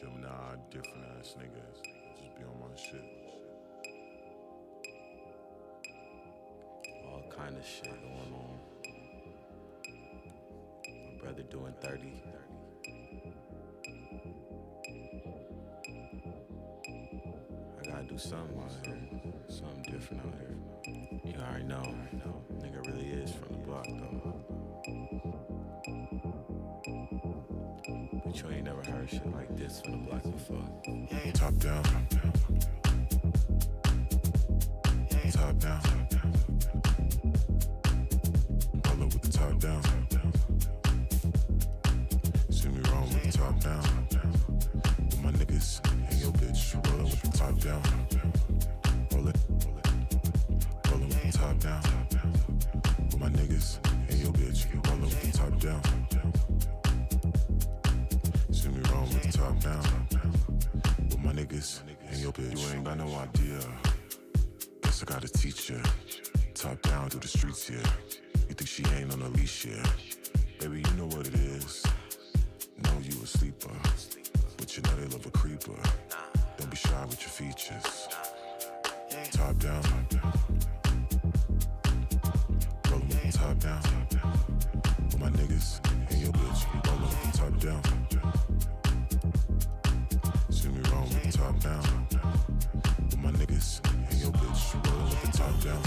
Gemini, different ass niggas. Just be on my shit. All kind of shit going on. My brother doing 30. I gotta do something out here. Something different out here. You already know. Nigga really is from the block though. But you ain't never heard shit like this from the block before. Top down. Top down. Pull up with the top down. See me wrong with the top down. With my niggas and your bitch. Roll up with the top down. Roll it. Roll up with the top down. With my niggas and your bitch. Roll up with the top down. See me wrong with the top down. With my niggas and your bitch. You ain't got no idea. Guess I gotta teach ya. Top down through the streets here. You think she ain't on a leash here? Baby, you know what it is. Know you a sleeper, but you know they love a creeper. Don't be shy with your features. Top down. Rollin' with the top down. With my niggas and your bitch. Rollin' with the top down. See me wrong with the top down. With my niggas and your bitch. Rollin' with the top down.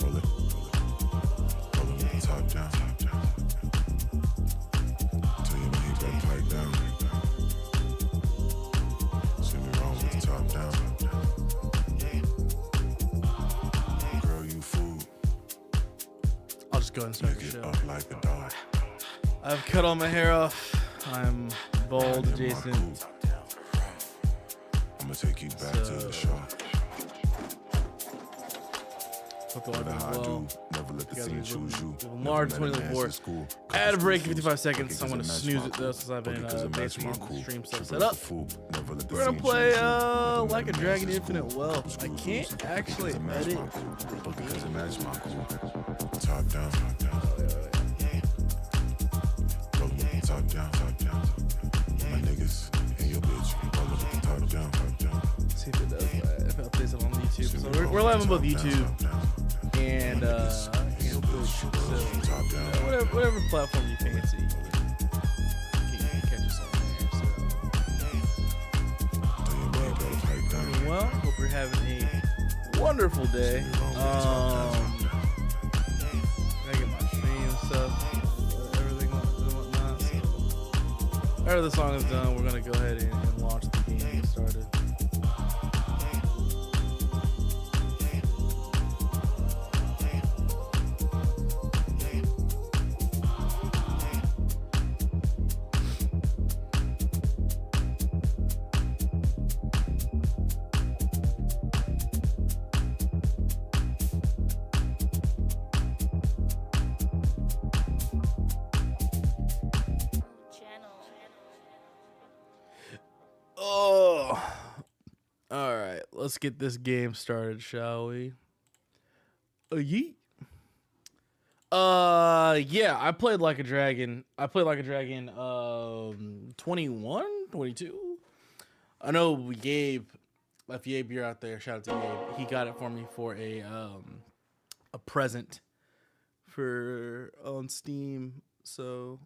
Roll it. Rollin' with the top down. Tell you when he got pipe down. See me wrong with the top down. Girl, you fool. I'll just go ahead and start Make the it show. up like a dog. I've cut all my hair off. I'm bald, Jason. I'ma take you back to the shop. Hope all What doing I well. do, never let the Guys, scene we choose you. will Never March met a man 2024. since school. Ad break, Confused. 55 seconds. Fuck it, I'm gonna 'cause it snooze match it my though, since I've cool. been Fuck it, 'cause it match basically my getting the cool. stream stuff Triple set the up. fool. Never let the We're gonna scene play choose you. Never met like a man Dragon since Infinite school. well. I Screws can't loose. actually Fuck it, 'cause it match edit my cool. the Fuck it, 'cause it game. match my cool. Top down. Roll with the top down. My niggas and your bitch. Roll with the top down. See if it does. If it updates it on YouTube. So we're live on both YouTube and Twitch. So whatever platform you fancy, you can catch us on there. So well, hope you're having a wonderful day. I get my stream stuff, everything and whatnot. So after the song is done, we're gonna go ahead and launch the game and get started. Oh, all right. Let's get this game started, shall we? Yeet. Yeah. I played Like a Dragon. 21, 22. I know Gabe. If Gabe, you're out there, shout out to Gabe. He got it for me for a present for on Steam. So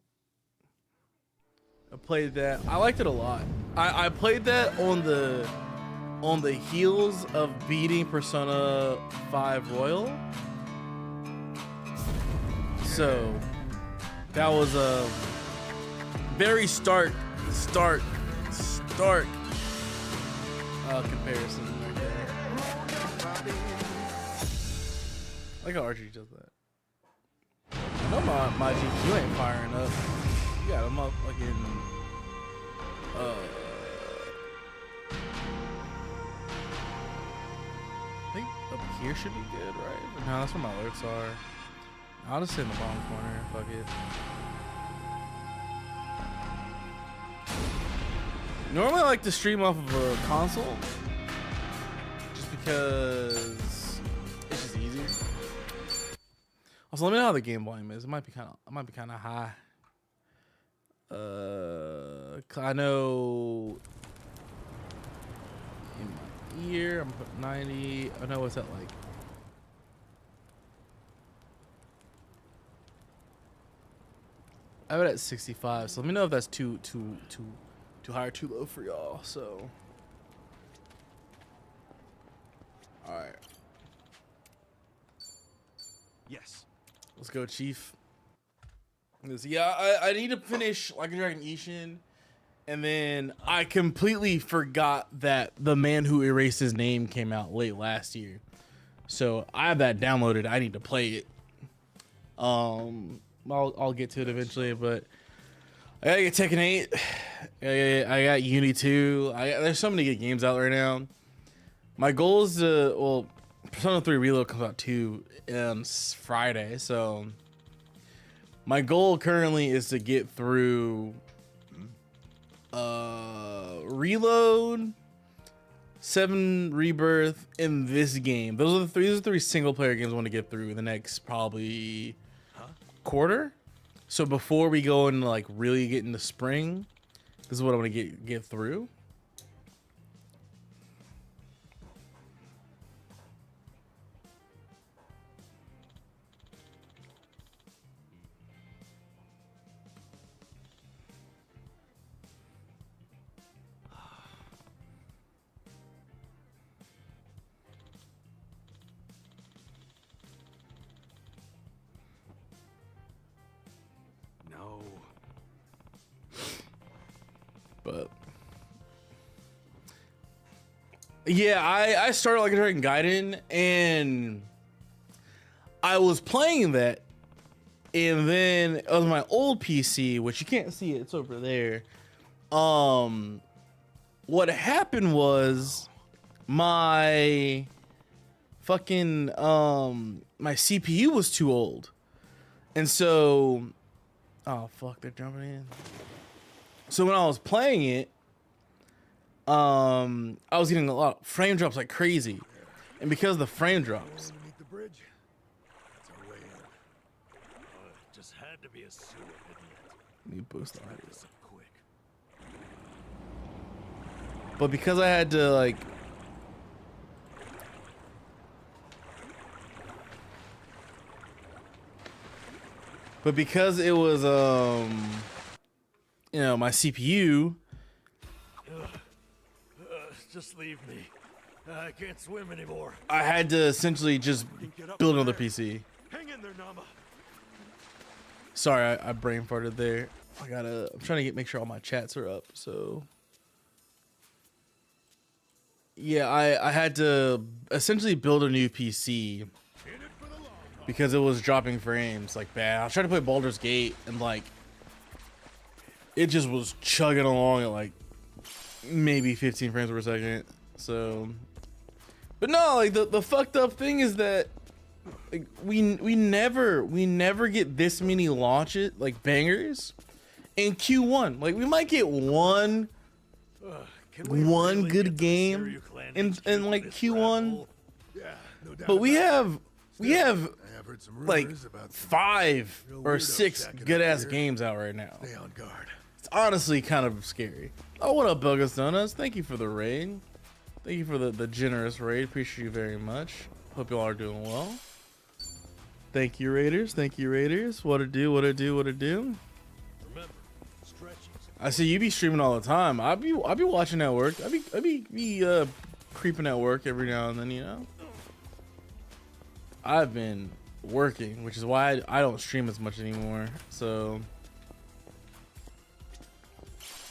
I played that. I liked it a lot. I played that on the heels of beating Persona 5 Royal. So that was a very stark comparison right there. I like how RG does that. I know my GPU ain't firing up. You got him up like in I think up here should be good, right? No, that's where my alerts are. I'll just sit in the bottom corner. Fuck it. Normally, I like to stream off of a console, just because it's just easier. Also, let me know how the game volume is. It might be kind of high. I know in my ear I'm putting 90. I know what's that like. I have it at 65. So let me know if that's too high or too low for y'all. So, all right. Yes. Let's go, Chief. Yeah, I need to finish Like a Dragon Ishin, and then I completely forgot that The Man Who Erased His Name came out late last year. So I have that downloaded. I need to play it. I'll get to it eventually, but I gotta get Tekken 8. I got Uni 2. There's so many good games out right now. My goal is to, Persona 3 Reload comes out too Friday, so my goal currently is to get through Reload, 7 Rebirth, in this game. Those are the three single player games I want to get through in the next probably quarter. So before we go and like really get into spring, this is what I want to get through. No. But yeah, I started Like a Dragon Gaiden, and I was playing that, and then it was my old PC, which you can't see it, it's over there. What happened was my fucking my CPU was too old, and so oh fuck, they're jumping in. So when I was playing it, I was getting a lot of frame drops like crazy, and because of the frame drops, Underneath the bridge. That's our way in. It just had to be a sewer, didn't it? let me boost the Wrap audio. this up quick. But because I had to like because it was you know, my CPU, Just leave me. I can't swim anymore. I had to essentially just build another PC. Hang in there, Nama. Sorry, I brain farted there. I'm trying to make sure all my chats are up, so yeah, I had to essentially build a new PC because it was dropping frames like bad. I was trying to play Baldur's Gate, and like it just was chugging along at like maybe 15 frames per second. So, but no, like the fucked up thing is that like we never get this many launches, like bangers, in Q1. Like we might get one good game in like Q1, Yeah, no doubt but we about it. have I have heard some like rumors about some 5 real or weirdos 6 shacking good up ass here. games out right now. Stay on guard. It's honestly kind of scary. Oh, what up, Bogus Donuts? Thank you for the raid. Thank you for the generous raid. Appreciate you very much. Hope you all are doing well. Thank you, Raiders. Thank you, Raiders. What to do? What to do? What to do? Remember, stretches. I see you be streaming all the time. I'll be watching at work. I be creeping at work every now and then. You know. I've been working, which is why I don't stream as much anymore. So.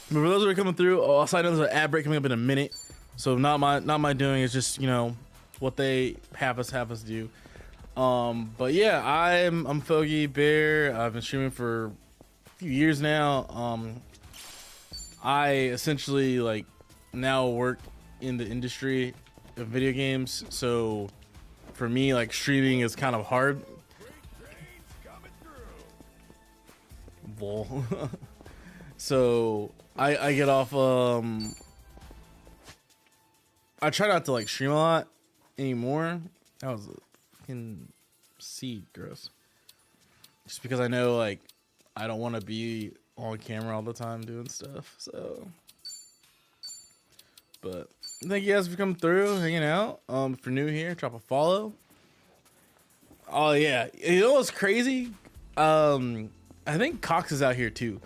But for those that are coming through, also I know there's an ad break coming up in a minute, so not my doing. It's just, you know, what they have us do. But yeah, I'm Foggy Bear. I've been streaming for a few years now. I essentially like now work in the industry of video games, so for me like streaming is kind of hard. Bull. So I get off I try not to like stream a lot anymore. That was a fucking seed, gross. Just because I know like I don't want to be on camera all the time doing stuff. So, but thank you guys for coming through, hanging out. If you're new here, drop a follow. Oh yeah, you know what's crazy? I think Cox is out here too.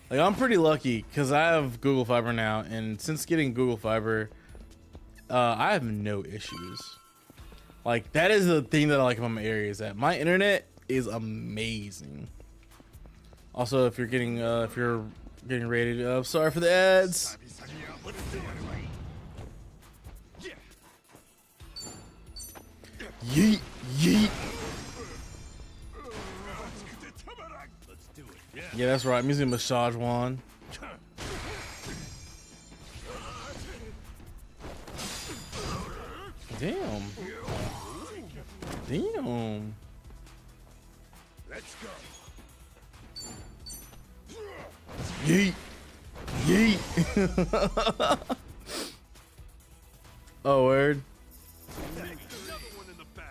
Like, I'm pretty lucky because I have Google Fiber now, and since getting Google Fiber, I have no issues. Like, that is the thing that I like about my area, is that my internet is amazing. Also, if you're getting rated, sorry for the ads. Yeet, yeet. Let's do it. Yeah. Yeah, that's right. I'm using a massage wand. Damn. Damn. Let's go. Yeet. Yeet. Oh, word. Another one in the bag.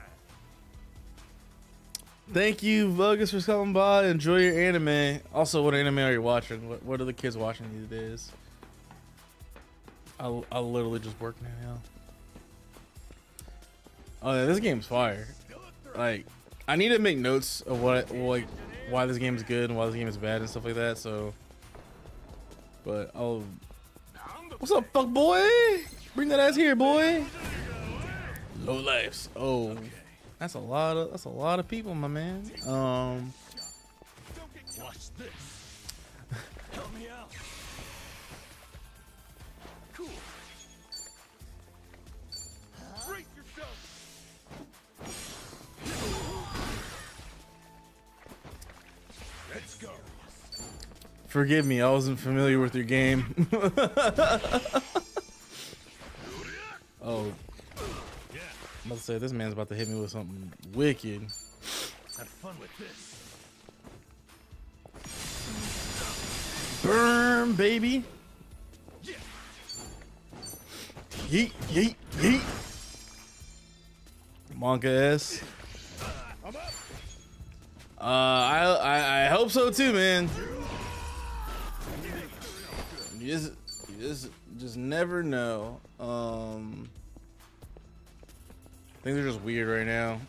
Thank you, Vogus, for coming by. Enjoy your anime. Also, what anime are you watching? What are the kids watching these days? I literally just work now. Oh yeah, this game's fire. Like, I need to make notes of what, like, why this game is good and why this game is bad and stuff like that. So, but I'll. What's up, fuck boy? Bring that ass here, boy. Low lives. Oh, that's a lot of people, my man. Watch this. Help me out. Cool. Brace yourself. Let's go. Forgive me, I wasn't familiar with your game. Oh, Yeah. I'm about to say, this man's about to hit me with something wicked. Have fun with this. Burn, baby. Yeah. Yeet, yeet, yeet. Monka S. I'm up. I hope so too, man. You just never know. Things are just weird right now.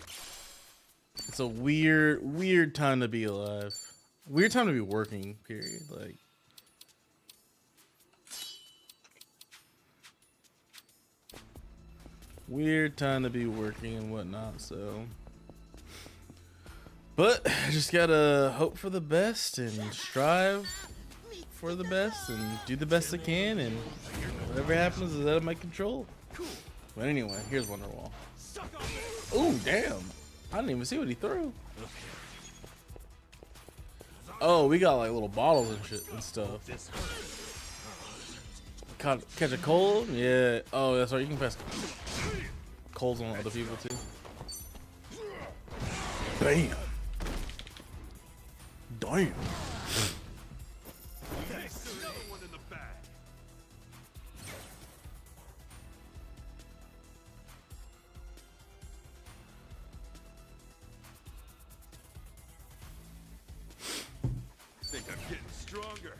It's a weird time to be alive. Weird time to be working, period. Like, weird time to be working and whatnot, so. But I just gotta hope for the best and strive for the best and do the best I can, and whatever happens is out of my control. But anyway, here's Wonderwall. Oh, damn. I didn't even see what he threw. Oh, we got like little bottles and shit and stuff. Catch a cold? Yeah. Oh, that's right. You can pass colds on other people too. Bam. Damn. Another one in the bag. Think I'm getting stronger.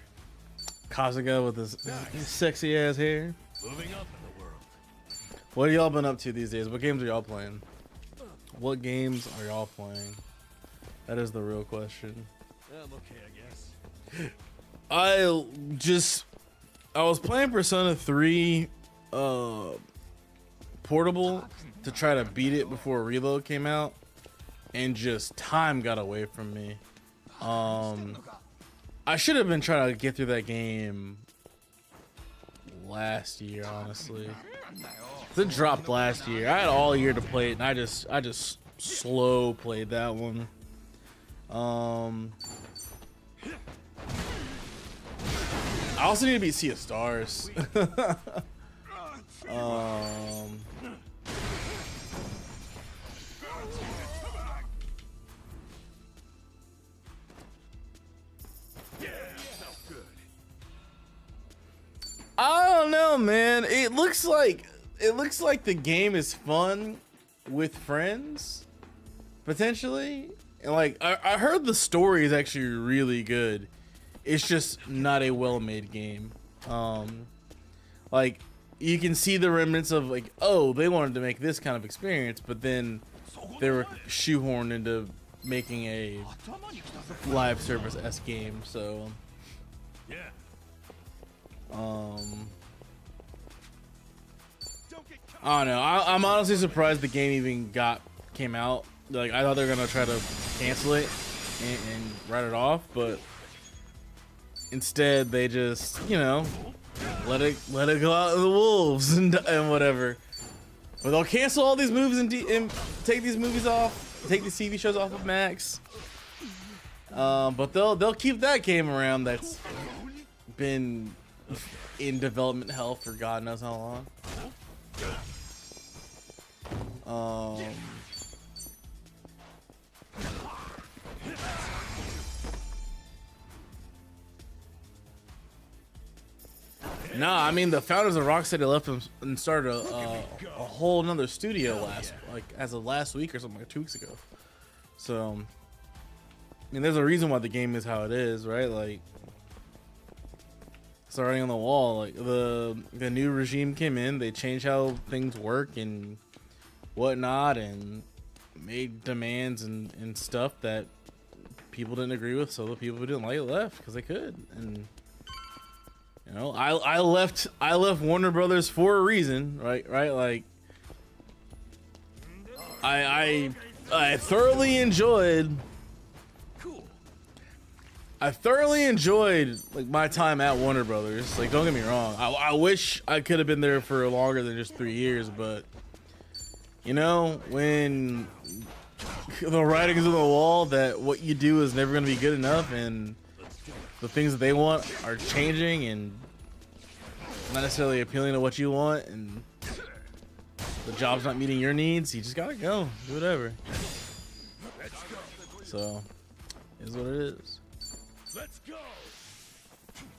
Kazuga with his sexy ass hair. Moving up in the world. What have y'all been up to these days? What games are y'all playing? What games are y'all playing? That is the real question. I'm okay, I guess. I was playing Persona 3 portable to try to beat it before Reload came out, and just time got away from me. I should have been trying to get through that game last year, honestly. It dropped last year. I had all year to play it, and I just slow played that one. I also need to beat Sea of Stars. I don't know, man. It looks like the game is fun with friends, potentially. And like I heard the story is actually really good. It's just not a well-made game. Like you can see the remnants of like, oh, they wanted to make this kind of experience, but then they were shoehorned into making a live service-esque game. So Yeah. I don't know. I'm honestly surprised the game even came out. Like I thought they were gonna try to cancel it and write it off, but instead they just, you know, let it go out to the wolves and whatever. But they'll cancel all these movies and take these movies off, take these TV shows off of Max. But they'll keep that game around that's been in development hell for God knows how long. No, I mean the founders of Rocksteady left them and started a whole nother studio as of last week or something, like 2 weeks ago. So, I mean, there's a reason why the game is how it is, right? Like, it's already on the wall. Like the new regime came in, they changed how things work and whatnot, and made demands and stuff that people didn't agree with. So the people who didn't like it left because they could. And you know, I left Warner Brothers for a reason, right? Like, I thoroughly enjoyed. I thoroughly enjoyed like my time at Warner Brothers. Like, don't get me wrong. I wish I could have been there for longer than just 3 years, but you know, when the writing's on the wall that what you do is never going to be good enough, and the things that they want are changing and not necessarily appealing to what you want, and the job's not meeting your needs, you just gotta go do whatever. So, it is what it is. Let's go.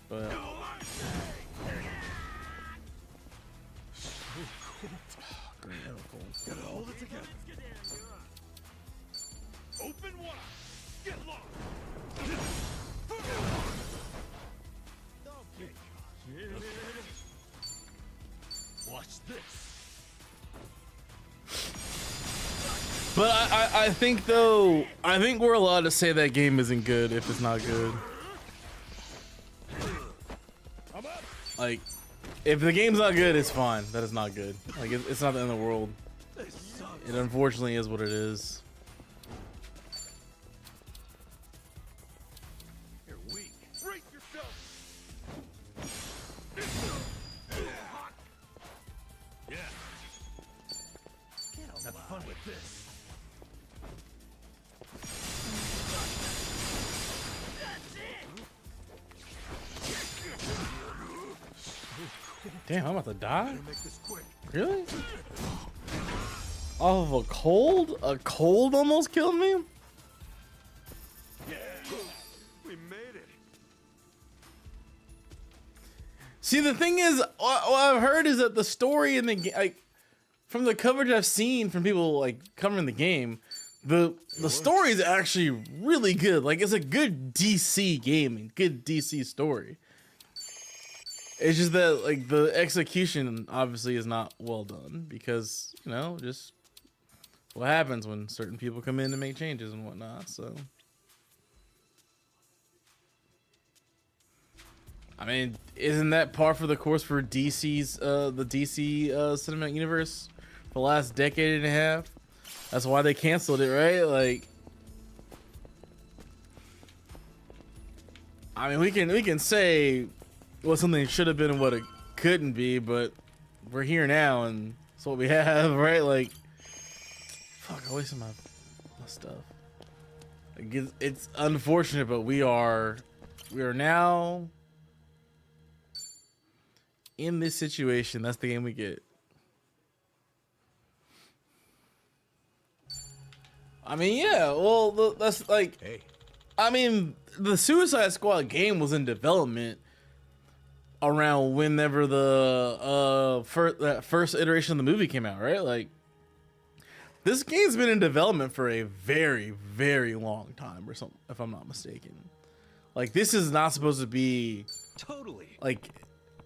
But Hold it together. Open wide. Get lost. Watch this. But I think though, I think we're allowed to say that game isn't good if it's not good. Like, if the game's not good, it's fine. That is not good. Like, it's not the end of the world. It unfortunately is what it is. You're weak. Brace yourself. Yeah. Have fun with this. Damn, I'm about to die? Make this quick. Really? Off of a cold? A cold almost killed me? Yeah. We made it. See, the thing is, what I've heard is that the story in the game, like, from the coverage I've seen from people like covering the game, the story is actually really good. Like, it's a good DC game and good DC story. It's just that like the execution obviously is not well done because, you know, just what happens when certain people come in to make changes and whatnot. So, I mean, isn't that par for the course for DC's the DC cinematic universe for the last decade and a half? That's why they canceled it, right? Like, I mean, we can say what something should have been and what it couldn't be, but we're here now and it's what we have, right? Like, fuck, I wasted my stuff. Like, it's unfortunate, but we are now in this situation. That's the game we get. I mean, yeah, well, that's like, Hey. I mean, the Suicide Squad game was in development around whenever the first iteration of the movie came out, right? Like, This game's been in development for a very, very long time, or something, if I'm not mistaken. Like, this is not supposed to be Totally. like,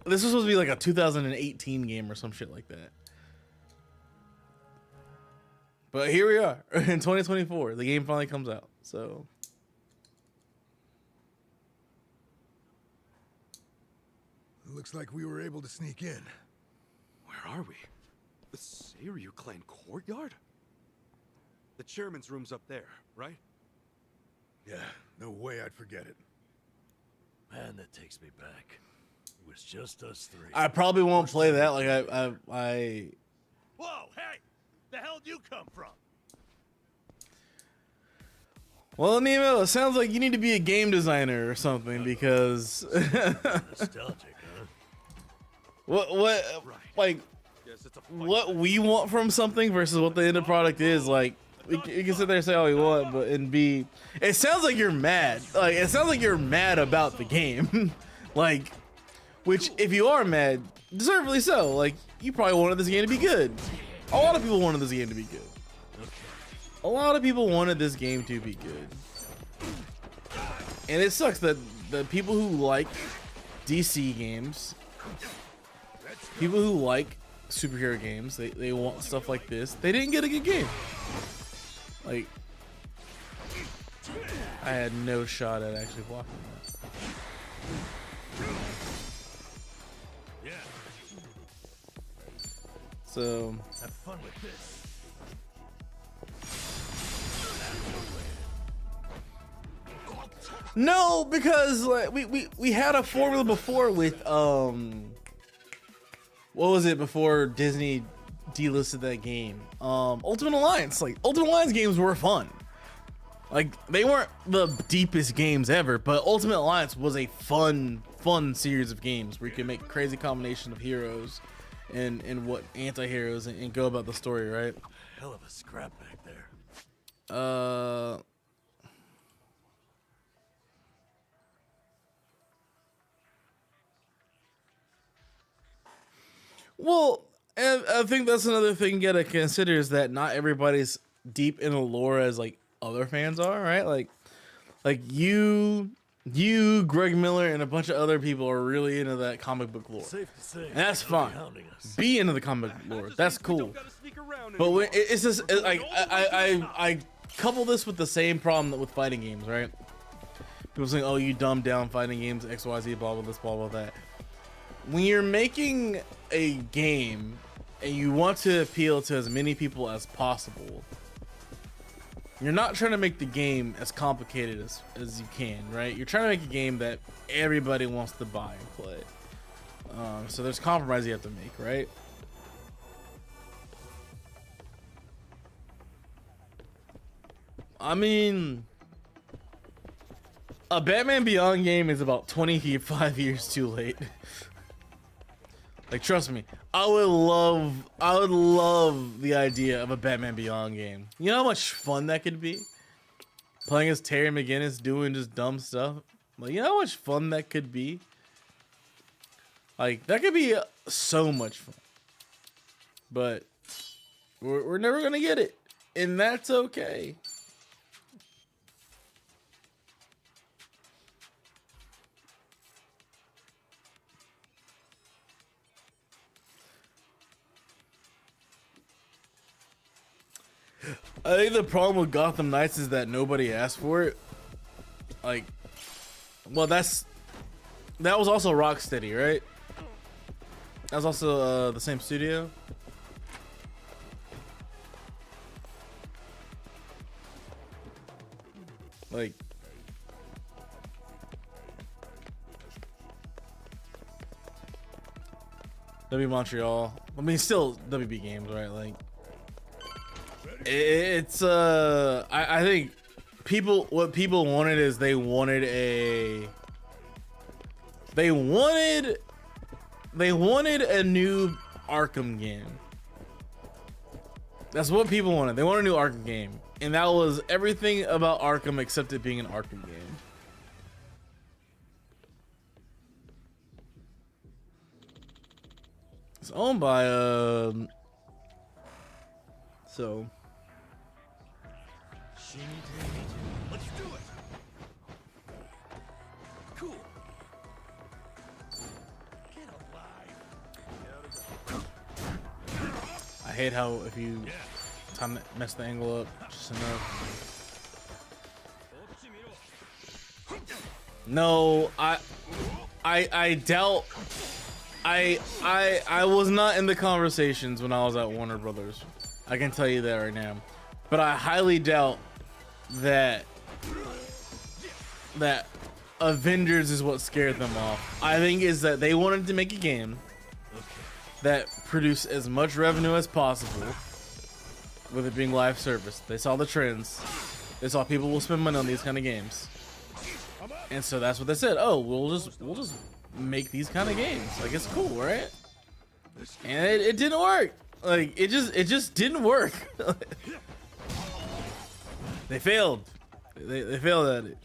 this was supposed to be like a 2018 game or some shit like that. But here we are in 2024. The game finally comes out. So Looks like we were able to sneak in. Where are we? The Seiryu clan courtyard? The chairman's room's up there, right? Yeah, no way I'd forget it. Man, that takes me back. It was just us three. I probably won't play that. Like I Whoa, hey! The hell'd you come from? well, Nemo, it sounds like you need to be a game designer or something because Nostalgic, huh? what like Yes, it's a fight. what we want from something versus what the end product is. Like we can sit there and say all we want, but and be it sounds like you're mad. Like it sounds like you're mad about the game. Like, which if you are mad, deservedly so. Like you probably wanted this game to be good. A lot of people wanted this game to be good. A lot of people wanted this game to be good. And it sucks that the people who like DC games, people who like superhero games, they want stuff like this. They didn't get a good game. Like, I had no shot at actually blocking that. Yeah, So, have fun with this. no, because like we had a formula before with what was it before Disney delisted that game? Ultimate Alliance. Like Ultimate Alliance games were fun. Like they weren't the deepest games ever, but Ultimate Alliance was a fun series of games where you can make a crazy combination of heroes and what anti-heroes and go about the story, right? Hell of a scrap back there. Well, and I think that's another thing you gotta consider is that not everybody's deep in the lore as like other fans are, right? Like you, Greg Miller, and a bunch of other people are really into that comic book lore. Safe to say, And that's they'll be fine. hounding us. Be into the comic book lore. That's We don't cool. gotta sneak around But when, anymore. it's just like I couple this with the same problem with fighting games, right? People saying, "Oh, you dumb down fighting games, X, Y, Z, blah blah this, blah blah that." When you're making a game and you want to appeal to as many people as possible, you're not trying to make the game as complicated as you can, right? You're trying to make a game that everybody wants to buy and play. So there's compromise you have to make, right? I mean, a Batman Beyond game is about 25 years too late. Like, trust me, I would love the idea of a Batman Beyond game. You know how much fun that could be? Playing as Terry McGinnis doing just dumb stuff. Like, you know how much fun that could be? Like, that could be so much fun. But we're never gonna get it, and that's okay. I think the problem with Gotham Knights is that nobody asked for it. Like, well, that was also Rocksteady, right? That was also the same studio. Like, WB Montreal. I mean, still WB Games, right? Like, it's I think what people wanted is they wanted a new Arkham game. That's what people wanted. They wanted a new Arkham game, and that was everything about Arkham except it being an Arkham game. It's owned by so Let's do it. Cool. Get alive. I hate how if you time to mess the angle up just enough. No, I doubt. I was not in the conversations when I was at Warner Brothers. I can tell you that right now. But I highly doubt that Avengers is what scared them off. I think is that they wanted to make a game that produced as much revenue as possible with it being live service. They saw the trends. They saw people will spend money on these kind of games. And so that's what they said. Oh, we'll just make these kind of games. Like, it's cool, right? And it didn't work. Like, it just didn't work. They failed. They failed at it.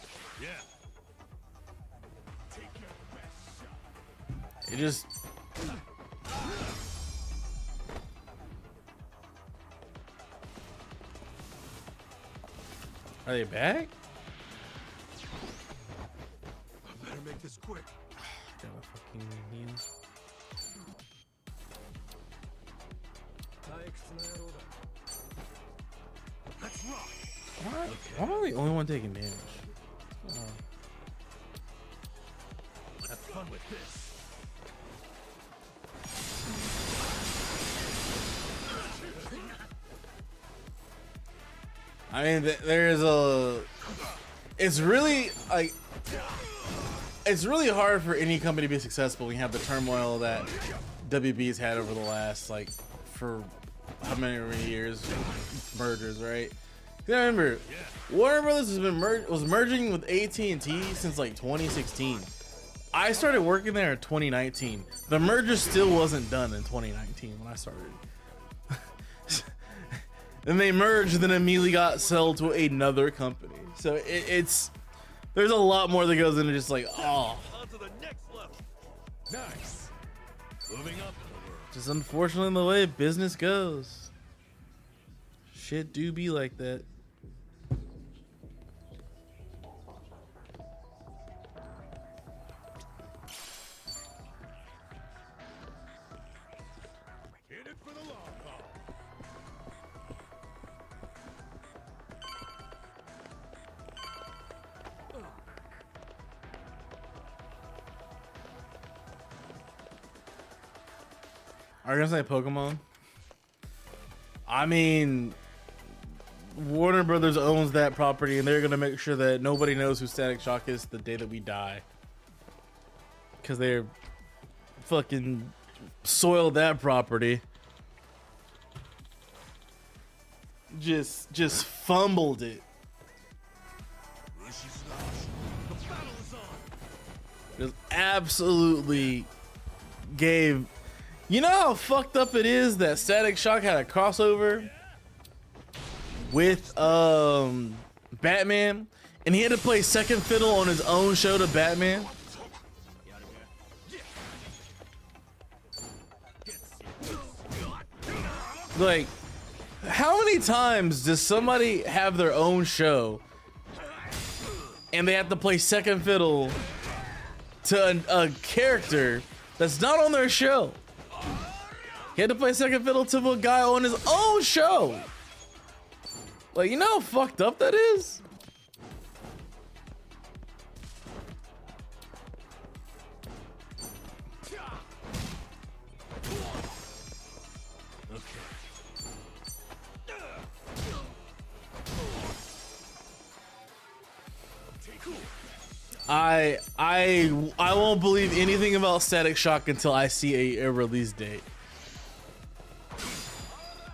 It just. Are they back? I better make this quick. Gotta fucking heal. Let's rock. Why am I the only one taking damage? Have fun with this. I mean, there's a. It's really like. It's really hard for any company to be successful when you have the turmoil that WB's had over the last like for how many years, mergers, right? You gotta remember, Warner Brothers has been was merging with AT&T since like 2016. I started working there in 2019. The merger still wasn't done in 2019 when I started. Then they merged, then immediately got sold to another company. So it's there's a lot more that goes into just like, oh. On to the next level. Nice. Moving up in the world. Just unfortunately the way business goes. Shit do be like that. In it for the long haul. Are you gonna say Pokemon? I mean, Warner Brothers owns that property, and they're gonna make sure that nobody knows who Static Shock is the day that we die, because they're fucking soiled that property. Just fumbled it. The battle is on. Just absolutely gave. You know how fucked up it is that Static Shock had a crossover with Batman, and he had to play second fiddle on his own show to Batman. Like, how many times does somebody have their own show and they have to play second fiddle to a character that's not on their show? He had to play second fiddle to a guy on his own show. Like, you know how fucked up that is? I won't believe anything about Static Shock until I see a release date.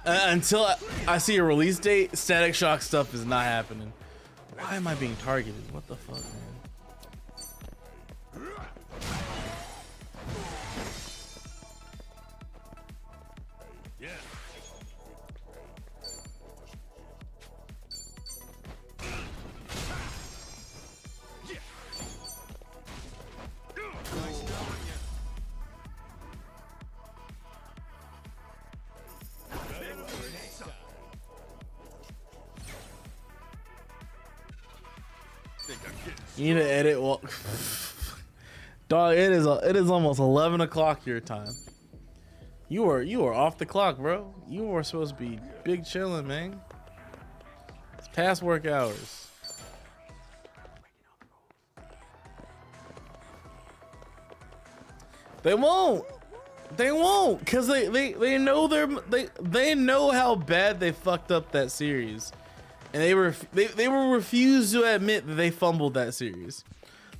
Until I see a release date, Static Shock stuff is not happening. Why am I being targeted? What the fuck, man? Yeah. You need to edit. Well, dog, it is almost 11 o'clock your time. You are off the clock, bro. You were supposed to be big chilling, man. It's past work hours. They won't. They won't, cause they know they know how bad they fucked up that series, and they will refuse to admit that they fumbled that series.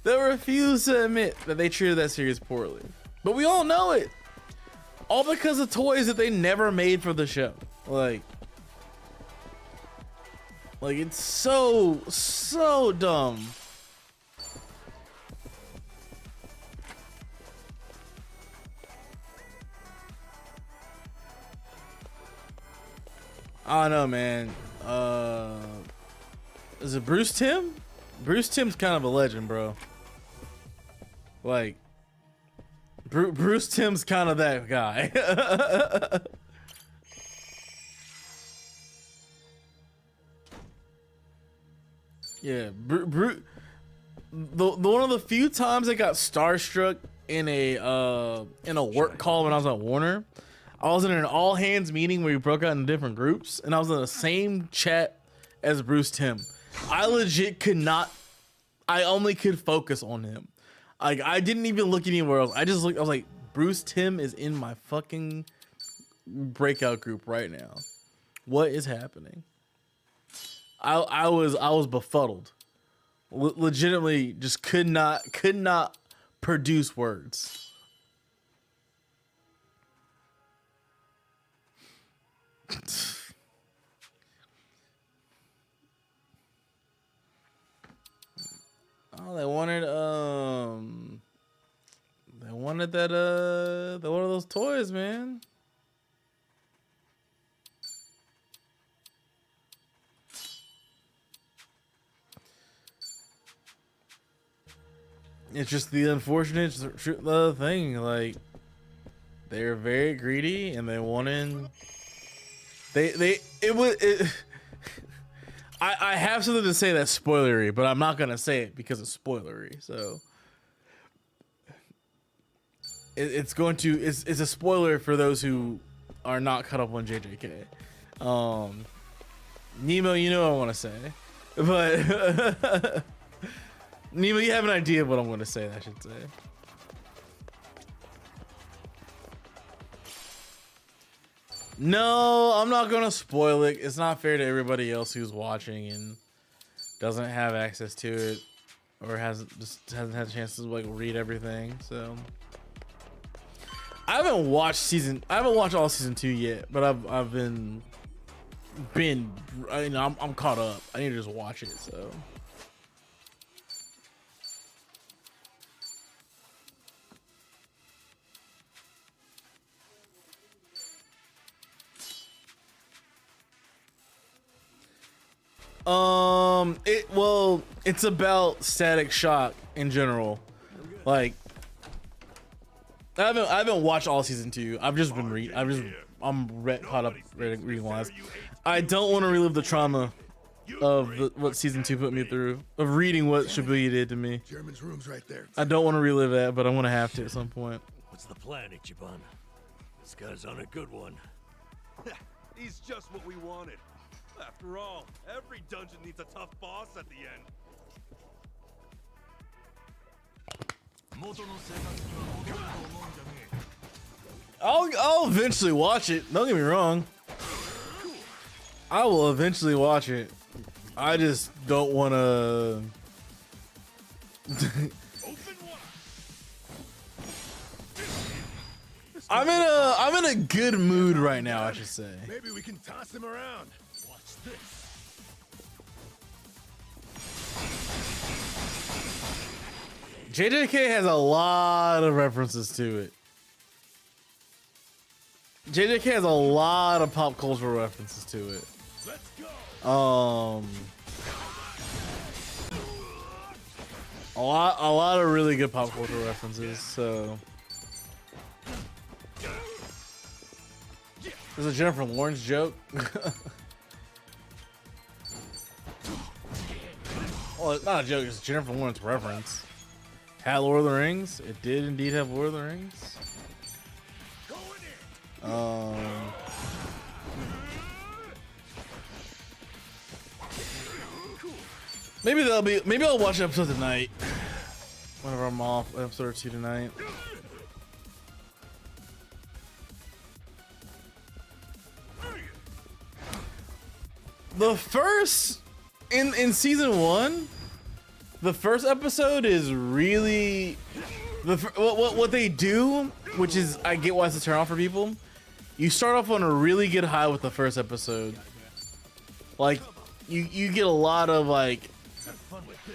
They'll refuse to admit that they treated that series poorly. But we all know it. All because of toys that they never made for the show. Like it's so dumb. I don't know, man. Is it Bruce Timm? Bruce Timm's kind of a legend, bro. Like, Bruce Timm's kind of that guy. Yeah, the one of the few times I got starstruck in a work call when I was at Warner. I was in an all hands meeting where we broke out into different groups, and I was in the same chat as Bruce Timm. I legit could not. I only could focus on him. Like, I didn't even look anywhere else. I just looked. I was like, Bruce Timm is in my fucking breakout group right now. What is happening? I was befuddled. Legitimately, just could not produce words. Oh, they wanted that one of those toys, man. It's just the unfortunate thing, like, they're very greedy and they wanted. I have something to say that's spoilery, but I'm not gonna say it because it's spoilery. So it's a spoiler for those who are not caught up on JJK. Nemo, you know what I want to say, but Nemo, you have an idea of what I'm gonna say. I should say. No, I'm not gonna spoil it. It's not fair to everybody else who's watching and doesn't have access to it, or hasn't had a chance to like read everything. So I haven't watched all season 2 yet, but I've been I'm caught up. I need to just watch it. So. It's about Static Shock in general. Like, I haven't watched all season 2. I've just been caught up reading wise. I don't want to relive the trauma of what season 2 put me through, of reading what Shibuya did to me. German's room's right there. I don't want to relive that, but I'm gonna have to at some point. What's the plan, Ichiban? This guy's on a good one. He's just what we wanted. After all, every dungeon needs a tough boss at the end. I'll eventually watch it. Don't get me wrong. I will eventually watch it. I just don't want to. I'm in a good mood right now, I should say. Maybe we can toss him around. Watch this. JJK has a lot of references to it. JJK has a lot of pop cultural references to it. Let's go. A lot of really good pop cultural references. So there's a Jennifer Lawrence joke. Well, it's not a joke. It's a Jennifer Lawrence reference. Had Lord of the Rings. It did indeed have Lord of the Rings. Maybe that'll be. Maybe I'll watch an episode tonight. Whenever I'm off, an episode or two tonight. The first in season 1, the first episode is really what they do, which is I get why it's a turn off for people. You start off on a really good high with the first episode. Like you get a lot of like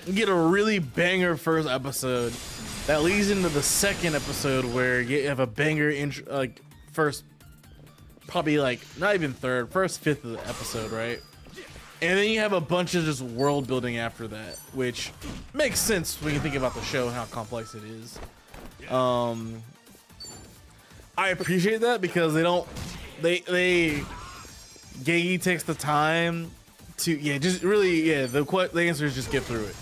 you get a really banger first episode that leads into the second episode where you have a banger intro, like first probably like not even third, first fifth of the episode, right? And then you have a bunch of just world building after that, which makes sense when you think about the show and how complex it is. I appreciate that because Gagey takes the time to, the answer is just get through it.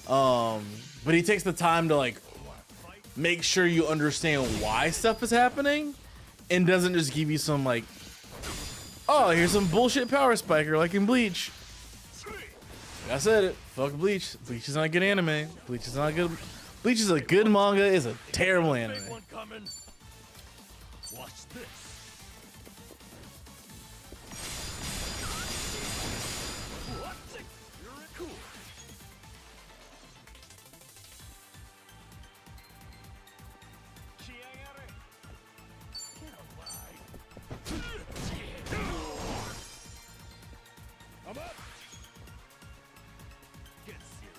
But he takes the time to like make sure you understand why stuff is happening and doesn't just give you some like, oh, here's some bullshit power spiker like in Bleach. I said it. Fuck Bleach. Bleach is not a good anime. Bleach is not good. Bleach is a good manga. Is a terrible anime. Watch this. Cool. I'm up. Get serious.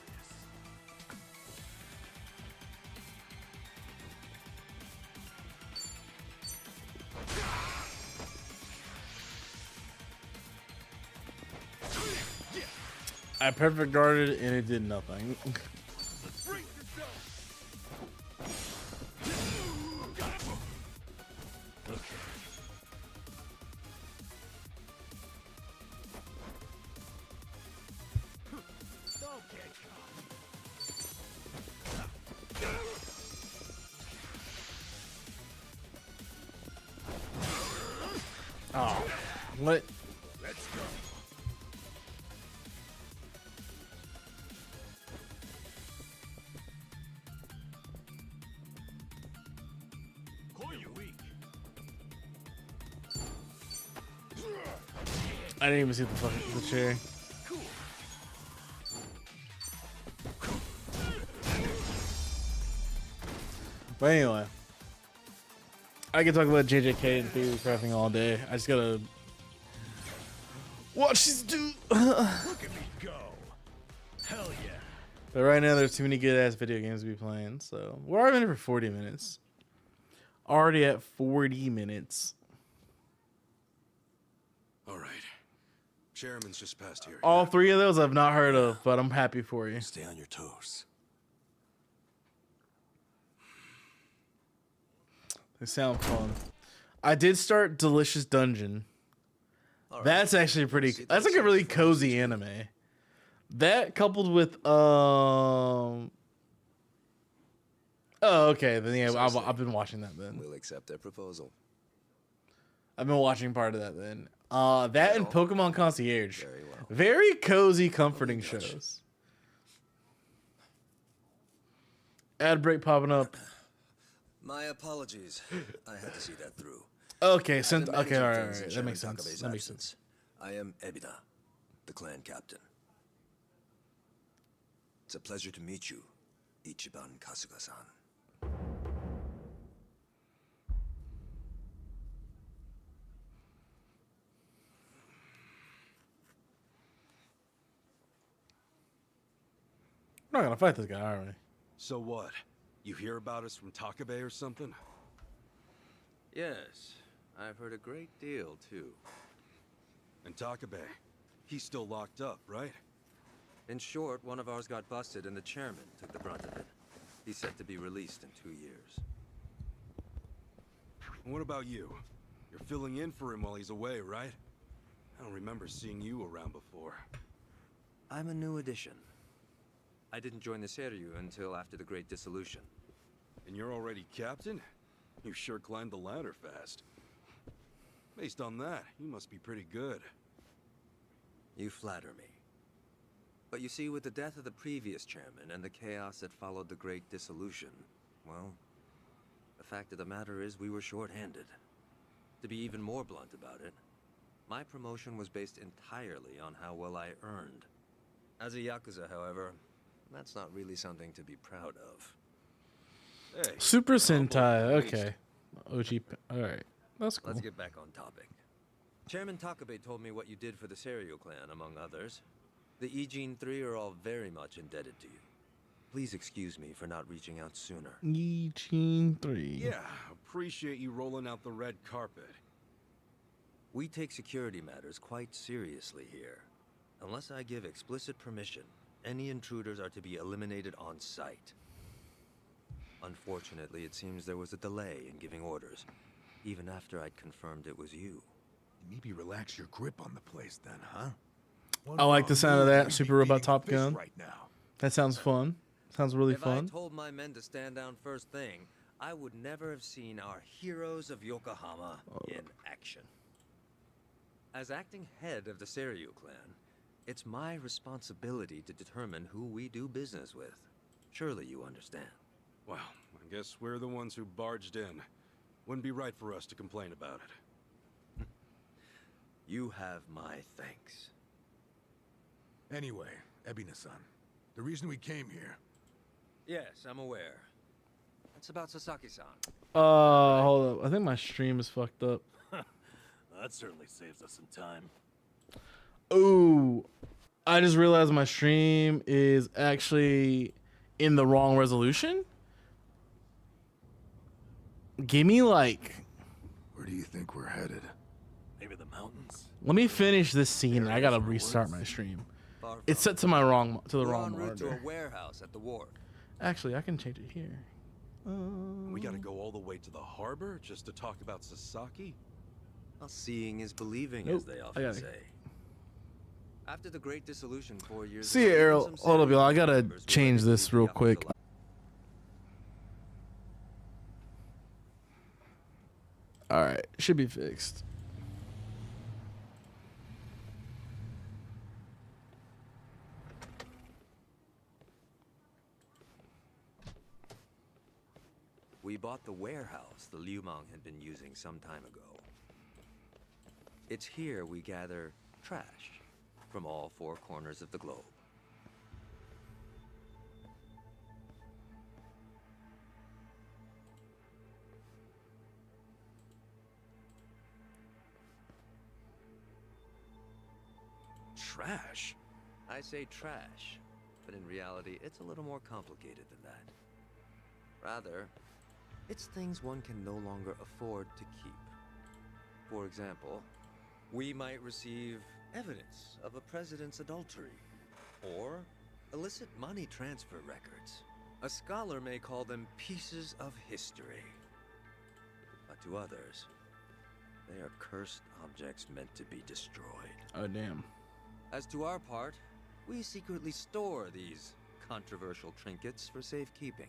I perfect guarded and it did nothing. Break yourself. Oh, what? Let's go. You weak. I didn't even see the chair. But anyway, I can talk about JJK and theory crafting all day. I just gotta watch these do. Look at me go. Hell yeah. But right now, there's too many good ass video games to be playing. So we're already in it for 40 minutes. Already at 40 minutes. All right. Chairman's just passed here. All three of those I've not heard of, but I'm happy for you. Stay on your toes. They sound fun. I did start Delicious Dungeon. That's actually pretty. That's like a really cozy anime. That coupled with Oh, okay. Then yeah, I've been watching that then. We'll accept their proposal. I've been watching part of that then. That and Pokemon Concierge. Very well. Very cozy, comforting shows. Ad break popping up. My apologies. I had to see that through. Okay, I've been okay, managing all right, things in that Chairman makes sense. Takabe's That makes absence. sense. I am Ebina, the clan captain. It's a pleasure to meet you, Ichiban Kasuga-san. We're not gonna fight this guy, are we? So what? You hear about us from Takabe or something? Yes, I've heard a great deal, too. And Takabe, he's still locked up, right? In short, one of ours got busted and the chairman took the brunt of it. He's set to be released in 2 years. And what about you? You're filling in for him while he's away, right? I don't remember seeing you around before. I'm a new addition. I didn't join the Seiryu until after the Great Dissolution. And you're already captain? You sure climbed the ladder fast. Based on that, you must be pretty good. You flatter me. But you see, with the death of the previous chairman and the chaos that followed the Great Dissolution, well, the fact of the matter is we were short-handed. To be even more blunt about it, my promotion was based entirely on how well I earned. As a Yakuza, however, that's not really something to be proud of. Hey, Super humble Sentai. at least. Okay. OG. All right. That's cool. Let's get back on topic. Chairman Takabe told me what you did for the Seiryu clan, among others. The Ijin 3 are all very much indebted to you. Please excuse me for not reaching out sooner. Eugene 3. Yeah, appreciate you rolling out the red carpet. We take security matters quite seriously here. Unless I give explicit permission, any intruders are to be eliminated on sight. Unfortunately, it seems there was a delay in giving orders, even after I'd confirmed it was you. Maybe relax your grip on the place then, huh? I like the sound of that. Super Robot Robot Top Gun. right now. That sounds fun. Sounds really If fun. I told my men to stand down first thing, I would never have seen our heroes of Yokohama in action. As acting head of the Seiryu clan, it's my responsibility to determine who we do business with. Surely you understand. Well, I guess we're the ones who barged in. Wouldn't be right for us to complain about it. You have my thanks. Anyway, Ebina-san, the reason we came here. Yes, I'm aware. It's about Sasaki-san. Hold up. I think my stream is fucked up. That certainly saves us some time. Ooh. I just realized my stream is actually in the wrong resolution. Give me like, Where do you think we're headed? Maybe the mountains? let me finish this scene and I gotta restart my stream. Far It's from set to my wrong, to the We're wrong en route to a monitor. warehouse at the wharf. Actually, I can change it here. We gotta go all the way to the harbor just to talk about Sasaki? Well, seeing is believing, Nope, as they I often gotta- say. After the Great Dissolution 4 years See ago, ya, even Errol. some Hold up, y'all. I Seiryu gotta members were change ready to this leave the real Yakuza quick. life. All right, should be fixed. We bought the warehouse the Liu Meng had been using some time ago. It's here we gather trash from all four corners of the globe. Trash? I say trash, but in reality, it's a little more complicated than that. Rather, it's things one can no longer afford to keep. For example, we might receive evidence of a president's adultery, or illicit money transfer records. A scholar may call them pieces of history. But to others, they are cursed objects meant to be destroyed. Oh, damn. As to our part, we secretly store these controversial trinkets for safekeeping.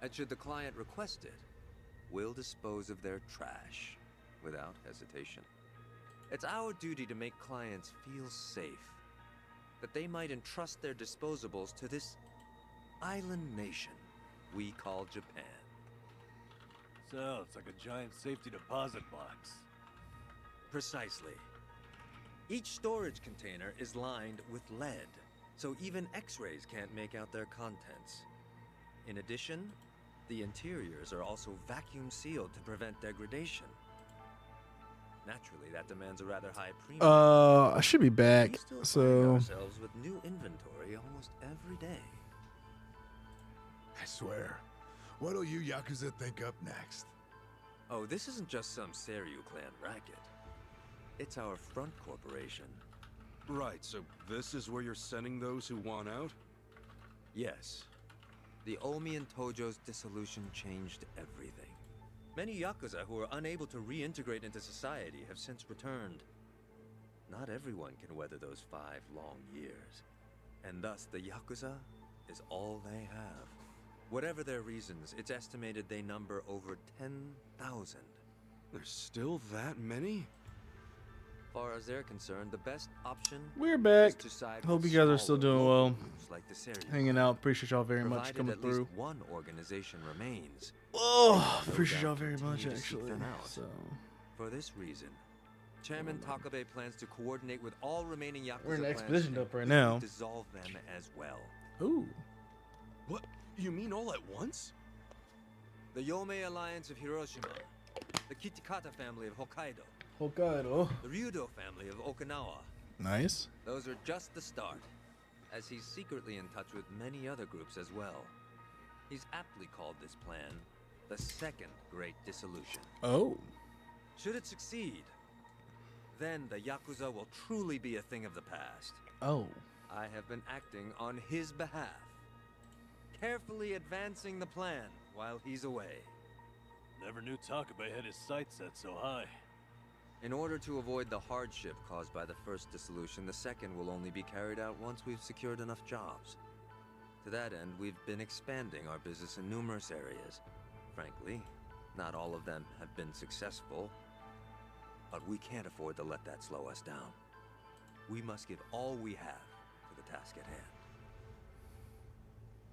And should the client request it, we'll dispose of their trash without hesitation. It's our duty to make clients feel safe, that they might entrust their disposables to this island nation we call Japan. So, it's like a giant safety deposit box. Precisely. Each storage container is lined with lead, so even X-rays can't make out their contents. In addition, the interiors are also vacuum sealed to prevent degradation. Naturally, that demands a rather high premium. I should be back. We still find So, ourselves with new inventory almost every day. I swear. What'll you Yakuza think up next? Oh, this isn't just some Seiryu clan racket. It's our front corporation. Right, so this is where you're sending those who want out? Yes. The Omi and Tojo's dissolution changed everything. Many Yakuza who were unable to reintegrate into society have since returned. Not everyone can weather those 5 long years. and thus the Yakuza is all they have. Whatever their reasons, it's estimated they number over 10,000. There's still that many? As far as they're concerned, the best option We're is back. to side Hope with you guys are still smaller doing local well. groups like the Seiryu. Hanging out. Appreciate y'all very much Provided coming at through. least one organization remains. Oh, no appreciate doubt y'all very much, continue to seek actually. them out. So, For this reason, Chairman Takabe plans to coordinate with all remaining Yakuza we're in clans expedition and up right quickly now. dissolve them as well. Ooh. What? You mean all at once? The Yomei Alliance of Hiroshima, the Kitakata family of Hokkaido, Hokkaido. the Ryudo family of Okinawa. Nice. Those are just the start, as he's secretly in touch with many other groups as well. He's aptly called this plan the Second Great Dissolution. Oh. Should it succeed, then the Yakuza will truly be a thing of the past. Oh. I have been acting on his behalf, carefully advancing the plan while he's away. Never knew Takabe had his sights set so high. In order to avoid the hardship caused by the first dissolution, the second will only be carried out once we've secured enough jobs. To that end, we've been expanding our business in numerous areas. Frankly, not all of them have been successful, but we can't afford to let that slow us down. We must give all we have to the task at hand.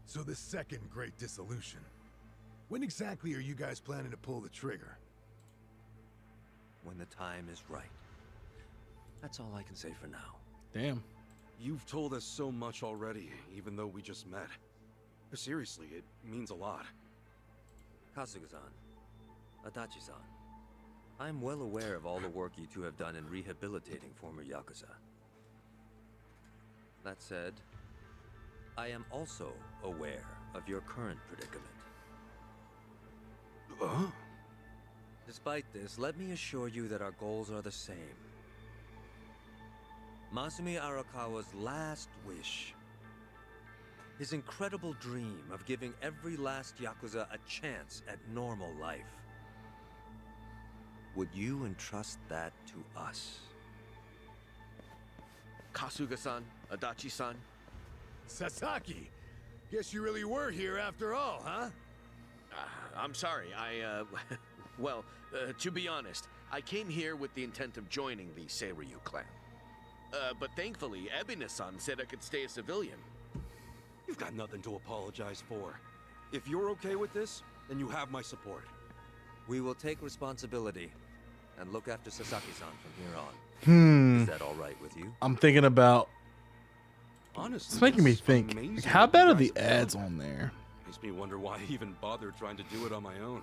So the second great dissolution. When exactly are you guys planning to pull the trigger? When the time is right. That's all I can say for now. Damn. You've told us so much already, even though we just met. Seriously, it means a lot. Kasuga-san, Adachi-san, I'm well aware of all the work you two have done in rehabilitating former Yakuza. That said, I am also aware of your current predicament. Despite this, let me assure you that our goals are the same. Masumi Arakawa's last wish, his incredible dream of giving every last Yakuza a chance at normal life. Would you entrust that to us? Kasuga-san, Adachi-san. Sasaki! Guess you really were here after all, huh? I'm sorry, well, to be honest, I came here with the intent of joining the Seiryu clan. But thankfully, Ebina-san said I could stay a civilian. You've got nothing to apologize for. If you're okay with this, then you have my support. We will take responsibility and look after Sasaki-san from here on. Is that all right with you? I'm thinking about. Honestly, It's making me it's think. amazing Like, how what bad you are the guys have done. ads on there? Makes me wonder why I even bothered trying to do it on my own.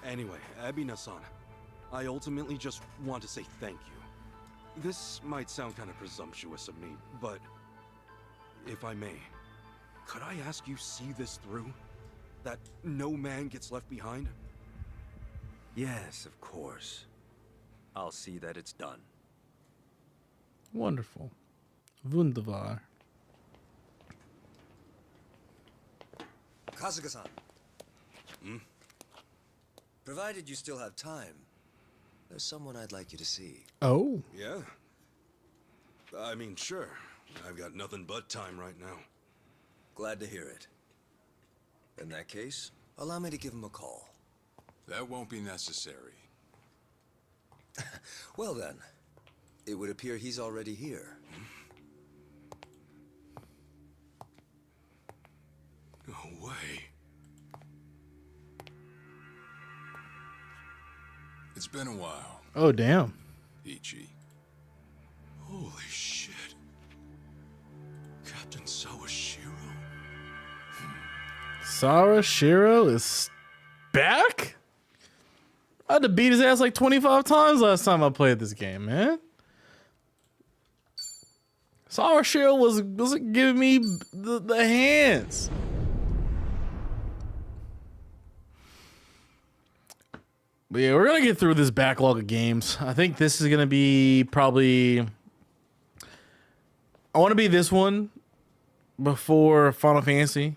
Anyway, Ebina-san, I ultimately just want to say thank you. This might sound kind of presumptuous of me, but if I may, could I ask you see this through? That no man gets left behind? Yes, of course. I'll see that it's done. Wonderful. Wunderbar. Kasuga-san. Provided you still have time, there's someone I'd like you to see. Oh. Yeah. I mean, sure. I've got nothing but time right now. Glad to hear it. In that case, allow me to give him a call. That won't be necessary. Well then, it would appear he's already here. No way. It's been a while, Oh, damn. Ichi. Holy shit. Captain Sawashiro? Sawashiro is back? I had to beat his ass like 25 times last time I played this game, man. Sawashiro wasn't giving me the hands. But yeah, we're going to get through this backlog of games. I think this is going to be probably... I want to be this one before Final Fantasy.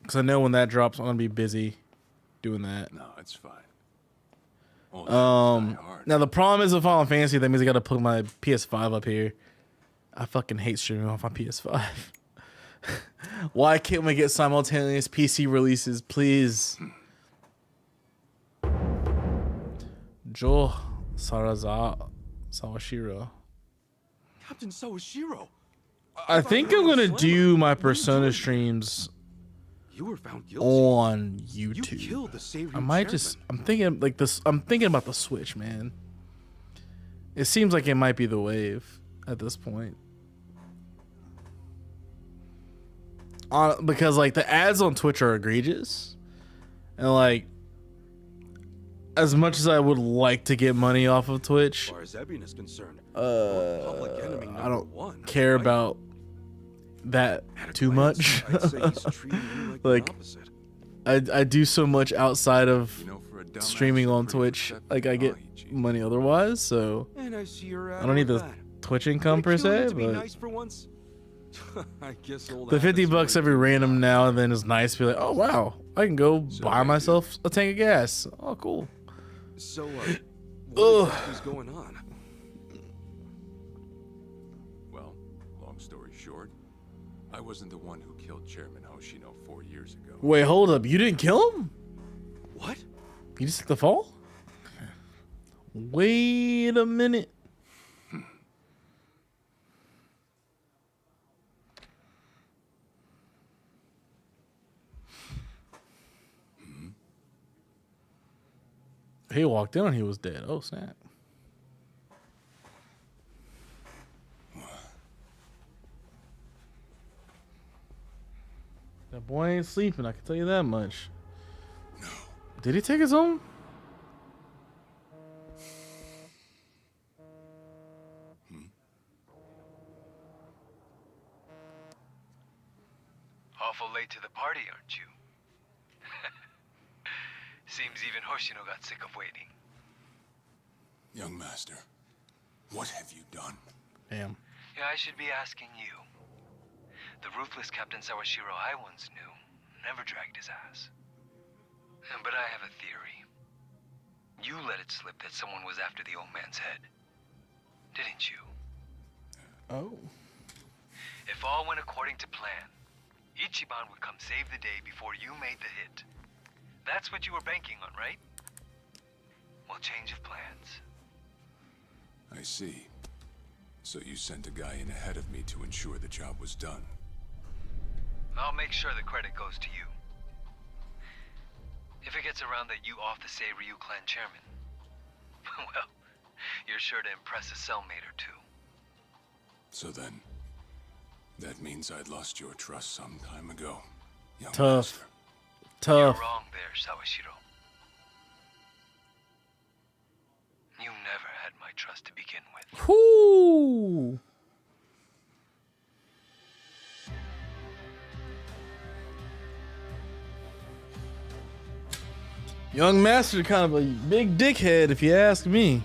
Because I know when that drops, I'm going to be busy doing that. No, it's fine. Oh, die hard. Now the problem is with Final Fantasy, that means I gotta put my PS5 up here. I fucking hate streaming off my PS5. Why can't we get simultaneous PC releases, please? Jo Sawashiro. Captain Sawashiro. I think I'm gonna do my Persona streams You were found guilty. on You YouTube. killed the Seiryu I might chairman. just. I'm thinking like this. I'm thinking about the Switch, man. It seems like it might be the wave at this point. Because like the ads on Twitch are egregious, and like as much as I would like to get money off of As Twitch, far as Ebion is concerned, you're public enemy I number don't one, care right? about that At a too glance, much. I'd say he's treating you like, Like, the opposite. I do so much outside of You know, for a dumbass, streaming you're on pretty Twitch. perceptive, Like I get Ichi. money otherwise, so And I see you're I don't need the that. Twitch income per Would it kill you se. to be But nice for once? I guess old the 50 habits bucks are every good. random now and then is nice to be like, oh wow, I can go So buy thank you. myself a tank of gas. Oh cool. So, Ugh. what exactly is going on? Well, long story short, I wasn't the one who killed Chairman Hoshino 4 years ago. Wait, hold up. You didn't kill him? What? You just took the fall? Wait a minute. He walked in and he was dead. Oh, snap. That boy ain't sleeping, I can tell you that much. No. Did he take his own? Awful late to the party, aren't you? Seems even Hoshino got sick of waiting. Young master, what have you done? Damn. Yeah, I should be asking you. The ruthless Captain Sawashiro I once knew never dragged his ass. But I have a theory. You let it slip that someone was after the old man's head. Didn't you? Oh. If all went according to plan, Ichiban would come save the day before you made the hit. That's what you were banking on, right? Well, change of plans. I see. So you sent a guy in ahead of me to ensure the job was done. I'll make sure the credit goes to you. If it gets around that you off the Seiryu clan chairman, well, you're sure to impress a cellmate or two. So then, that means I'd lost your trust some time ago, young Tough. master. Tough. You're wrong there, Sawashiro. You never had my trust to begin with. Whoo! Young Master, kind of a big dickhead, if you ask me.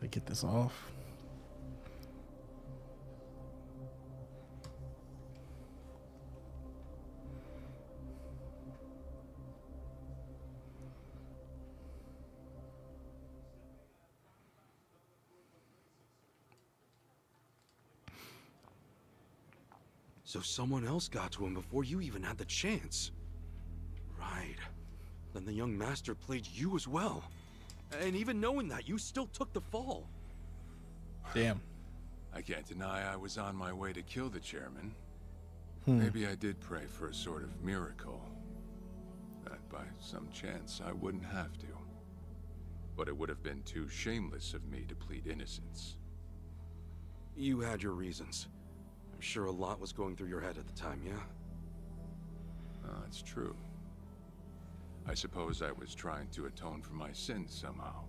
I get this off. So someone else got to him before you even had the chance. Right. Then the young master played you as well. And even knowing that, you still took the fall. Damn. I can't deny I was on my way to kill the chairman. Hmm. Maybe I did pray for a sort of miracle. That by some chance I wouldn't have to. But it would have been too shameless of me to plead innocence. You had your reasons. I'm sure a lot was going through your head at the time, yeah? That's true. I suppose I was trying to atone for my sins somehow.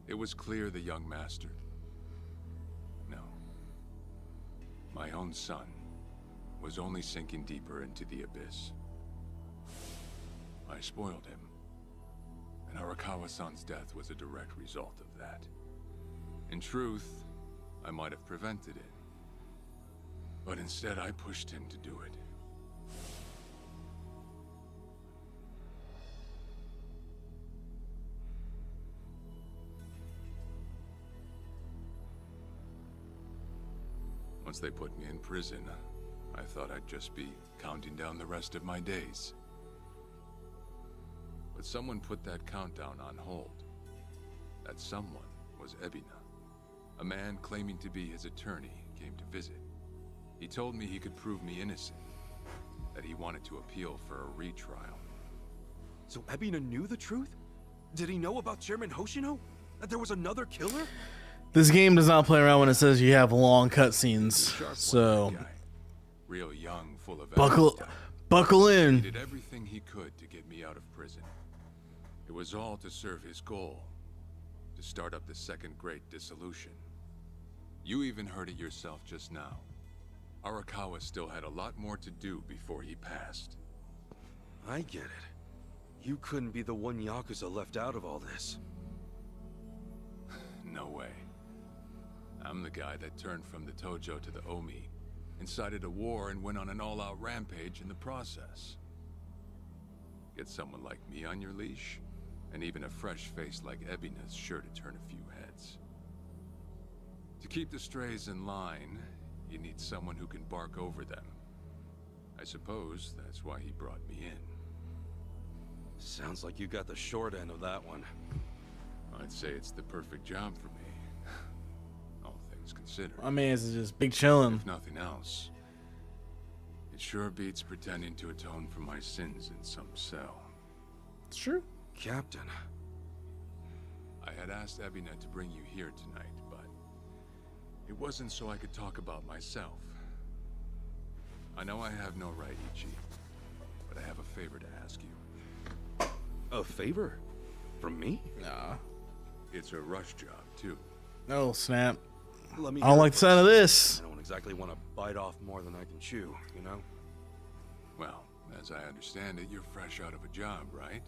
It was clear the young master... No. My own son was only sinking deeper into the abyss. I spoiled him, and Arakawa-san's death was a direct result of that. In truth, I might have prevented it, but instead I pushed him to do it. Once they put me in prison, I thought I'd just be counting down the rest of my days. But someone put that countdown on hold. That someone was Ebina. A man claiming to be his attorney came to visit. He told me he could prove me innocent, that he wanted to appeal for a retrial. So Ebina knew the truth? Did he know about Chairman Hoshino? That there was another killer? This game does not play around when it says you have long cutscenes. Sharp one, So that guy. Real young, full of buckle He in. did everything he could to get me out of prison. It was all to serve his goal, to start up the Second Great Dissolution. You even heard it yourself just now. Arakawa still had a lot more to do before he passed. I get it. You couldn't be the one Yakuza left out of all this. No way. I'm the guy that turned from the Tojo to the Omi, incited a war and went on an all-out rampage in the process. Get someone like me on your leash, and even a fresh face like Ebina's sure to turn a few heads. To keep the strays in line, you need someone who can bark over them. I suppose that's why he brought me in. Sounds like you got the short end of that one. I'd say it's the perfect job for me. All things considered. My man's just big chillin'. If nothing else, it sure beats pretending to atone for my sins in some cell. It's true. Captain. I had asked Ebina to bring you here tonight, but it wasn't so I could talk about myself. I know I have no right, Ichi, but I have a favor to ask you. A favor? From me? Nah. It's a rush job, too. No, snap. Let me I don't hear like it the sound of first. this. I don't exactly want to bite off more than I can chew, you know? Well, as I understand it, you're fresh out of a job, right?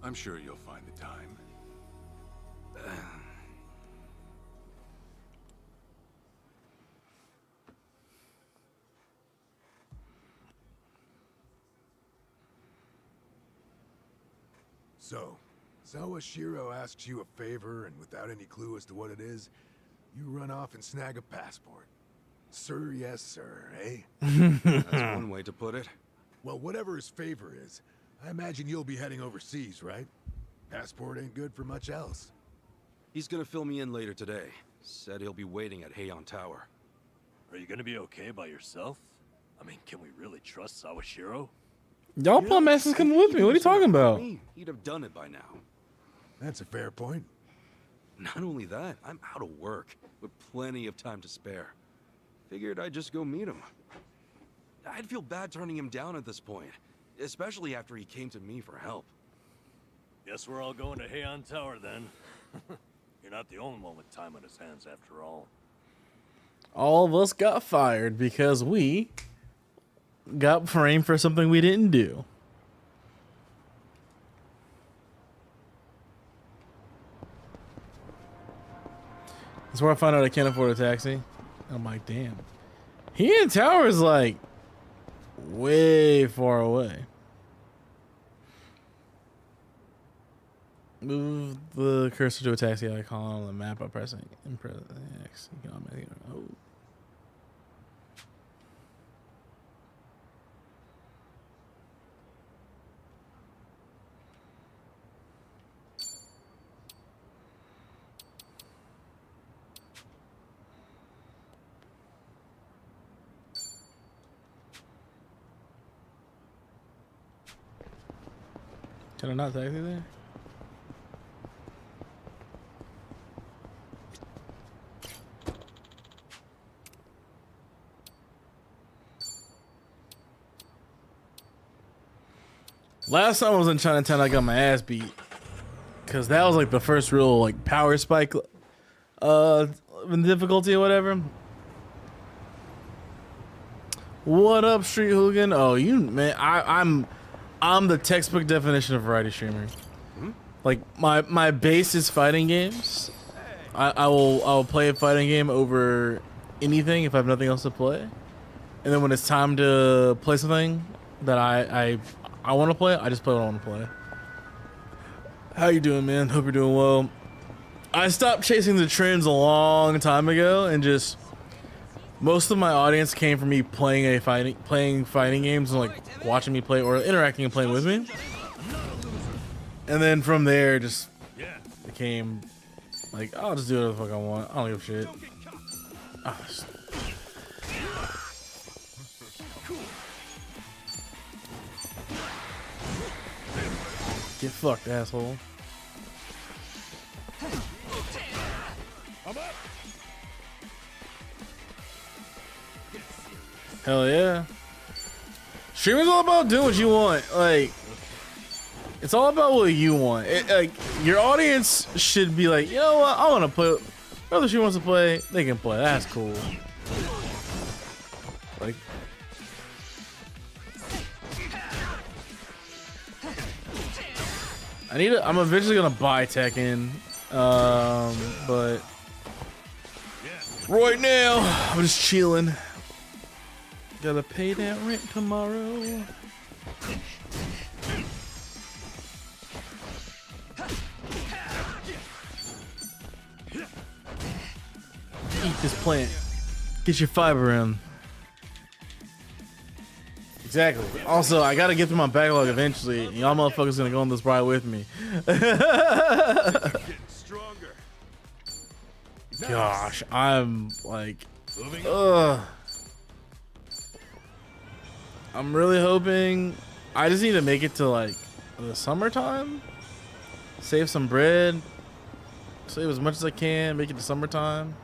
I'm sure you'll find the time. So, Sawashiro asks you a favor, and without any clue as to what it is, you run off and snag a passport. Sir, yes, sir, eh? That's one way to put it. Well, whatever his favor is, I imagine you'll be heading overseas, right? Passport ain't good for much else. He's gonna fill me in later today. Said he'll be waiting at Heian Tower. Are you gonna be okay by yourself? I mean, can we really trust Sawashiro? Y'all plum asses coming with me. What are you talking about? He'd have done it by now. That's a fair point. Not only that, I'm out of work, with plenty of time to spare. Figured I'd just go meet him. I'd feel bad turning him down at this point, especially after he came to me for help. Guess we're all going to Heian Tower then. You're not the only one with time on his hands after all. All of us got fired because we got framed for something we didn't do. That's where I found out I can't afford a taxi. I'm like, damn. Heian Tower is like way far away. Move the cursor to a taxi icon on the map by pressing X. You can automatically. Oh. Can I not taxi there? Last time I was in Chinatown, I got my ass beat. Cause that was like the first real like power spike in difficulty or whatever. What up, Street Hooligan? Oh, you man, I'm the textbook definition of variety streamer. Like my base is fighting games. I will play a fighting game over anything if I have nothing else to play. And then when it's time to play something that I want to play, I just play what I want to play. How you doing, man? Hope you're doing well. I stopped chasing the trends a long time ago, and just most of my audience came from me playing fighting games and like watching me play or interacting and playing with me. And then from there, just became like, I'll just do whatever the fuck I want. I don't give a shit. Get fucked, asshole. Hell yeah. Streaming's all about doing what you want. Like, it's all about what you want. Like, your audience should be like, you know what? I want to play. Whether she wants to play, they can play. That's cool. Like, I'm eventually gonna buy Tekken, but right now I'm just chilling. Gotta pay that rent tomorrow. Eat this plant. Get your fiber in. Exactly. Also, I gotta get through my backlog eventually. Y'all motherfuckers gonna go on this ride with me. Gosh, I'm like, I'm really hoping. I just need to make it to like the summertime. Save some bread. Save as much as I can. Make it to summertime,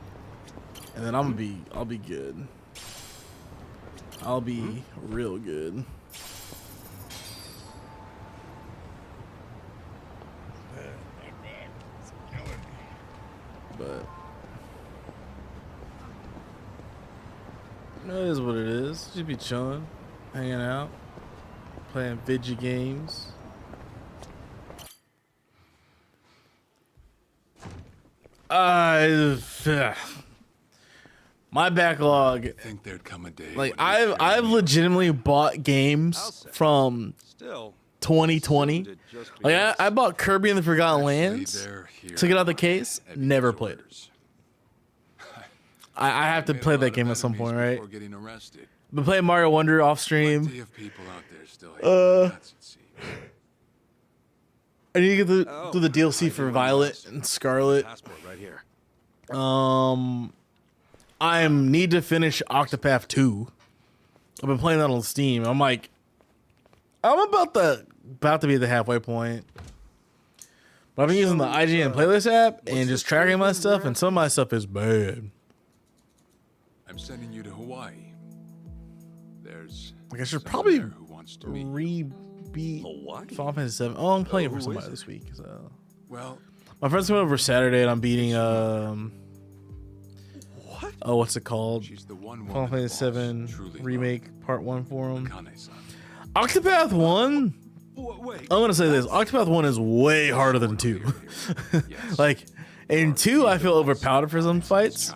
and then I'll be good. I'll be real good. But it is what it is. Just be chilling, hanging out, playing video games. My backlog. I think there'd come a day. Like I've legitimately bought games from 2020. Like I bought Kirby and the Forgotten Lands, took it out of the case, never played it. I have to play that game at some point, right? Been playing Mario Wonder off stream. I need to get through the DLC for Violet and Scarlet. I need to finish Octopath 2. I've been playing that on Steam. I'm like, I'm about to be at the halfway point. But I've been using the IGN playlist app and just tracking my stuff, and some of my stuff is bad. I'm sending you to Hawaii. There's like I should probably re-beat Final Fantasy 7. Oh, I'm playing it for somebody this week. So. Well, my friends coming over Saturday, and I'm beating oh, what's it called? Final Fantasy 7 Remake Part 1 for him. Octopath 1? I'm gonna say this. Octopath 1 is way harder than 2. Like, in 2, I feel overpowered for some fights.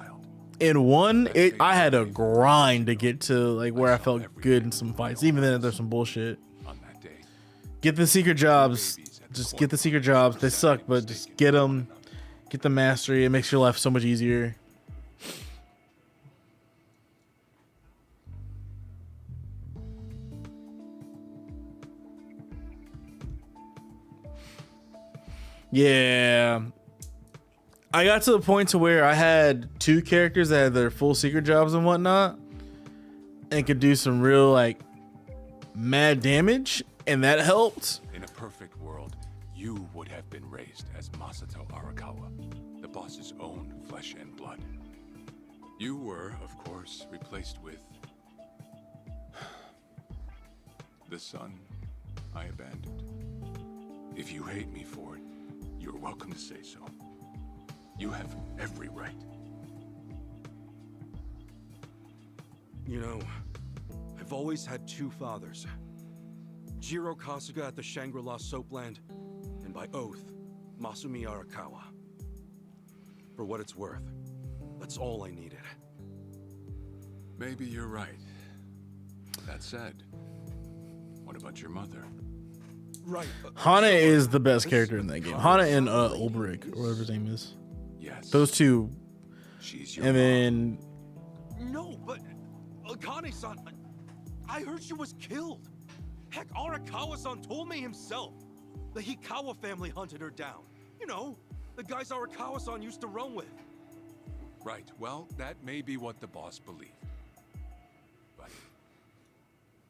In 1, I had to grind to get to like where I felt good in some fights. Even then, there's some bullshit. Get the secret jobs. Just get the secret jobs. They suck, but just get them. Get the mastery. It makes your life so much easier. Yeah. I got to the point to where I had 2 characters that had their full secret jobs and whatnot and could do some real like mad damage, and that helped. In a perfect world, you would have been raised as Masato Arakawa, the boss's own flesh and blood. You were, of course, replaced with the son I abandoned. If you hate me for it, you're welcome to say so. You have every right. You know, I've I've always had two fathers. Jiro Kasuga at the Shangri-La Soapland, and by oath, Masumi Arakawa. For what it's worth, that's all I needed. Maybe you're right. That said, what about your mother? Right. Hana is the best character in that game. Hana and Ulbrich, or whatever his name is. Yes. Those two. She's your And mom. then No, but Akane-san, I heard she was killed. Heck, Arakawa-san told me himself. The Hikawa family hunted her down. You know, the guys Arakawa-san used to roam with. Right. Well, that may be what the boss believed. But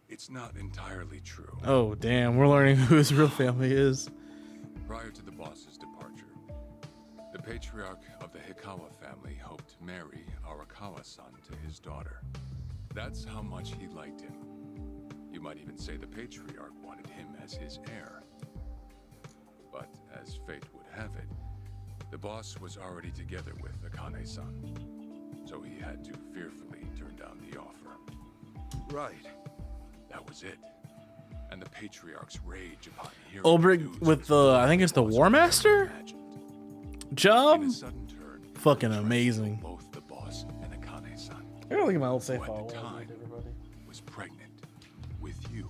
it's not entirely true. oh damn, we're learning who his real family is. Prior to the boss's departure, the patriarch of the Hikawa family hoped to marry Arakawa-san to his daughter. That's how much he liked him. You might even say the patriarch wanted him as his heir. But as fate would have it, the boss was already together with Akane-san, so he had to fearfully turn down the offer. Right. That was it. And the patriarch's rage upon hearing Ulbrich news with was the, more I think it's the than War was Master imagined. job. In a sudden turn, Fucking betrayed amazing. Both the boss and Akane-san, I gotta look at my old who save at file. the while I time read everybody. was pregnant with you.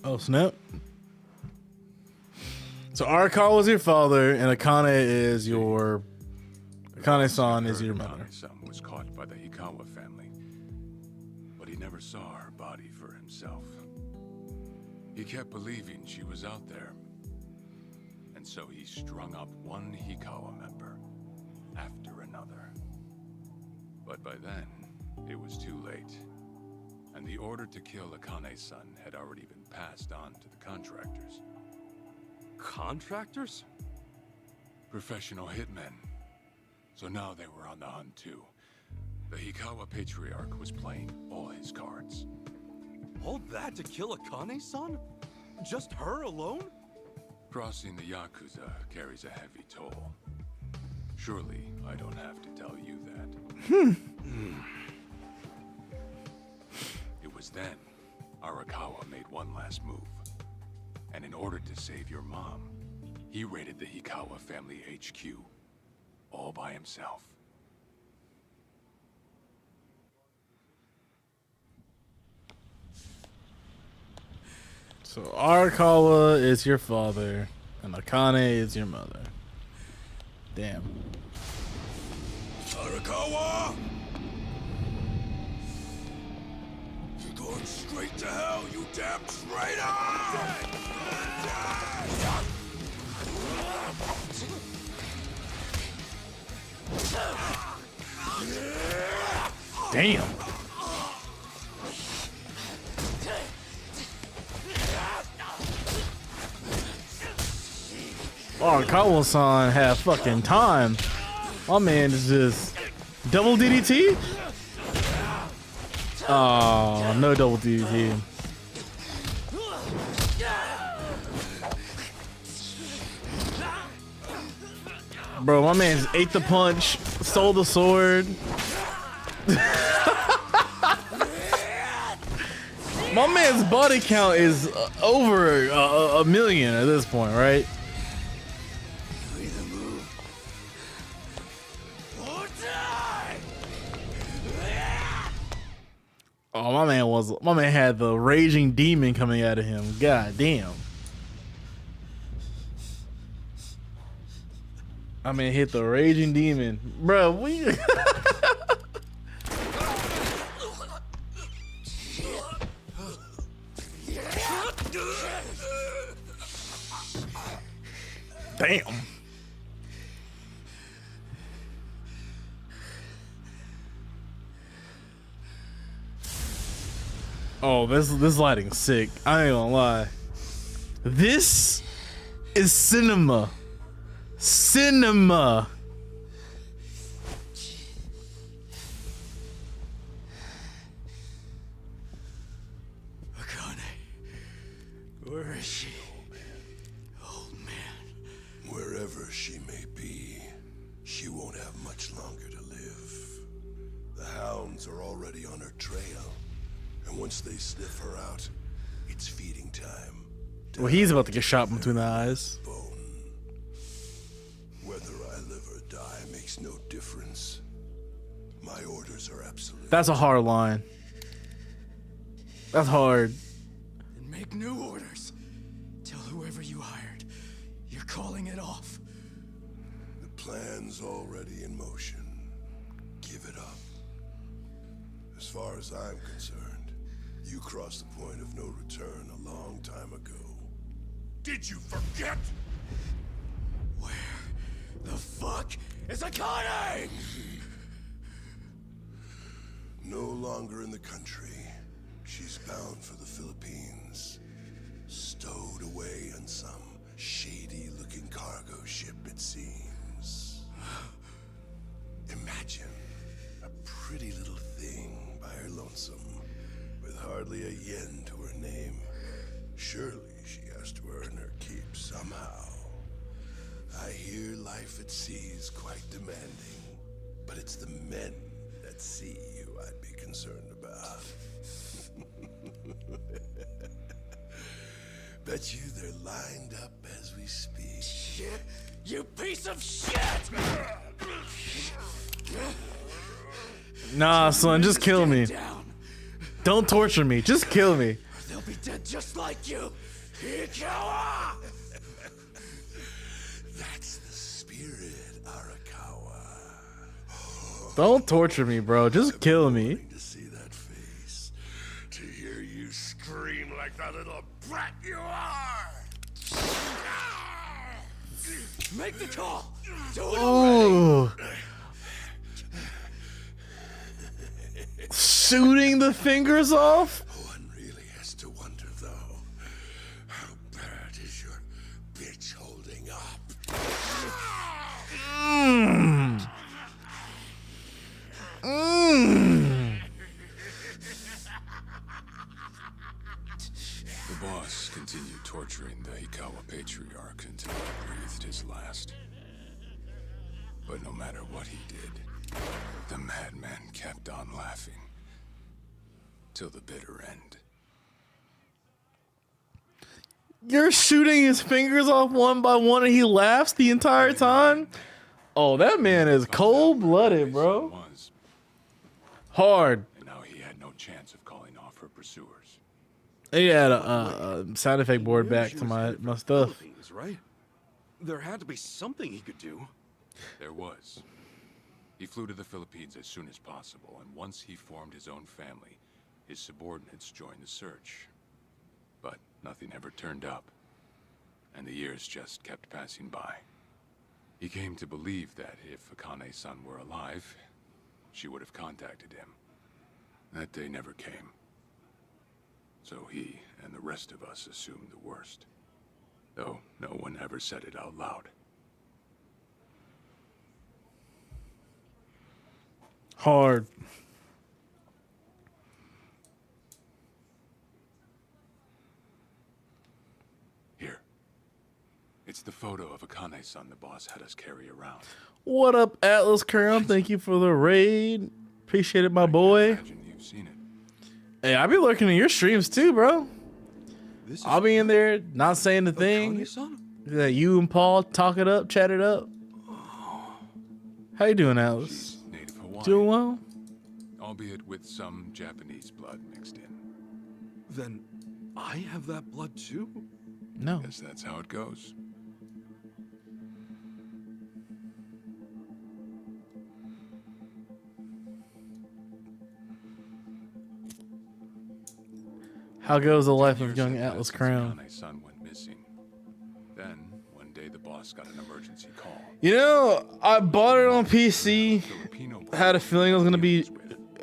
Oh snap! So Arakawa is your father, and Akane is your Akane-san is your mother. Akane-san was caught by the Hikawa family, but he never saw her body for himself. He kept believing she was out there, and so he strung up one Hikawa member after another. But by then, it was too late, and the order to kill Akane-san had already been passed on to the contractors. Contractors? Professional hitmen. So now they were on the hunt too. The Hikawa Patriarch was playing all his cards. All that to kill Akane-san? Just her alone? Crossing the Yakuza carries a heavy toll. Surely I don't have to tell you that. It was then Arakawa made one last move. And in order to save your mom, he raided the Hikawa family HQ all by himself. So Arakawa is your father, and Akane is your mother. Damn. Arakawa! You're going straight to hell, you damn traitor! Damn. Arakawa-san had fucking time. My man is just double DDT. Oh, no double DDT. Bro, my man just ate the punch, stole the sword. My man's body count is over a million at this point, right? Oh, my man had the raging demon coming out of him. God damn. I mean, hit the raging demon. Bro, we damn. Oh, this lighting's sick. I ain't gonna lie. This is cinema. Cinema. Akane, where is she? Old man. Wherever she may be, Once they sniff her out, it's feeding time. Well, he's about to get shot between the eyes. Whether I live or die makes no difference. My orders are absolute. That's a hard line. That's hard. And make new orders. Tell whoever you hired, you're calling it off. The plan's already in motion. Give it up. As far as I'm concerned, you crossed the point of no return a long time ago. Did you forget? Where the fuck is Akane? No longer in the country. She's bound for the Philippines. Stowed away on some shady-looking cargo ship, it seems. Imagine a pretty little thing by her lonesome, with hardly a yen to her name. Surely she has to earn her keep somehow. I hear life at sea is quite demanding, but it's the men at sea who I'd be concerned about. Bet you they're lined up as we speak. Shit, you piece of shit! Nah, son, just kill me. Don't torture me. Just kill me. They'll be dead just like you. Ikawa! That's the spirit, Arakawa. Don't torture me, bro. Just kill me. To see that face, to hear you scream like the little brat you are. Make the call. Do it Ooh. Shooting the fingers off? One really has to wonder, though, how bad is your bitch holding up? The boss continued torturing the Hikawa patriarch until he breathed his last. But no matter what he did, the madman kept on laughing. Till the bitter end. You're shooting his fingers off one by one and he laughs the entire time? Oh, that man is cold-blooded, bro. Hard. And now he had no chance of calling off her pursuers. He had a sound effect board back to my stuff. Philippines, right? There had to be something he could do. There was. He flew to the Philippines as soon as possible, and once he formed his own family, his subordinates joined the search. But nothing ever turned up, and the years just kept passing by. He came to believe that if Akane-san were alive, she would have contacted him. That day never came. So he and the rest of us assumed the worst, though no one ever said it out loud. Hard. Here. It's the photo of Akane-san the boss had us carry around. What up, Atlas Crown? Thank you for the raid. Appreciate it, my boy. Imagine you've seen it. Hey, I be lurking in your streams too, bro. I'll be in there, not saying the thing. That you and Paul talk it up, chat it up. How you doing, Atlas? Native Hawaiian. Doing well? Albeit with some Japanese blood mixed in. Then I have that blood too? No. Guess that's how it goes. How goes the life of young Atlas Crown? Akane-san went missing. Then, one day the boss got an emergency call. You know, I bought it on PC. Had a feeling it was gonna be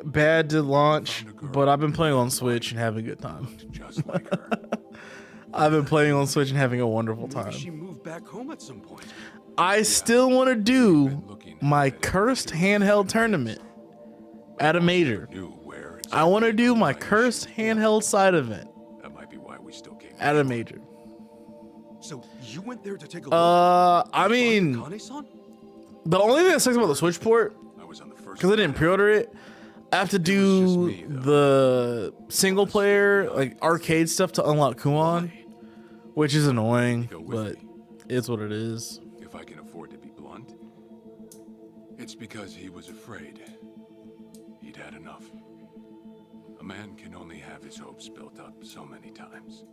bad to launch, but I've been playing on Switch and having a good time. Just like her. I've been playing on Switch and having a wonderful Maybe she time. moved back home at some point. I still want to do my cursed handheld tournament at a major. I want to do my cursed handheld side event That might be why we still came. at a major. So you went there to take a look? I mean, Akane-san? the only thing that sucks about the Switch port, because I didn't pre-order it, I have to just do me, though. the single player like arcade stuff to unlock Kuon, which is annoying, Go with but me. it's what it is. If I can afford to be blunt, it's because he was afraid. He'd had enough. A man can only have his hopes built up so many times.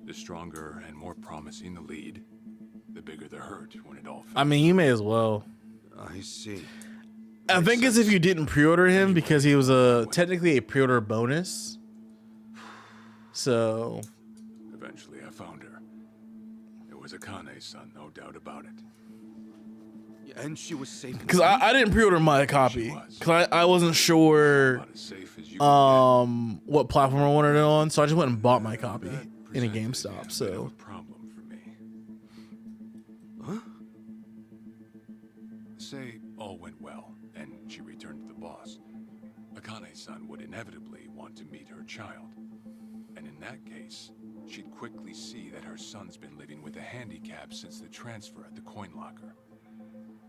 The stronger and more promising the lead, the bigger the hurt when it all fails. I mean, you may as well. I see. I think as if you didn't pre-order him because he was technically a pre-order bonus. So Eventually, I found her. It was Akane's son, no doubt about it. And she was safe. because I didn't pre-order my copy because I wasn't sure About as safe as you can what platform I wanted it on, so I just went and bought my copy get. in a Presented GameStop. a bit of So a problem for me. Huh? Say all went well, and she returned to the boss. Akane's son would inevitably want to meet her child. And in that case, she'd quickly see that her son's been living with a handicap since the transfer at the coin locker.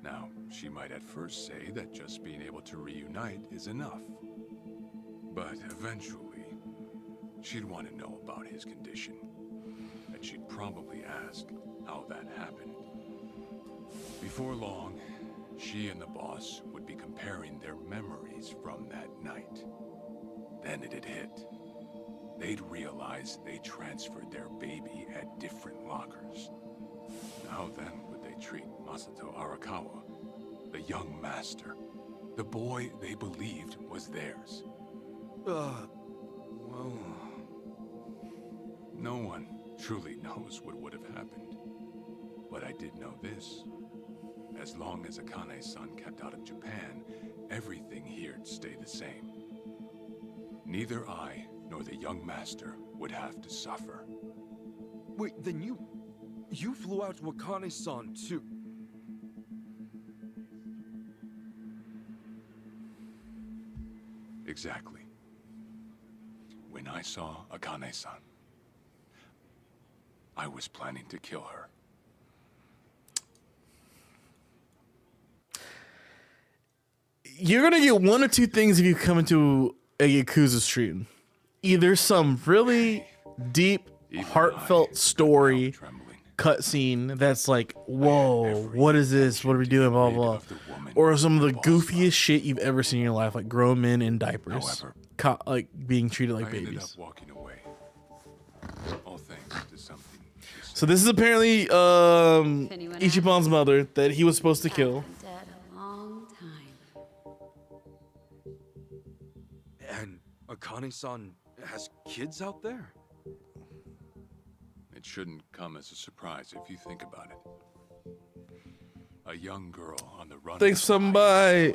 Now, she might at first say that just being able to reunite is enough. But eventually, she'd want to know about his condition. And she'd probably ask how that happened. Before long, she and the boss would be comparing their memories from that night. Then it'd hit. They'd realize they transferred their baby at different lockers. How then would they treat Masato Arakawa, the young master, the boy they believed was theirs? Well... No one truly knows what would have happened. But I did know this. As long as Akane's son kept out of Japan, everything here'd stay the same. Neither I nor the young master would have to suffer. Wait, then you flew out to Akane-san too? Exactly. When I saw Akane-san, I was planning to kill her. you're gonna get one or two things if you come into a Yakuza stream. Either some really deep, heartfelt story cutscene that's like, whoa, what is this? What are we doing? Blah, blah, blah. Or some of the goofiest shit you've ever seen in your life, like grown men in diapers, like being treated like I ended babies. up walking away. All thanks to something. So this is apparently Ichiban's mother that he was supposed to kill. Dead a long time. And Akane-san has kids out there? It shouldn't come as a surprise if you think about it. A young girl on the run. Thanks for stopping by.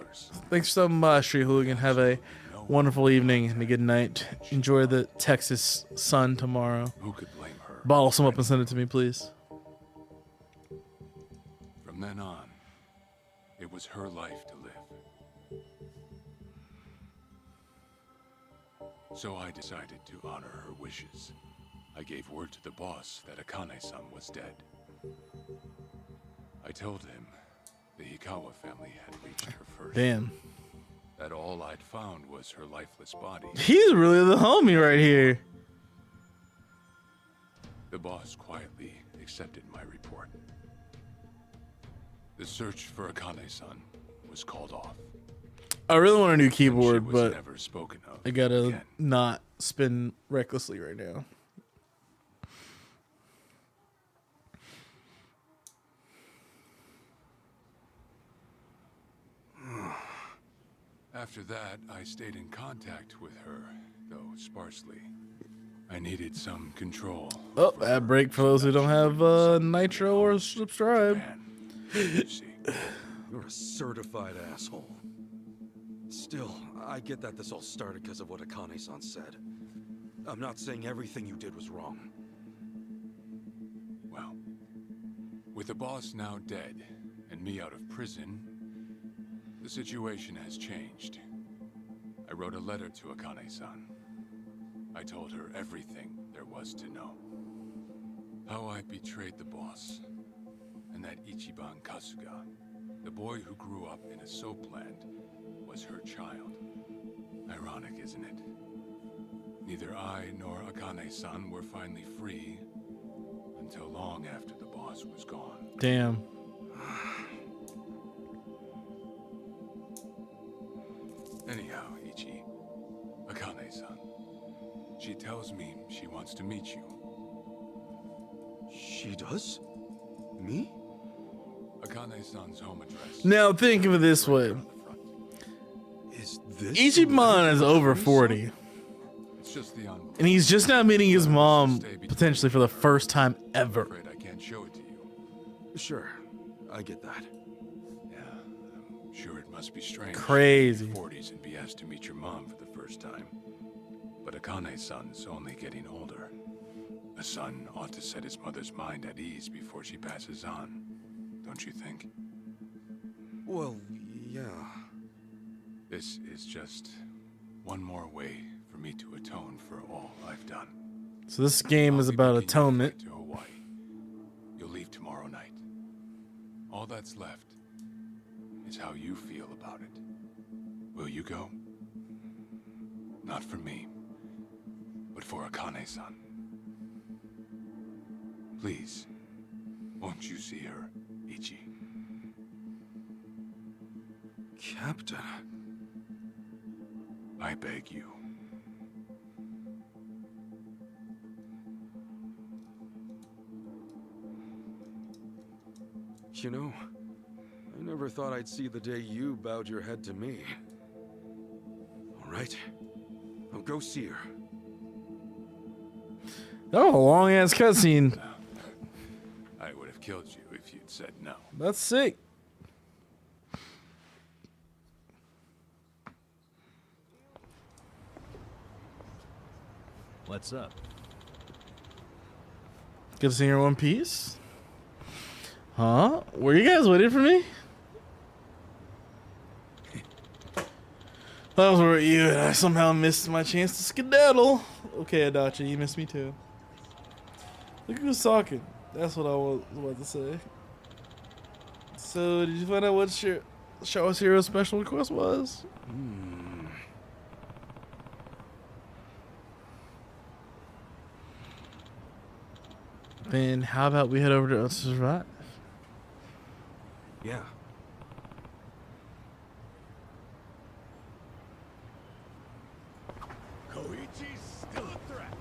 Thanks for stopping by, Street Hooligan. Have a wonderful evening and a good night. Enjoy the Texas sun tomorrow. Who could blame her? Bottle some up and send it to me, please. From then on, it was her life to live. So I decided to honor her wishes. I gave word to the boss that Akane-san was dead. I told him the Hikawa family had reached her first. Damn. That all I'd found was her lifeless body. He's really the homie right here. The boss quietly accepted my report. The search for Akane-san was called off. I really want a new keyboard, but never spoken of I gotta not spin recklessly right now. After that, I stayed in contact with her, though sparsely. I needed some control. Oh, ad break for those who don't have Nitro or subscribe. You're a certified asshole. Still, I get that this all started because of what Akane-san said. I'm not saying everything you did was wrong. Well, with the boss now dead and me out of prison, the situation has changed. I wrote a letter to Akane-san. I told her everything there was to know. How I betrayed the boss, and that Ichiban Kasuga, the boy who grew up in a soapland, was her child. Ironic, isn't it? Neither I nor Akane-san were finally free until long after the boss was gone. Damn. Anyhow, Ichi, Akane-san, she tells me she wants to meet you. She does? Me? Akane-san's home address. Now think of it this way. Is this Ichiban is over 40. It's just the envelope. And he's just now meeting his mom potentially for the first time ever. I'm afraid I can't show it to you. Sure, I get that. Yeah, I'm sure it must be strange. Crazy. In your 40s and be asked to meet your mom for the first time. But Akane-san's only getting older. A son ought to set his mother's mind at ease before she passes on. Don't you think? Well, yeah. This is just one more way for me to atone for all I've done. So this game is about atonement. To Hawaii. You'll leave tomorrow night. All that's left is how you feel about it. Will you go? Not for me, but for Akane-san. Please, won't you see her, Ichi? Captain. I beg you. You know, I never thought I'd see the day you bowed your head to me. All right, I'll go see her. That was a long ass cutscene. I would have killed you if you'd said no. That's sick. What's up? Good to see you in one piece. Huh? Were you guys waiting for me? That was where you and I somehow missed my chance to skedaddle. Okay, Adachi, you missed me too. Look who's talking. That's what I was about to say. So, did you find out what your Show Us Hero's special request was? Then how about we head over to Survive? Yeah. Koichi's still a threat.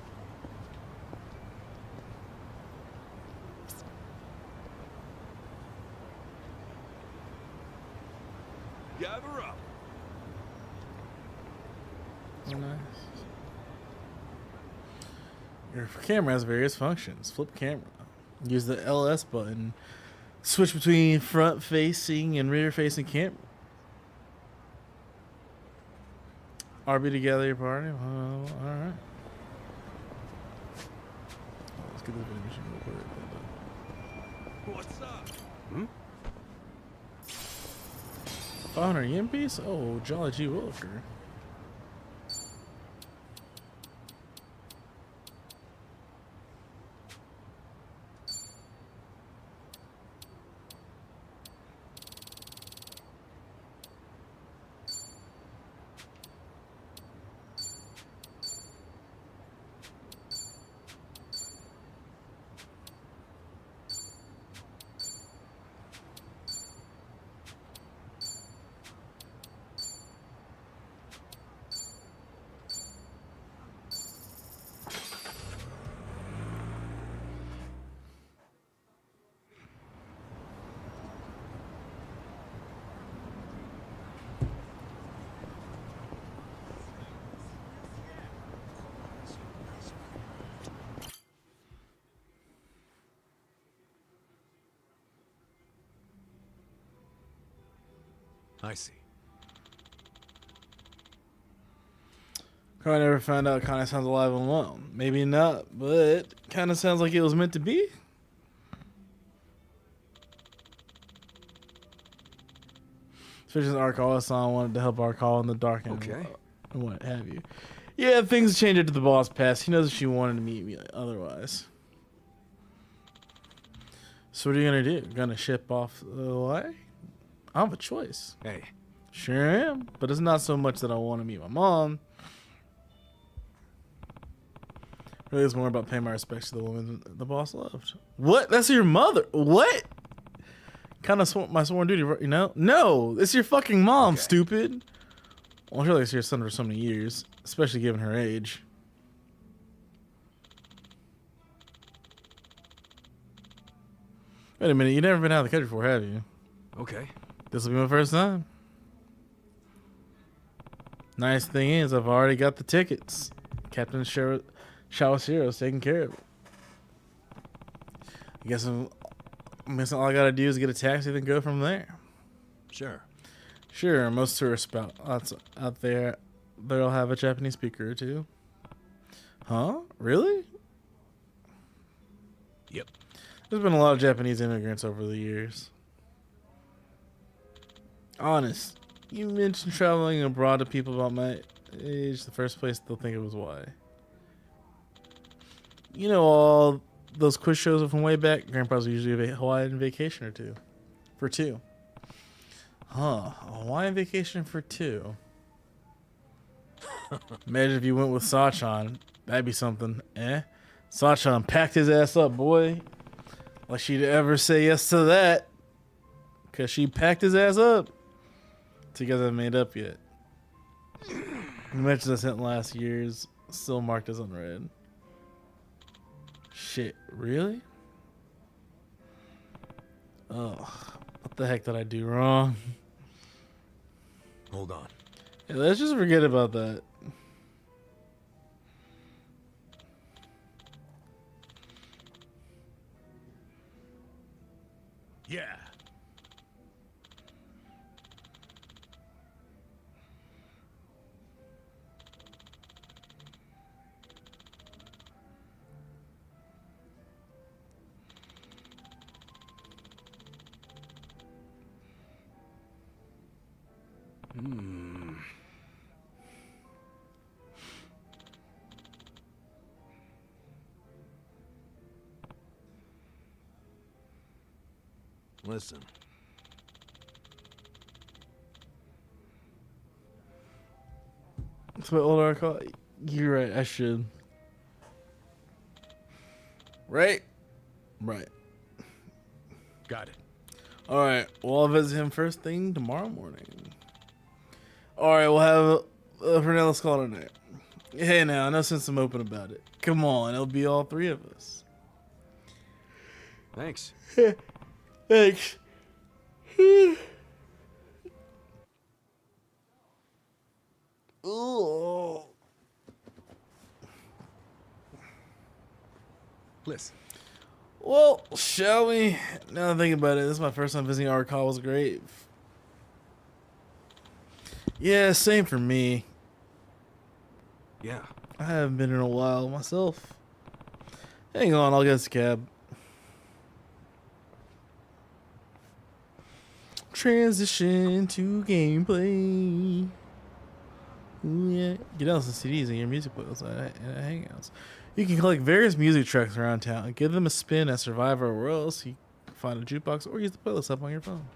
Gather up. Oh, nice. Your camera has various functions. Flip camera. Use the LS button. Switch between front facing and rear facing camera. RB to gather your party. Alright. Let's get this animation real quick. What's up? 500 yen piece? Oh, Jolly G Williker. I see. Probably never found out Kind of sounds alive and well. Maybe not, but kind of sounds like it was meant to be. Especially since Arcala-san wanted to help Arcala in the dark and what have you. Yeah, things changed after the boss passed. He knows she wanted to meet me otherwise. So what are you gonna do? Gonna ship off the way? I have a choice. Hey. Sure am, but it's not so much that I want to meet my mom. Really, it's more about paying my respects to the woman the boss loved. What? That's your mother? What? Kind of my sworn duty, you know? No, it's your fucking mom, Okay. stupid. Well, surely it's your son for so many years, especially given her age. Wait a minute, you've never been out of the country before, have you? Okay. This will be my first time. Nice thing is, I've already got the tickets. Captain Shawashiro's taking care of it. I guess all I gotta do is get a taxi, then go from there. Sure. Sure, most tourist spots out there, they'll have a Japanese speaker or two. Huh? Really? Yep. There's been a lot of Japanese immigrants over the years. Honest, you mentioned traveling abroad to people about my age. The first place they'll think of is why. You know, all those quiz shows from way back, Grandpa's usually a Hawaiian vacation or two. For two. Huh. A Hawaiian vacation for two. Imagine if you went with Sachan. That'd be something, eh? Sachan packed his ass up, boy. Like she'd ever say yes to that. Because she packed his ass up. So you guys haven't made up yet. The message I sent last year's still marked as unread. Shit, really? Oh, what the heck did I do wrong? Hold on. Yeah, let's just forget about that. Yeah. Listen. That's what older I call it. You're right, I should. Right? Right. Got it. Alright, well, I'll visit him first thing tomorrow morning. Alright, we'll have a Fernellis call tonight. Hey now, no sense I'm open about it. Come on, it'll be all three of us. Thanks. Thanks. Ooh. Listen. Well, shall we? Now that I think about it, this is my first time visiting Arakawa's grave. Yeah, same for me. Yeah. I haven't been in a while myself. Hang on, I'll get us a cab. Transition to gameplay. Ooh, yeah. Get out some CDs and your music playlist at Hangouts. You can collect various music tracks around town and give them a spin at Survivor or else you can find a jukebox or use the playlist up on your phone.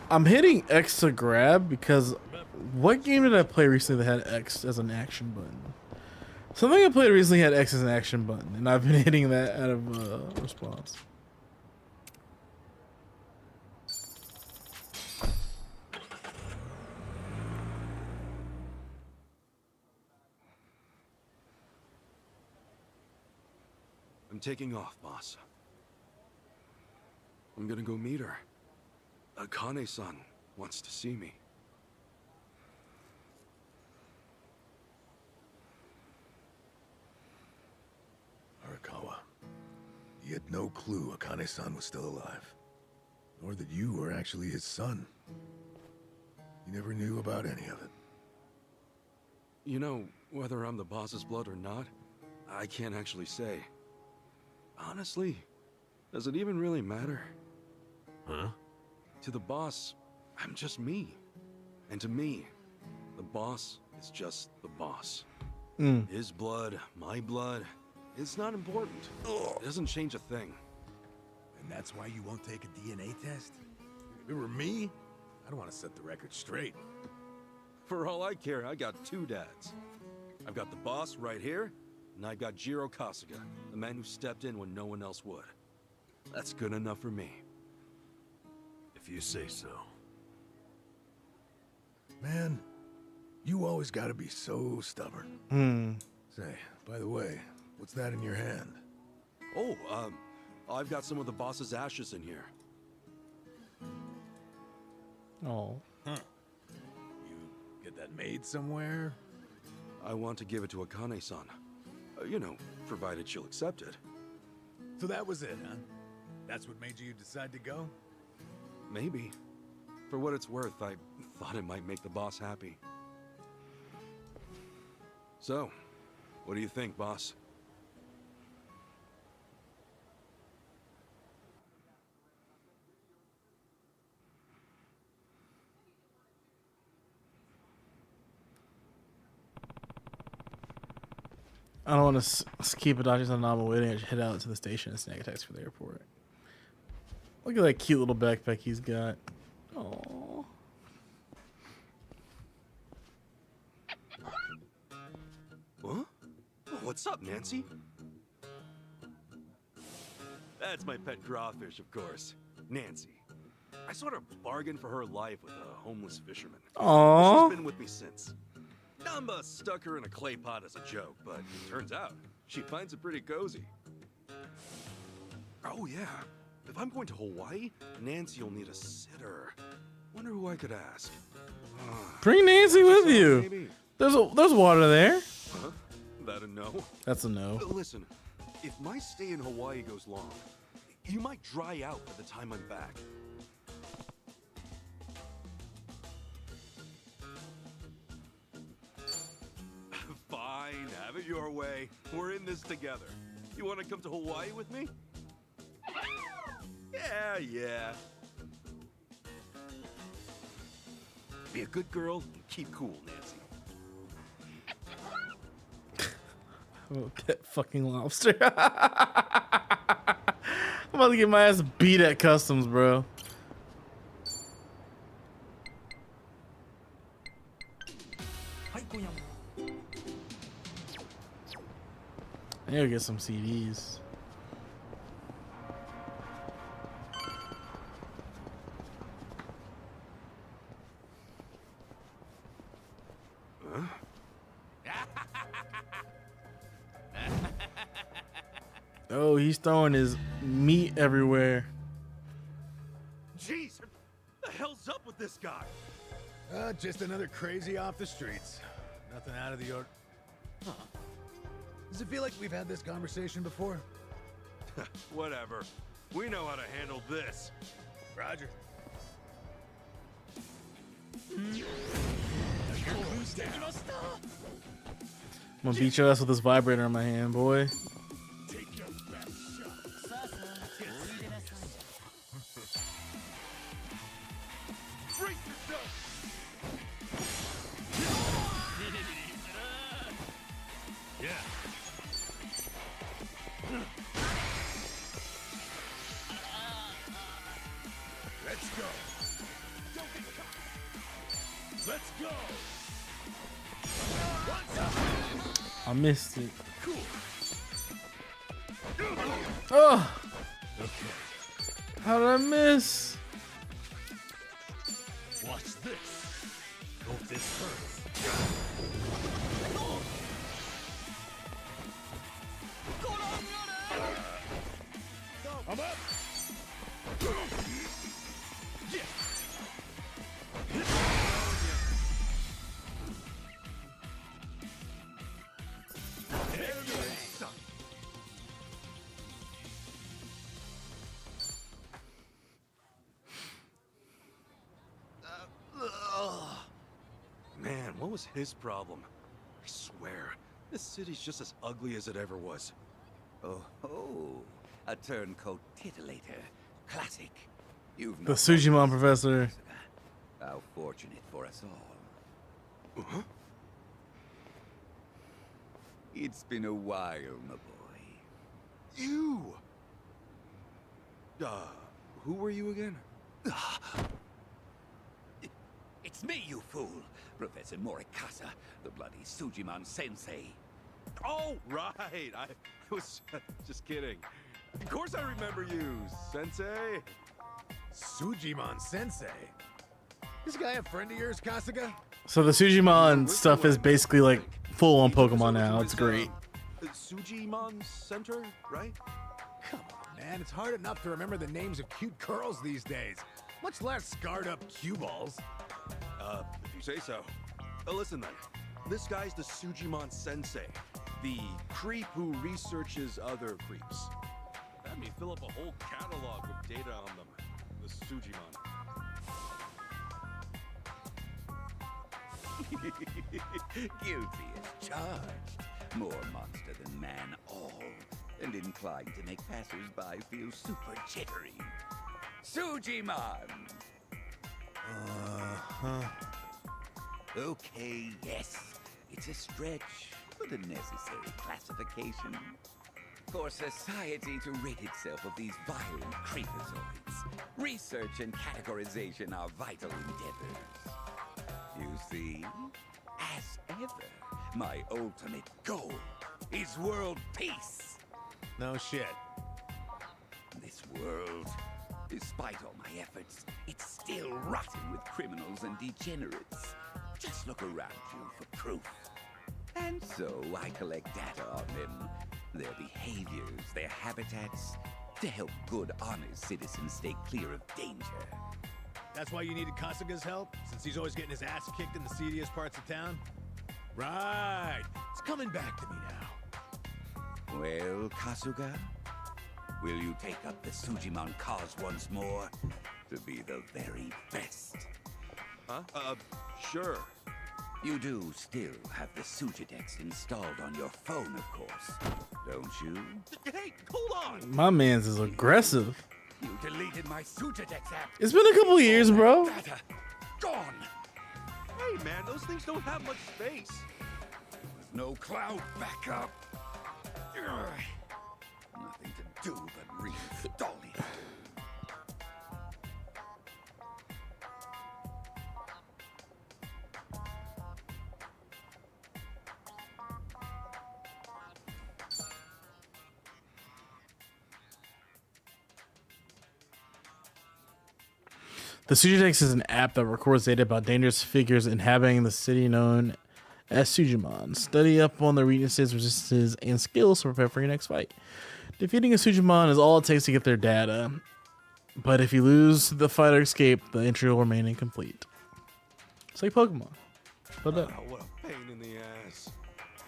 I'm hitting X to grab because what game did I play recently that had X as an action button? Something I played recently had X as an action button, and I've been hitting that out of response. I'm taking off, boss. I'm gonna go meet her. Akane-san wants to see me. Arakawa, he had no clue Akane-san was still alive. Nor that you were actually his son. He never knew about any of it. You know, whether I'm the boss's blood or not, I can't actually say. Honestly, does it even really matter? Huh? To the boss, I'm just me. And to me, The boss is just the boss. Mm. His blood, my blood, it's not important. It doesn't change a thing. And that's why you won't take a DNA test? If it were me, I'd want to set the record straight. For all I care, I got two dads. I've got the boss right here, and I've got Jiro Kasuga, the man who stepped in when no one else would. That's good enough for me. If you say so. Man, you always gotta be so stubborn. Hmm. Say, by the way, what's that in your hand? Oh, I've got some of the boss's ashes in here. Oh. Huh. You get that made somewhere? I want to give it to Akane-san. You know, provided she'll accept it. So that was it, huh? That's what made you decide to go? Maybe. For what it's worth, I thought it might make the boss happy. So, what do you think, boss? I don't want to keep Adachi Sanama waiting. I should head out to the station and snag a taxi for the airport. Look at that cute little backpack he's got. Oh. Huh? What's up, Nancy? That's my pet crawfish, of course. Nancy. I sort of bargained for her life with a homeless fisherman. Aww. She's been with me since. Namba stuck her in a clay pot as a joke, but it turns out she finds it pretty cozy. Oh yeah, if I'm going to Hawaii, Nancy will need a sitter. Wonder who I could ask. Bring Nancy with Maybe. you. There's water there. Huh? That a no? That's a no. Listen, if my stay in Hawaii goes long, you might dry out by the time I'm back. Fine, have it your way. We're in this together. You want to come to Hawaii with me? Yeah. Be a good girl and keep cool, Nancy. Oh, that fucking lobster. I'm about to get my ass beat at customs, bro. I need to get some CDs. Oh, he's throwing his meat everywhere. Jeez, what the hell's up with this guy? Just another crazy off the streets. Nothing out of the order. Huh. Does it feel like we've had this conversation before? Whatever. We know how to handle this. Roger. I'm gonna beat your ass with this vibrator in my hand, boy. Take your best shot. Brace yourself! Yeah. Let's go. Don't get caught. Let's go. I missed it. Oh! Okay. How did I miss? Watch this. Hope this hurts. I'm up. Man, what was his problem? I swear, this city's just as ugly as it ever was. Oh, a turncoat titillator. Classic. You've The not Sujimon professor. How fortunate for us all. It's been a while, my boy. You! Who were you again? It's me, you fool! Professor Morikasa, the bloody Sujimon Sensei. Oh, right! I was just kidding. Of course I remember you, Sensei! Sujimon Sensei? This guy a friend of yours, Kasuga? So the Sujimon stuff is basically like full on Pokemon now. It's great. Sujimon Center, right? Come on, man. It's hard enough to remember the names of cute girls these days. Much less scarred up cue balls. If you say so. Listen then. This guy's the Sujimon Sensei. The creep who researches other creeps. Had me fill up a whole catalog with data on them. The Sujimon. Guilty as charged. More monster than man all. And inclined to make passers-by feel super jittery. Sujimon! Okay, yes. It's a stretch, but a necessary classification. For society to rid itself of these violent creepazoids, research and categorization are vital endeavors. You see, as ever, my ultimate goal is world peace. No shit. This world, despite all my efforts, it's still rotten with criminals and degenerates. Just look around you for proof. And so I collect data on them, their behaviors, their habitats, to help good, honest citizens stay clear of danger. That's why you needed Kasuga's help? Since he's always getting his ass kicked in the seediest parts of town? Right. It's coming back to me now. Well, Kasuga, will you take up the Sujimon cause once more to be the very best? Huh? Sure. You do still have the Sujidex installed on your phone, of course, don't you? Hey, hold on! My man's is aggressive. You deleted my Sujidex app. It's been a couple years, bro. Data gone. Hey, man, those things don't have much space. With no cloud backup. Ugh. Nothing to do but reinstall it. The Sujidex is an app that records data about dangerous figures inhabiting the city known as Sujimon. Study up on their weaknesses, resistances, and skills to prepare for your next fight. Defeating a Sujimon is all it takes to get their data. But if you lose the fight or escape, the entry will remain incomplete. It's like Pokemon. But better. What a pain in the ass.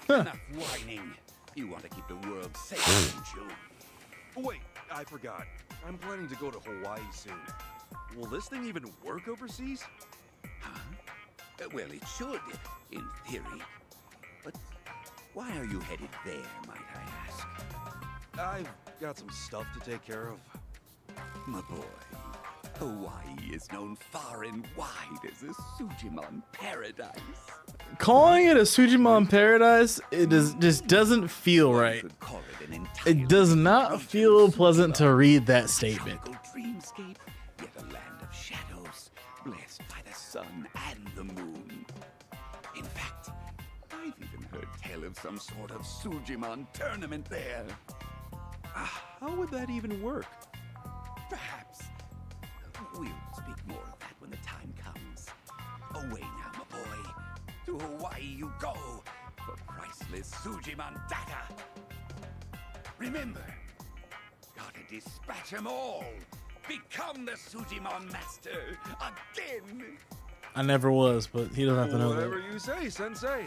Enough whining. You want to keep the world safe, don't you? Wait, I forgot. I'm planning to go to Hawaii soon. Will this thing even work overseas? Huh? Well, it should, in theory. But why are you headed there, might I ask? I've got some stuff to take care of. My boy, Hawaii is known far and wide as a Sujimon paradise. Calling it a Sujimon paradise, just doesn't feel right. It does not feel pleasant to read that statement. Dreamscape, yet a land of shadows, blessed by the sun and the moon. In fact, I've even heard tell of some sort of Sujimon tournament there. How would that even work? Perhaps. We'll speak more of that when the time comes. Away now, my boy. To Hawaii you go for priceless Sujimon data. Remember, gotta dispatch them all. Become the Sujimon master again. I never was, but he doesn't have to know that. Whatever you say, Sensei.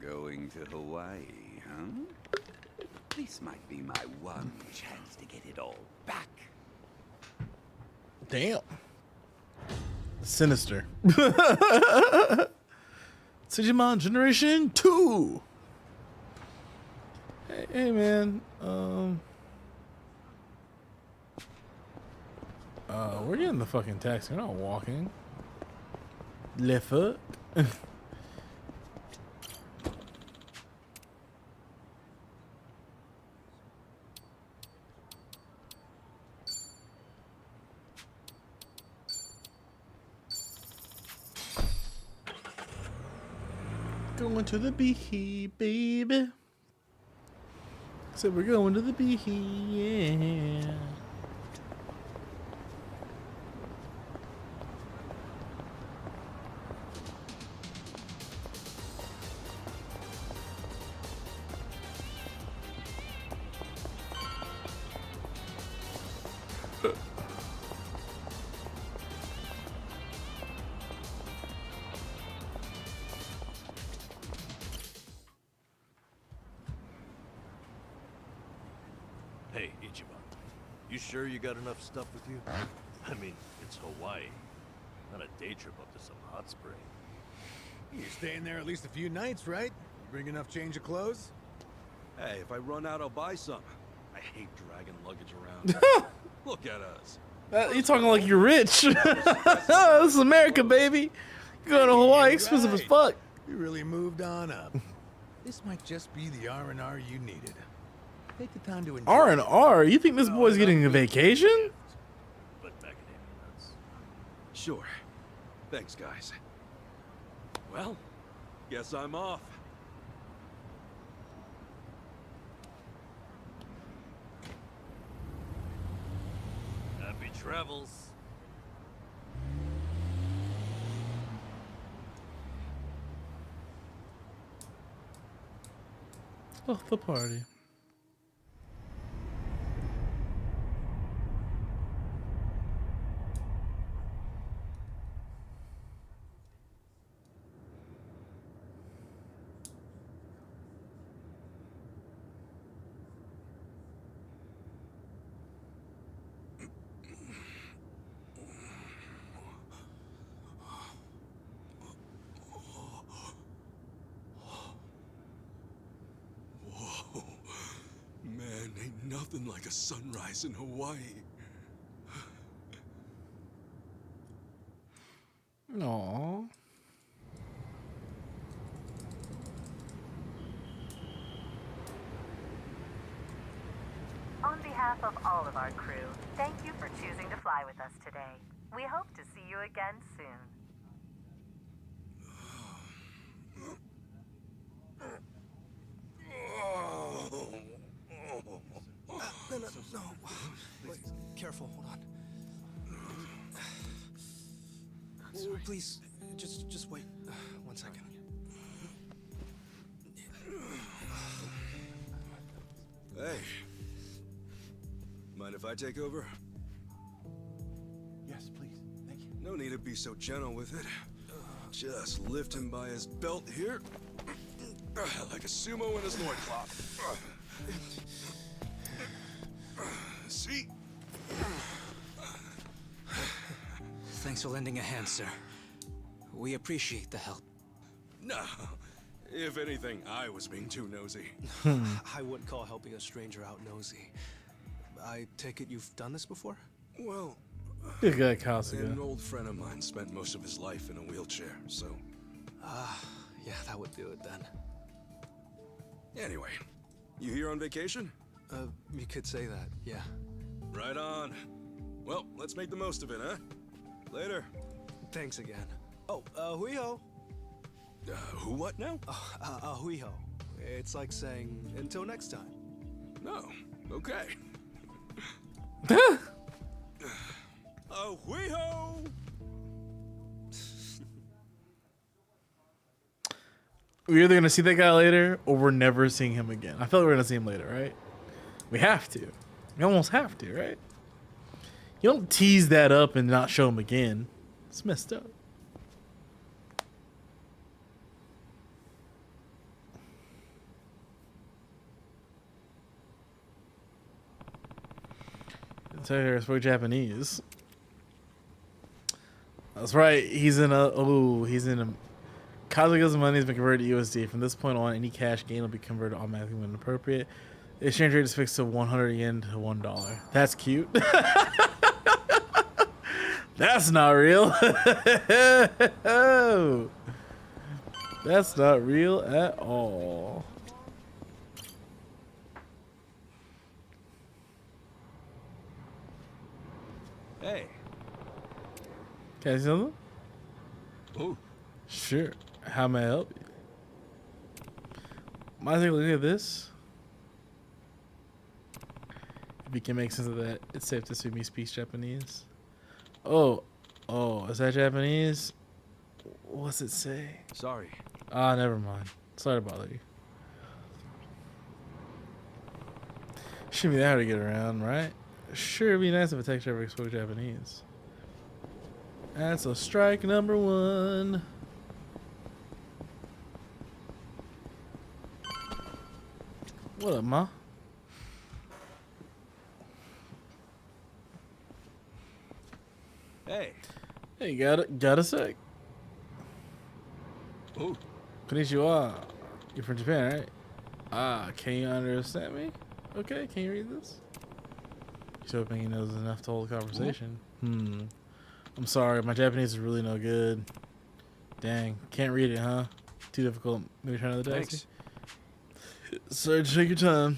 Going to Hawaii, huh? This might be my one chance to get it all back. Damn. Sinister. Sujimon Generation 2. Hey man. We're getting the fucking taxi. We're not walking. Left foot. Going to the bee, baby. Said we're going to the bee, yeah. Hey, Ichiban. You sure you got enough stuff with you? I mean, it's Hawaii. Not a day trip up to some hot spring. You're staying there at least a few nights, right? Bring enough change of clothes? Hey, if I run out, I'll buy some. I hate dragging luggage around. Look at us. You talking like you're rich. This is America, baby. You're going to Hawaii, expensive as fuck. You really moved on up. This might just be the R&R you needed. Take the time to enjoy R&R? You think this boy's getting a vacation? But back in ambulance. Sure. Thanks, guys. Well, guess I'm off. Happy travels. Oh, the party. Man, ain't nothing like a sunrise in Hawaii. Aww. On behalf of all of our crew, thank you for choosing to fly with us today. We hope to see you again soon. No. Wait, careful, hold on. Oh, please, just wait 1 second. Hey. Mind if I take over? Yes, please. Thank you. No need to be so gentle with it. Just lift him by his belt here. Like a sumo in his loincloth. See? Thanks for lending a hand, sir. We appreciate the help. No. If anything, I was being too nosy. I wouldn't call helping a stranger out nosy. I take it you've done this before? Well, Good guy, Kasuga. an old friend of mine spent most of his life in a wheelchair, so... Yeah, that would do it then. Anyway, you here on vacation? You could say that, yeah. Right on. Well, let's make the most of it, huh? Later. Thanks again. Oh, hui-ho. Who what now? Hui-ho. It's like saying, until next time. No. Okay. Hui-ho! We're either gonna see that guy later or we're never seeing him again. I feel like we're gonna see him later, right? We have to. We almost have to, right? You don't tease that up and not show him again. It's messed up. I spoke Japanese. That's right. He's in a. Kazuga's money has been converted to USD. From this point on, any cash gain will be converted automatically when appropriate. The exchange rate is fixed to 100 yen to $1. That's cute. That's not real. That's not real at all. Hey. Can I see something? Oh. Sure. How may I help you? Might take a look at this. If you can make sense of that, it's safe to assume he speaks Japanese. Oh, is that Japanese? What's it say? Sorry. Ah, never mind. Sorry to bother you. Shouldn't be that hard to get around, right? Sure, it'd be nice if a tech ever spoke Japanese. That's a strike number 1. What up, ma? Hey. Hey, got a sec? Oh. Konnichiwa. You're from Japan, right? Ah, can you understand me? Okay, can you read this? He's hoping he knows enough to hold a conversation. I'm sorry, my Japanese is really no good. Dang, can't read it, huh? Too difficult. Maybe try another day. Thanks. Sorry, take your time.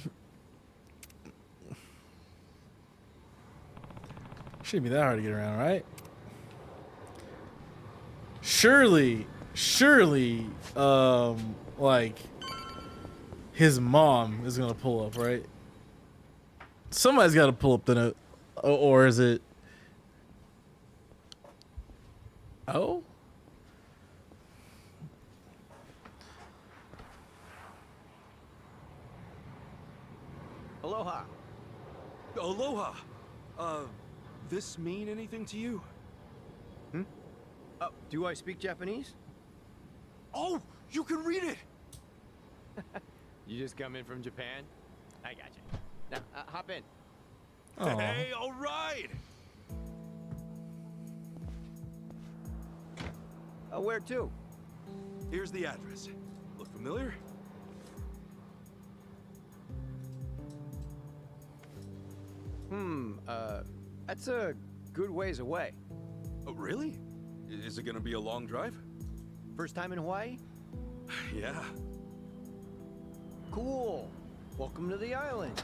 Shouldn't be that hard to get around, right? Surely, like, his mom is gonna pull up, right? Somebody's got to pull up the note, or is it? Oh. Aloha. Aloha. This mean anything to you? Do I speak Japanese? Oh, you can read it. You just come in from Japan? I got you. Now, hop in. Aw. Hey, all right. Where to? Here's the address. Look familiar? That's a good ways away. Oh, really? Is it gonna be a long drive? First time in Hawaii? Yeah. Cool. Welcome to the island.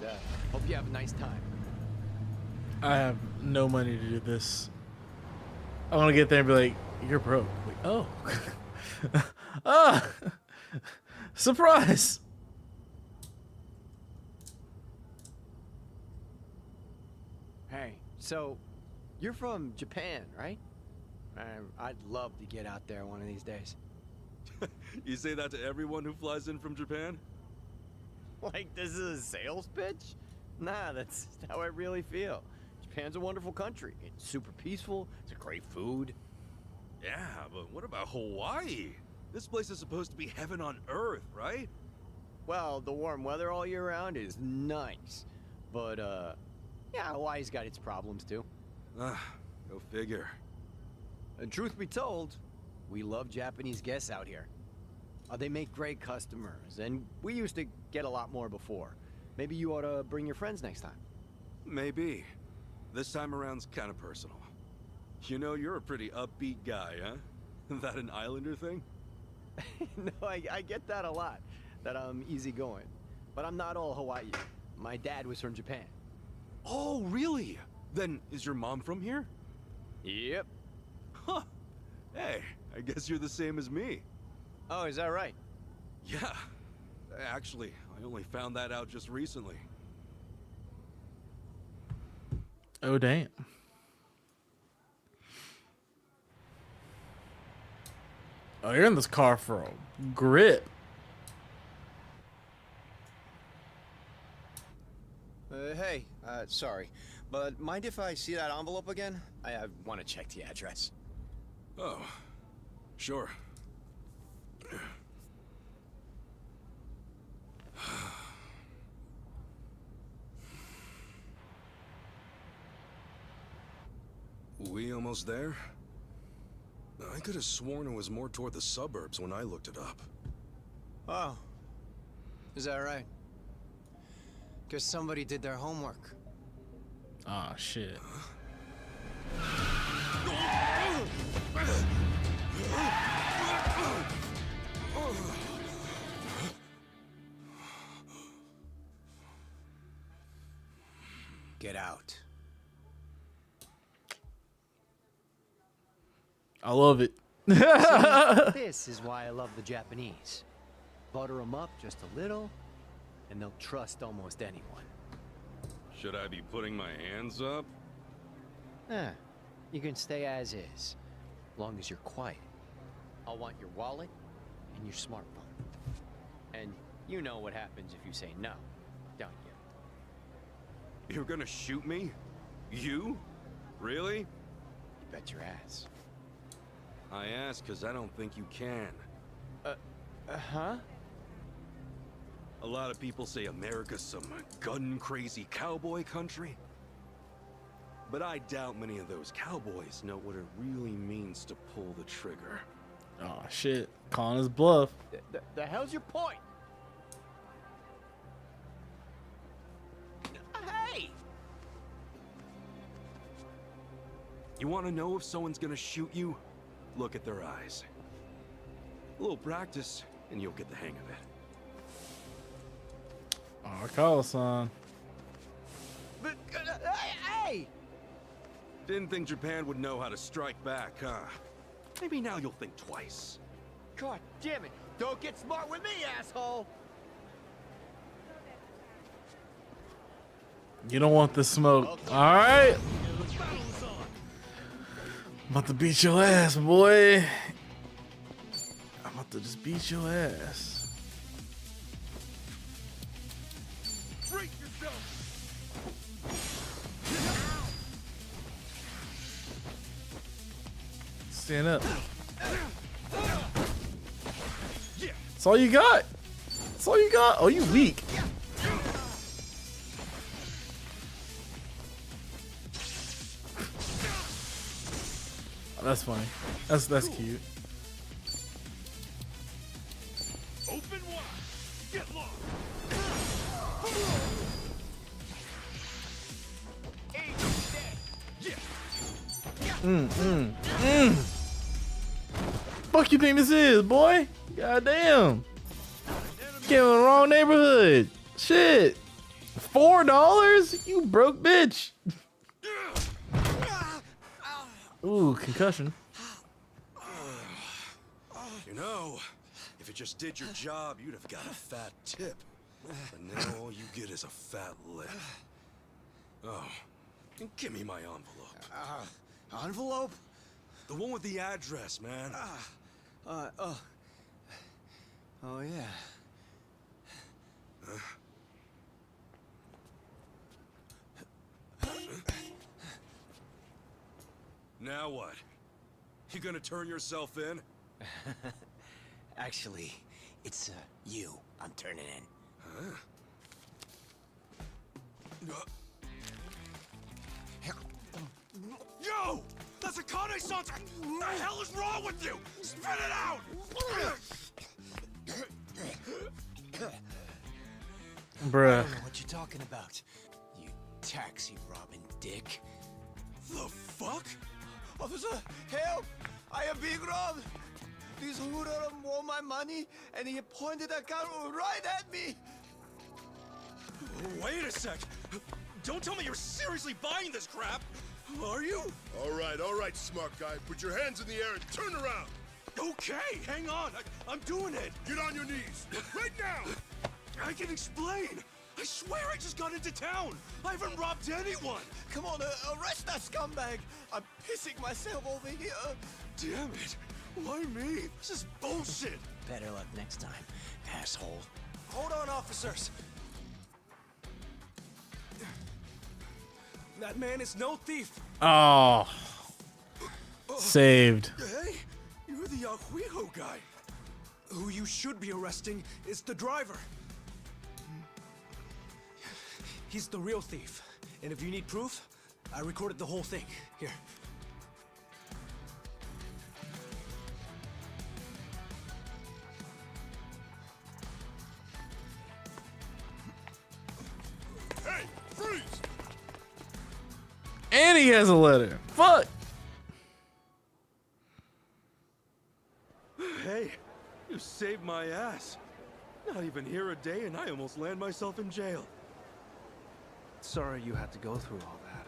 Hope you have a nice time. I have no money to do this. I want to get there and be like, "You're broke." Like, oh, ah, surprise! Hey, so you're from Japan, right? I'd love to get out there one of these days. You say that to everyone who flies in from Japan? Like this is a sales pitch? Nah, that's how I really feel. Japan's a wonderful country. It's super peaceful. It's a great food. Yeah, but what about Hawaii? This place is supposed to be heaven on earth, right? Well, the warm weather all year round is nice. But, yeah, Hawaii's got its problems, too. Go figure. And truth be told, we love Japanese guests out here. They make great customers, and we used to get a lot more before. Maybe you ought to bring your friends next time. Maybe. This time around's kind of personal. You know, you're a pretty upbeat guy, huh? That an islander thing? No, I get that a lot, that I'm easygoing. But I'm not all Hawaii. My dad was from Japan. Oh, really? Then is your mom from here? Yep. Huh. Hey, I guess you're the same as me. Oh, is that right? Yeah. Actually, I only found that out just recently. Oh, damn. Oh, you're in this car for a grip. Hey, sorry, but mind if I see that envelope again? I want to check the address. Oh, sure. We almost there? I could have sworn it was more toward the suburbs when I looked it up. Oh, is that right? Guess somebody did their homework. Ah, shit. Oh! Get out. I love it. See, this is why I love the Japanese. Butter them up just a little, and they'll trust almost anyone. Should I be putting my hands up? You can stay as is, long as you're quiet. I'll want your wallet and your smartphone. And you know what happens if you say no, don't you? You're gonna shoot me? You? Really? You bet your ass. I ask because I don't think you can. Huh? A lot of people say America's some gun-crazy cowboy country. But I doubt many of those cowboys know what it really means to pull the trigger. Oh shit, calling his bluff. The hell's your point? Hey! You want to know if someone's gonna shoot you? Look at their eyes. A little practice, and you'll get the hang of it. Oh, call son. But, hey! Didn't think Japan would know how to strike back, huh? Maybe now you'll think twice. God damn it! Don't get smart with me, asshole! You don't want the smoke. All right. I'm about to beat your ass, boy. I'm about to just beat your ass. Break yourself. Stand up. That's all you got. That's all you got. Oh, you weak. Oh, that's funny. That's cute. Open wide. Get lost. Fuck you think this is, boy? Goddamn. Came in the wrong neighborhood. Shit. $4? You broke bitch. Ooh, concussion. You know, if it just did your job, you'd have got a fat tip. But now all you get is a fat lip. Oh, give me my envelope. Envelope? The one with the address, man. Oh yeah. Now what? You gonna turn yourself in? Actually, it's you I'm turning in. Huh? Yo! That's a connaissance! What the hell is wrong with you? Spit it out! Bruh. I don't know what you're talking about. You taxi robbing dick. The fuck? Officer, help! I am being robbed! This hoodlum won my money, and he pointed a gun right at me! Wait a sec! Don't tell me you're seriously buying this crap! Are you? All right, smart guy. Put your hands in the air and turn around. Okay, hang on. I'm doing it. Get on your knees. Right now. I can explain. I swear I just got into town. I haven't robbed anyone. Come on, arrest that scumbag! I'm pissing myself over here! Damn it. Why me? This is bullshit. Better luck next time, asshole. Hold on, officers! That man is no thief! Oh. Saved. Hey, you're the Yahuiho guy. Who you should be arresting is the driver. He's the real thief. And if you need proof, I recorded the whole thing. Here. Hey, freeze! And he has a letter. Fuck. Hey, you saved my ass. Not even here a day and I almost land myself in jail. Sorry you had to go through all that.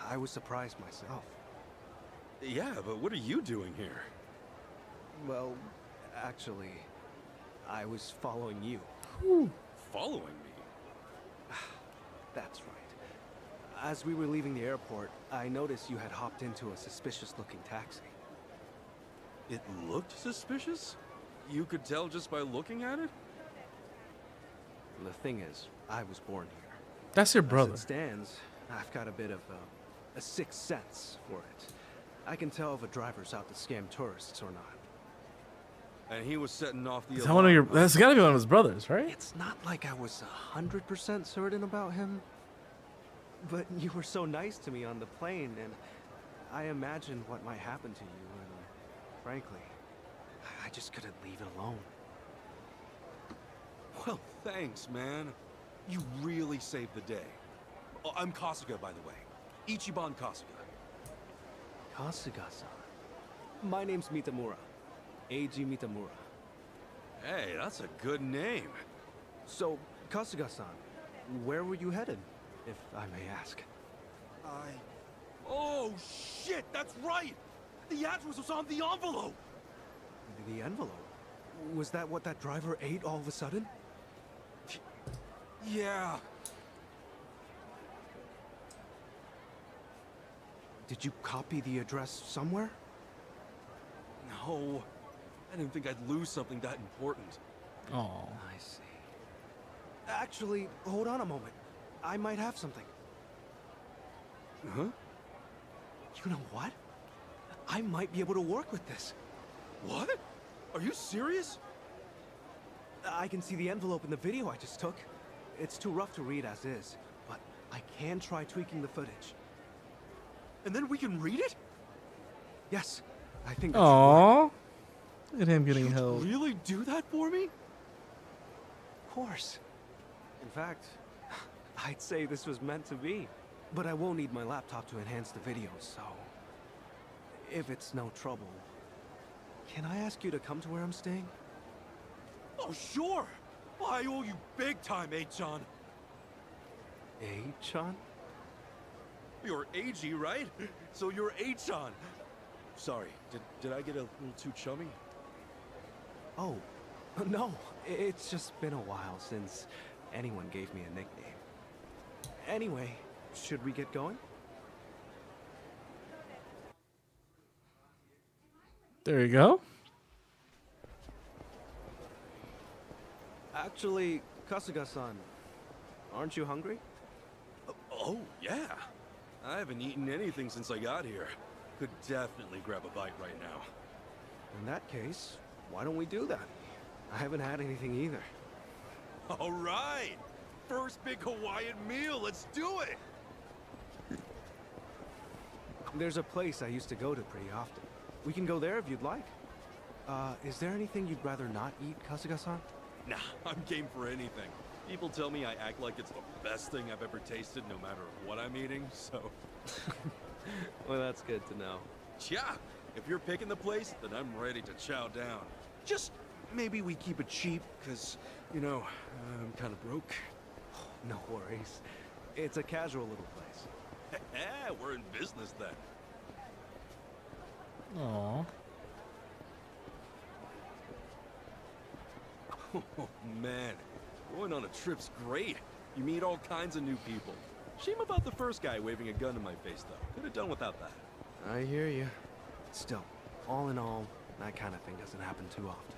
I was surprised myself. Yeah, but what are you doing here? Well, actually, I was following you. Following me? That's right. As we were leaving the airport, I noticed you had hopped into a suspicious-looking taxi. It looked suspicious? You could tell just by looking at it? The thing is, I was born here. That's your brother. As it stands, I've got a bit of a sixth sense for it. I can tell if a driver's out to scam tourists or not. And he was setting off the That's one of your. That's got to be one of his brothers, right? It's not like I was 100% certain about him. But you were so nice to me on the plane, and I imagined what might happen to you, and frankly, I just couldn't leave it alone. Well, thanks, man. You really saved the day. Oh, I'm Kasuga, by the way. Ichiban Kasuga. Kasuga-san. My name's Mitamura. Eiji Mitamura. Hey, that's a good name. So, Kasuga-san, where were you headed, if I may ask? Oh, shit, that's right! The address was on the envelope! The envelope? Was that what that driver ate all of a sudden? Yeah. Did you copy the address somewhere? No. I didn't think I'd lose something that important. Oh. I see. Actually, hold on a moment. I might have something. Huh? You know what? I might be able to work with this. What? Are you serious? I can see the envelope in the video I just took. It's too rough to read as is, but I can try tweaking the footage. And then we can read it? Yes, I think that's Aww. Look at him getting You'd held. really do that for me? Of course. In fact, I'd say this was meant to be. But I won't need my laptop to enhance the video, so... if it's no trouble, can I ask you to come to where I'm staying? Oh, sure! I owe you big time, A-chan. A-chan? You're Eiji, right? So you're A-chan. Sorry, did I get a little too chummy? Oh, no. It's just been a while since anyone gave me a nickname. Anyway, should we get going? There you go. Actually, Kasuga-san, aren't you hungry? Oh, yeah. I haven't eaten anything since I got here. Could definitely grab a bite right now. In that case, why don't we do that? I haven't had anything either. All right! First big Hawaiian meal, let's do it! There's a place I used to go to pretty often. We can go there if you'd like. Is there anything you'd rather not eat, Kasuga-san? Nah, I'm game for anything. People tell me I act like it's the best thing I've ever tasted no matter what I'm eating, so... Well, that's good to know. Yeah, if you're picking the place, then I'm ready to chow down. Just maybe we keep it cheap, because, you know, I'm kind of broke. No worries. It's a casual little place. We're in business then. Aww. Oh, man. Going on a trip's great. You meet all kinds of new people. Shame about the first guy waving a gun in my face, though. Could have done without that. I hear you. Still, all in all, that kind of thing doesn't happen too often.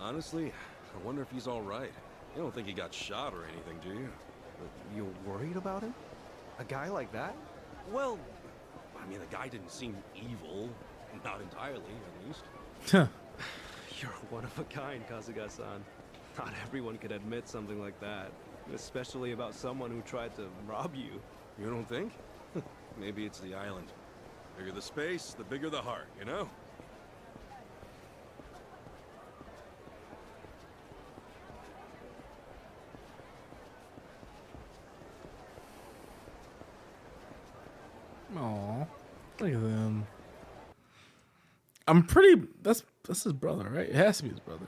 Honestly, I wonder if he's all right. You don't think he got shot or anything, do you? But you're worried about him? A guy like that? Well, I mean, the guy didn't seem evil. Not entirely, at least. You're one of a kind, Kasuga-san. Not everyone could admit something like that. Especially about someone who tried to rob you. You don't think? Maybe it's the island. Bigger the space, the bigger the heart, you know? Aww. Look at them. I'm pretty... That's his brother, right? It has to be his brother.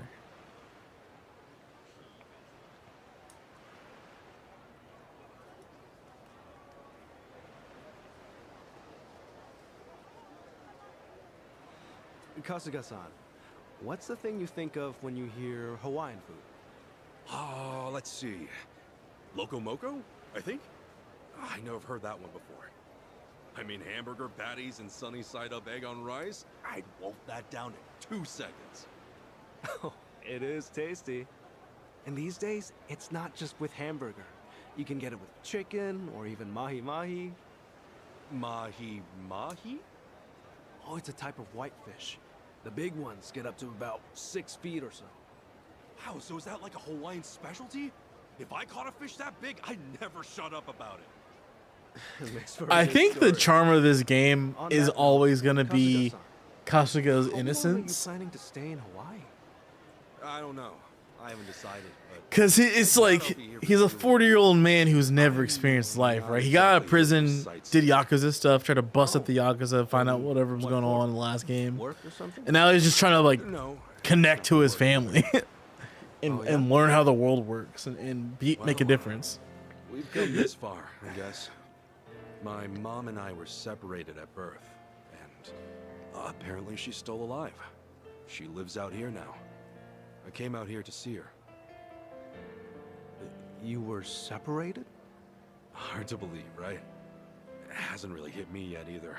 Kasuga-san, what's the thing you think of when you hear Hawaiian food? Oh, let's see. Loco Moco, I think? I know I've heard that one before. I mean, hamburger patties and sunny side up egg on rice? I'd wolf that down in 2 seconds. Oh, it is tasty. And these days, it's not just with hamburger. You can get it with chicken or even mahi-mahi. Mahi-mahi? Oh, it's a type of whitefish. The big ones get up to about 6 feet or so. Wow, so is that like a Hawaiian specialty? If I caught a fish that big, I'd never shut up about it. I think the charm of this game is always going to be Kasuga's innocence. Planning to stay in Hawaii? I don't know. I haven't decided. Because it's like, he's a 40-year-old man who's never experienced life, right? He got out of prison, did Yakuza stuff, tried to bust up the Yakuza, find out whatever was going on in the last game. And now he's just trying to, like, connect to his family and learn how the world works and make a difference. We've come this far, I guess. My mom and I were separated at birth, and apparently she's still alive. She lives out here now. I came out here to see her. You were separated? Hard to believe, right? It hasn't really hit me yet either.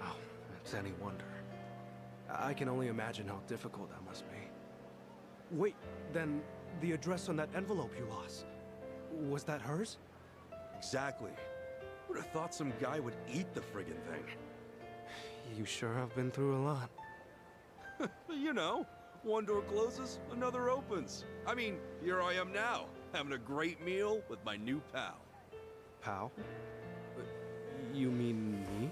Oh, it's any wonder. I can only imagine how difficult that must be. Wait, then the address on that envelope you lost, was that hers? Exactly. Would have thought some guy would eat the friggin' thing. You sure have been through a lot. You know, one door closes, another opens. I mean, here I am now, having a great meal with my new pal. Pal? You mean me?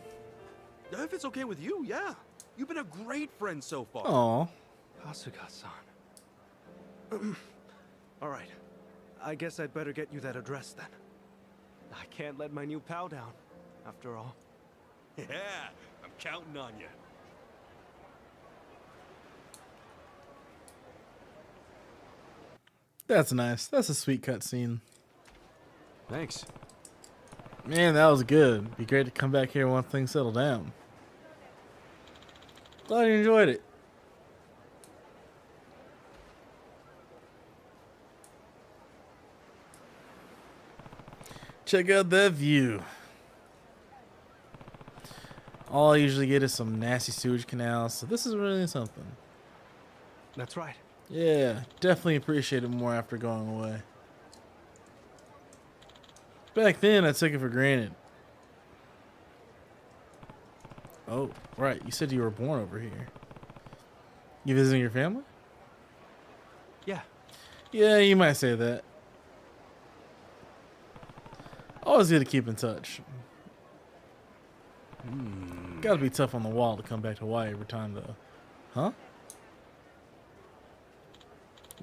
If it's okay with you, yeah. You've been a great friend so far. Aw. Kasuga-san. All right. I guess I'd better get you that address then. I can't let my new pal down, after all. Yeah, I'm counting on you. That's nice. That's a sweet cutscene. Thanks. Man, that was good. Be great to come back here once things settle down. Glad you enjoyed it. Check out that view. All I usually get is some nasty sewage canals, so this is really something. That's right. Yeah, definitely appreciate it more after going away. Back then, I took it for granted. Oh, right. You said you were born over here. You visiting your family? Yeah. Yeah, you might say that. Always good to keep in touch. Gotta be tough on the wall to come back to Hawaii every time, though. Huh?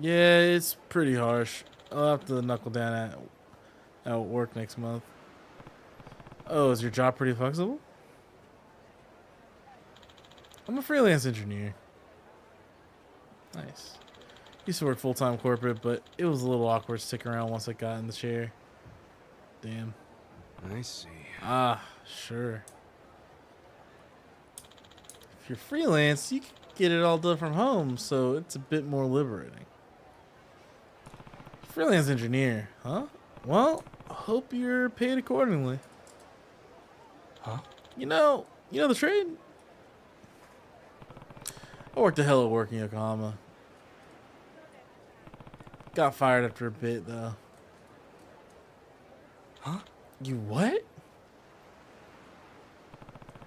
Yeah, it's pretty harsh. I'll have to knuckle down at work next month. Oh, is your job pretty flexible? I'm a freelance engineer. Nice. Used to work full-time corporate, but it was a little awkward sticking around once I got in the chair. Damn. I see. Ah, sure. If you're freelance, you can get it all done from home, so it's a bit more liberating. Freelance engineer, huh? Well, hope you're paid accordingly. Huh? You know the trade? I worked a hell of work in Yokohama. Got fired after a bit, though. Huh? You what?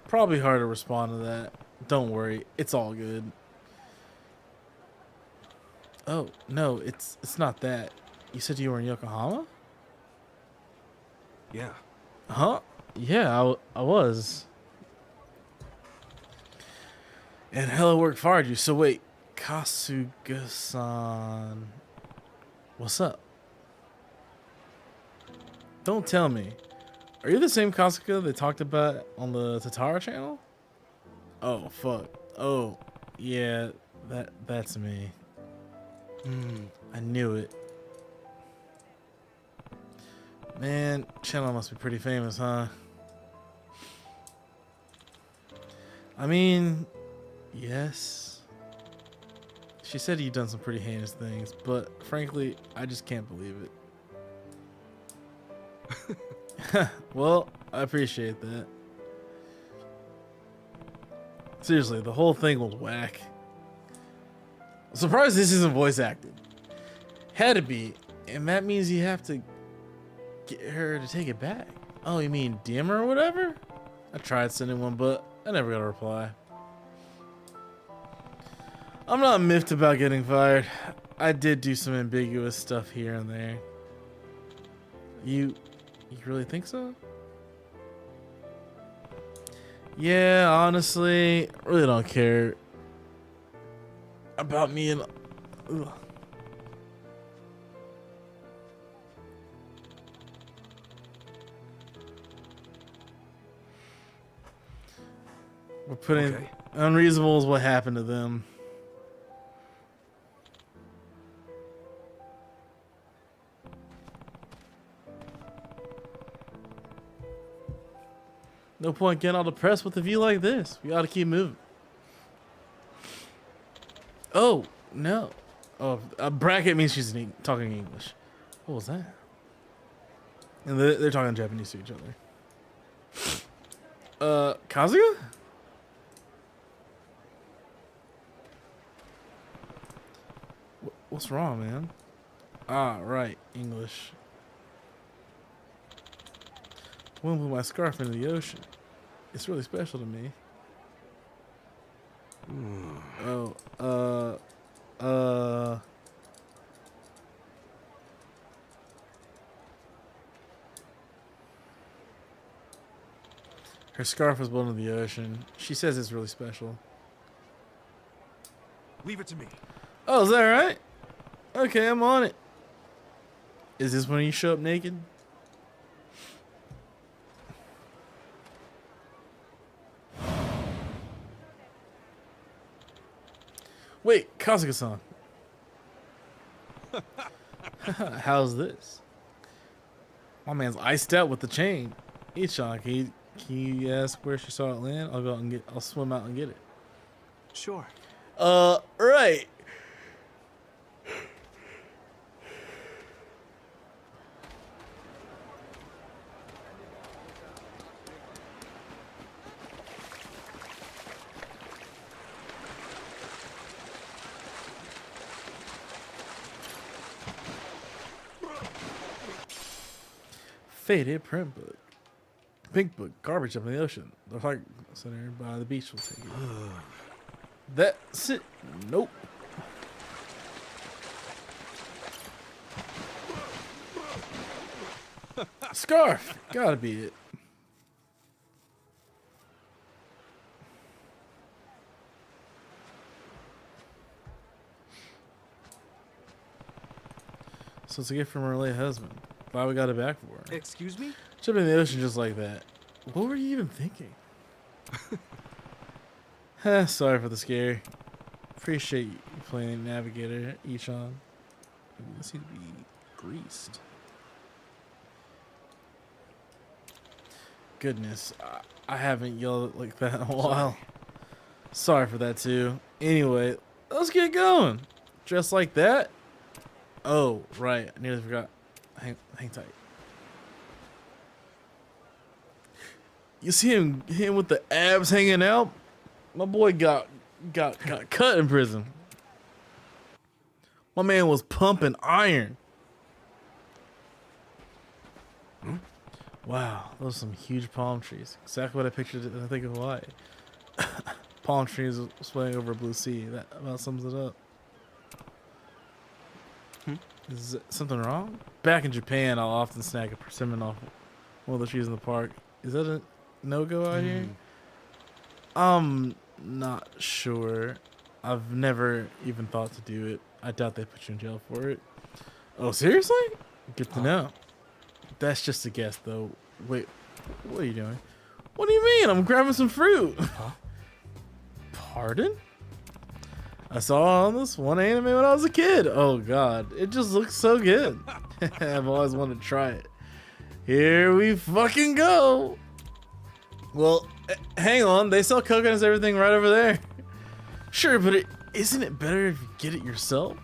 Probably hard to respond to that. Don't worry, it's all good. Oh, no, it's not that. You said you were in Yokohama? Yeah. Huh? Yeah, I was. And Hello Work fired you. So wait, Kasuga-san, what's up? Don't tell me. Are you the same Kasuga they talked about on the Tatara channel? Oh, fuck. Oh, yeah, that's me. I knew it. Man, channel must be pretty famous, huh? I mean, Yes. She said you've done some pretty heinous things, but frankly, I just can't believe it. Well, I appreciate that. Seriously, the whole thing was whack. I'm surprised this isn't voice acted. Had to be, and that means you have to get her to take it back. Oh, you mean DM her or whatever? I tried sending one, but I never got a reply. I'm not miffed about getting fired. I did do some ambiguous stuff here and there. You really think so? Yeah, honestly, I really don't care about me and... Ugh. We're putting... Okay. Unreasonable is what happened to them. No point getting all depressed with a view like this. We ought to keep moving. Oh, no. Oh, a bracket means she's talking English. What was that? And they're talking Japanese to each other. Kazuya? What's wrong, man? Ah, right. English. I won't put my scarf into the ocean. It's really special to me. Her scarf was blown into the ocean. She says it's really special. Leave it to me. Oh, is that right? Okay, I'm on it. Is this when you show up naked? Wait, Kazuka-san. How's this? My man's iced out with the chain. Ichan, can you ask where she saw it land? I'll go out and I'll swim out and get it. Sure. Right. Faded print book. Pink book. Garbage up in the ocean. The heart center by the beach will take it. That's it. Nope. Scarf. Gotta be it. So it's a gift from her late husband. Why we got it back for her? Excuse me? Jump in the ocean just like that. What were you even thinking? Sorry for the scare. Appreciate you playing Navigator, Ichan. This seems to be greased. Goodness, I haven't yelled like that in a while. Sorry for that too. Anyway, let's get going. Dressed like that? Oh, right. I nearly forgot. Hang tight. You see him with the abs hanging out? My boy got cut in prison. My man was pumping iron. Wow, those are some huge palm trees. Exactly what I pictured when I think of Hawaii. Palm trees swaying over a blue sea. That about sums it up. Is something wrong? Back in Japan, I'll often snag a persimmon off one of the trees in the park. Is that a no-go out here? I'm not sure. I've never even thought to do it. I doubt they put you in jail for it. Oh, seriously? Good to know. That's just a guess, though. Wait, what are you doing? What do you mean? I'm grabbing some fruit. Pardon? I saw on this one anime when I was a kid. Oh god, it just looks so good. I've always wanted to try it. Here we fucking go. Well, hang on. They sell coconuts and everything right over there. Sure, but isn't it better if you get it yourself?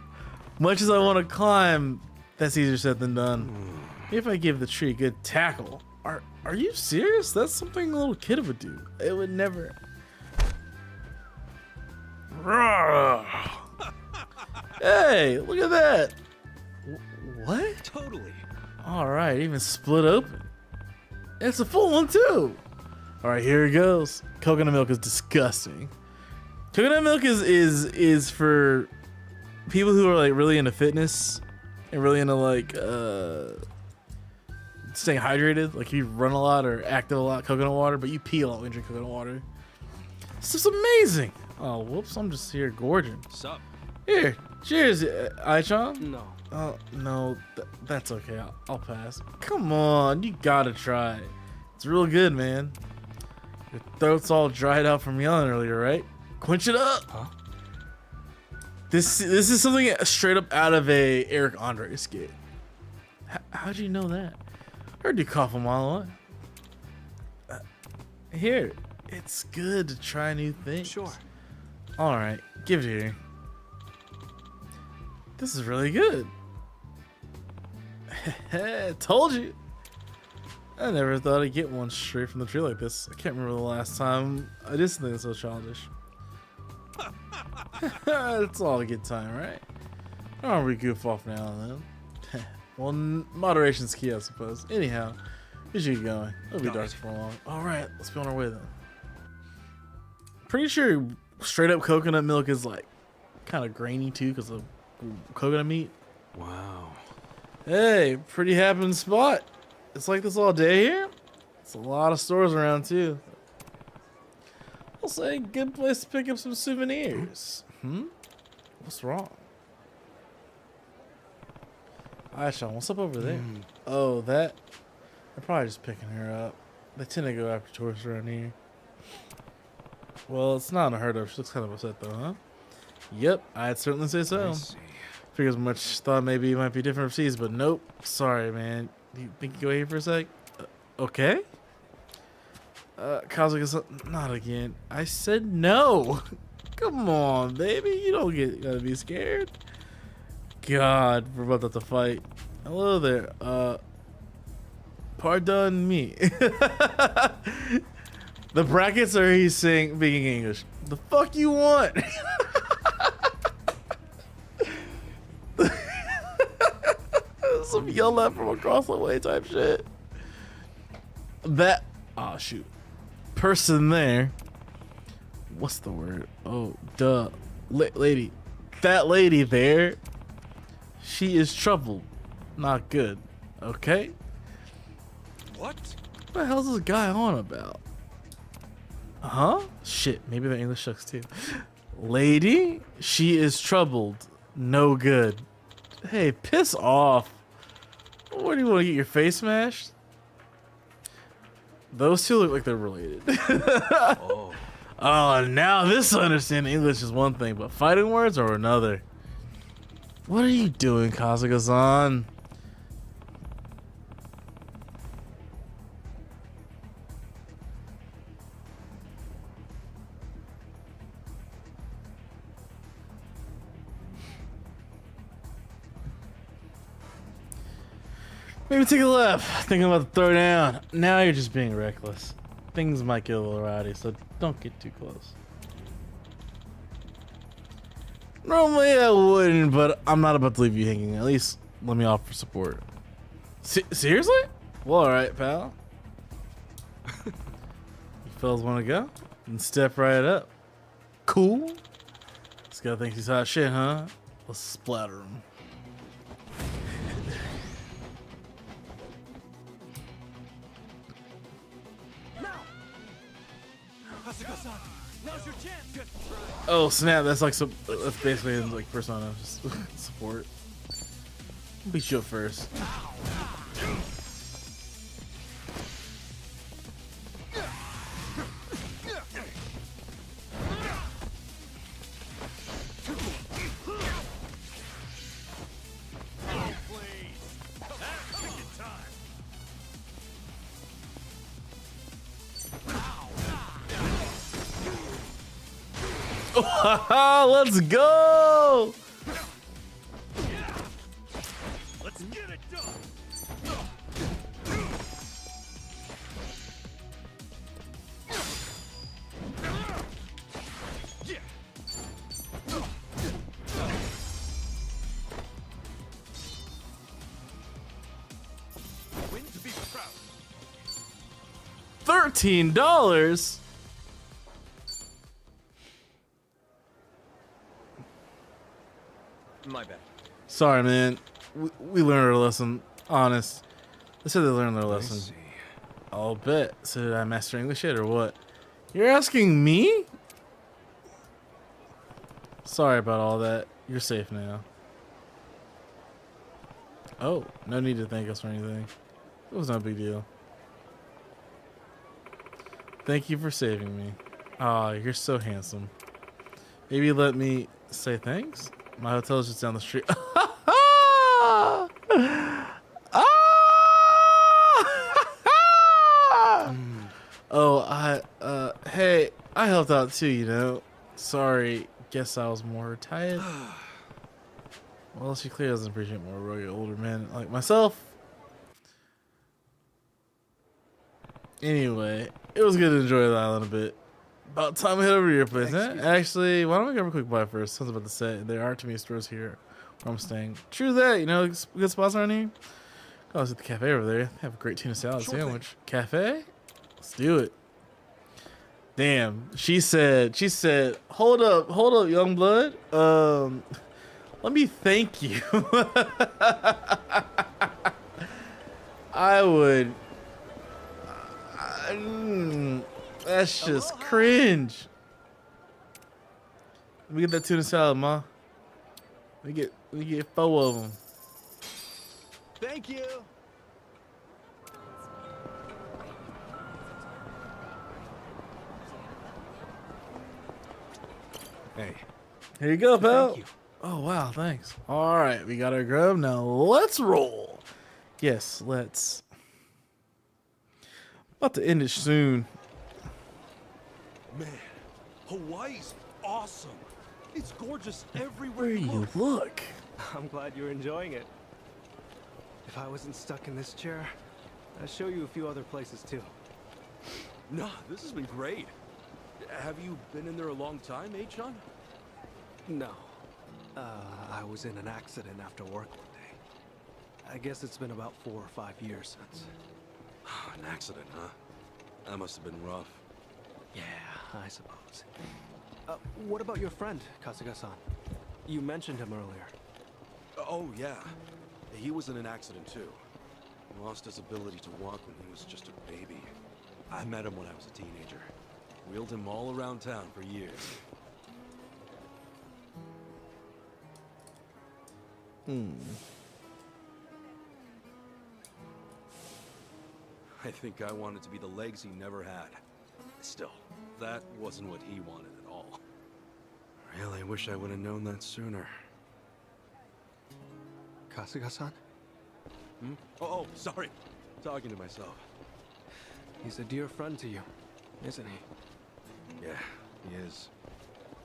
Much as I want to climb, that's easier said than done. If I give the tree a good tackle. Are you serious? That's something a little kid would do. It would never. Hey, look at that. What? Totally. All right, even split open. It's a full one too. All right, here it goes. Coconut milk is disgusting. Coconut milk is for people who are like really into fitness and really into like staying hydrated. Like you run a lot or active a lot, coconut water, but you pee a lot when you drink coconut water. This is amazing. Oh, whoops! I'm just here gorging. Sup? Here, cheers, Aichan. No. Oh no, that's okay. I'll pass. Come on, you gotta try it. It's real good, man. Your throat's all dried out from yelling earlier, right? Quench it up. Huh? This is something straight up out of a Eric Andre skit. How'd you know that? Heard you cough a mile away. Here, it's good to try new things. Sure. All right, give it here. This is really good. Told you. I never thought I'd get one straight from the tree like this. I can't remember the last time I did something so childish. It's all a good time, right? Oh, we goof off now and then. Well, moderation's key, I suppose. Anyhow, we should get going. It'll be dark for long. All right, let's be on our way then. Pretty sure straight up coconut milk is like kind of grainy too because of coconut meat. Wow. Hey, pretty happening spot. It's like this all day here. It's a lot of stores around too. I'll say good place to pick up some souvenirs. What's wrong? Aisha, what's up over there? Oh, that. They're probably just picking her up. They tend to go after tourists around here. Well, it's not unheard of. She looks kind of upset though, huh? Yep, I'd certainly say so. Figures much thought maybe it might be different overseas, but nope. Sorry, man. Do you think you go here for a sec? Okay. Kazuka, not again. I said no. Come on, baby. You don't gotta be scared. God, we're about to fight. Hello there. Pardon me. The brackets are he's saying speaking English. The fuck you want? Some yell at from across the way type shit. That shoot. Person there. What's the word? Oh, duh. Lady. That lady there. She is troubled. Not good. Okay? What? What the hell's this guy on about? Huh? Shit, maybe the English sucks too. Lady, she is troubled. No good. Hey, piss off. What do you want to get your face smashed? Those two look like they're related. Oh, now this understanding English is one thing, but fighting words are another. What are you doing, Kazuka-san? Maybe take a left. Thinking about to throw down. Now you're just being reckless. Things might get a little rowdy, so don't get too close. Normally I wouldn't, but I'm not about to leave you hanging. At least let me offer support. Seriously? Well, alright, pal. You fellas want to go? Then step right up. Cool. This guy thinks he's hot shit, huh? Let's splatter him. Oh snap! That's like some. That's basically like Persona just support. I'll beat you up first. Let's go. Let's get it done. Win to be proud. $13. My bad. Sorry, man. We learned our lesson. Honest. They said they learned their lesson. I'll bet. So did I master English yet or what? You're asking me? Sorry about all that. You're safe now. Oh, no need to thank us for anything. It was no big deal. Thank you for saving me. Aw, you're so handsome. Maybe let me say thanks? My hotel is just down the street. Oh, hey, I helped out too, you know. Sorry, guess I was more tired. Well, she clearly doesn't appreciate more rugged older men like myself. Anyway, it was good to enjoy the island a bit. About time we head over to your place, huh? Actually, why don't we grab a quick bite first? Sounds about to say there aren't too many stores here where I'm staying. True that, you know, good spots around here. Oh, I was at the cafe over there. They have a great tuna salad sandwich. Cafe? Let's do it. Damn, she said, hold up, young blood. Let me thank you. I would. That's just cringe. Let me get that tuna salad, ma. We get 4 of them. Thank you. Hey. Here you go, pal. Thank you. Oh, wow, thanks. All right, we got our grub. Now let's roll. Yes, let's. About to end it soon. Man, Hawaii's awesome. It's gorgeous everywhere Where you look. I'm glad you're enjoying it. If I wasn't stuck in this chair, I'd show you a few other places too. Nah, this has been great. Have you been in there a long time, H-John? No. I was in an accident after work one day. I guess it's been about 4 or 5 years since. An accident, huh? That must have been rough. Yeah, I suppose. What about your friend, Kasuga-san? You mentioned him earlier. Oh, yeah. He was in an accident, too. He lost his ability to walk when he was just a baby. I met him when I was a teenager. Wheeled him all around town for years. I think I wanted to be the legs he never had. Still, that wasn't what he wanted at all. Really wish I would have known that sooner. Kasuga-san? Hmm? Oh, sorry. Talking to myself. He's a dear friend to you, isn't he? Yeah, he is.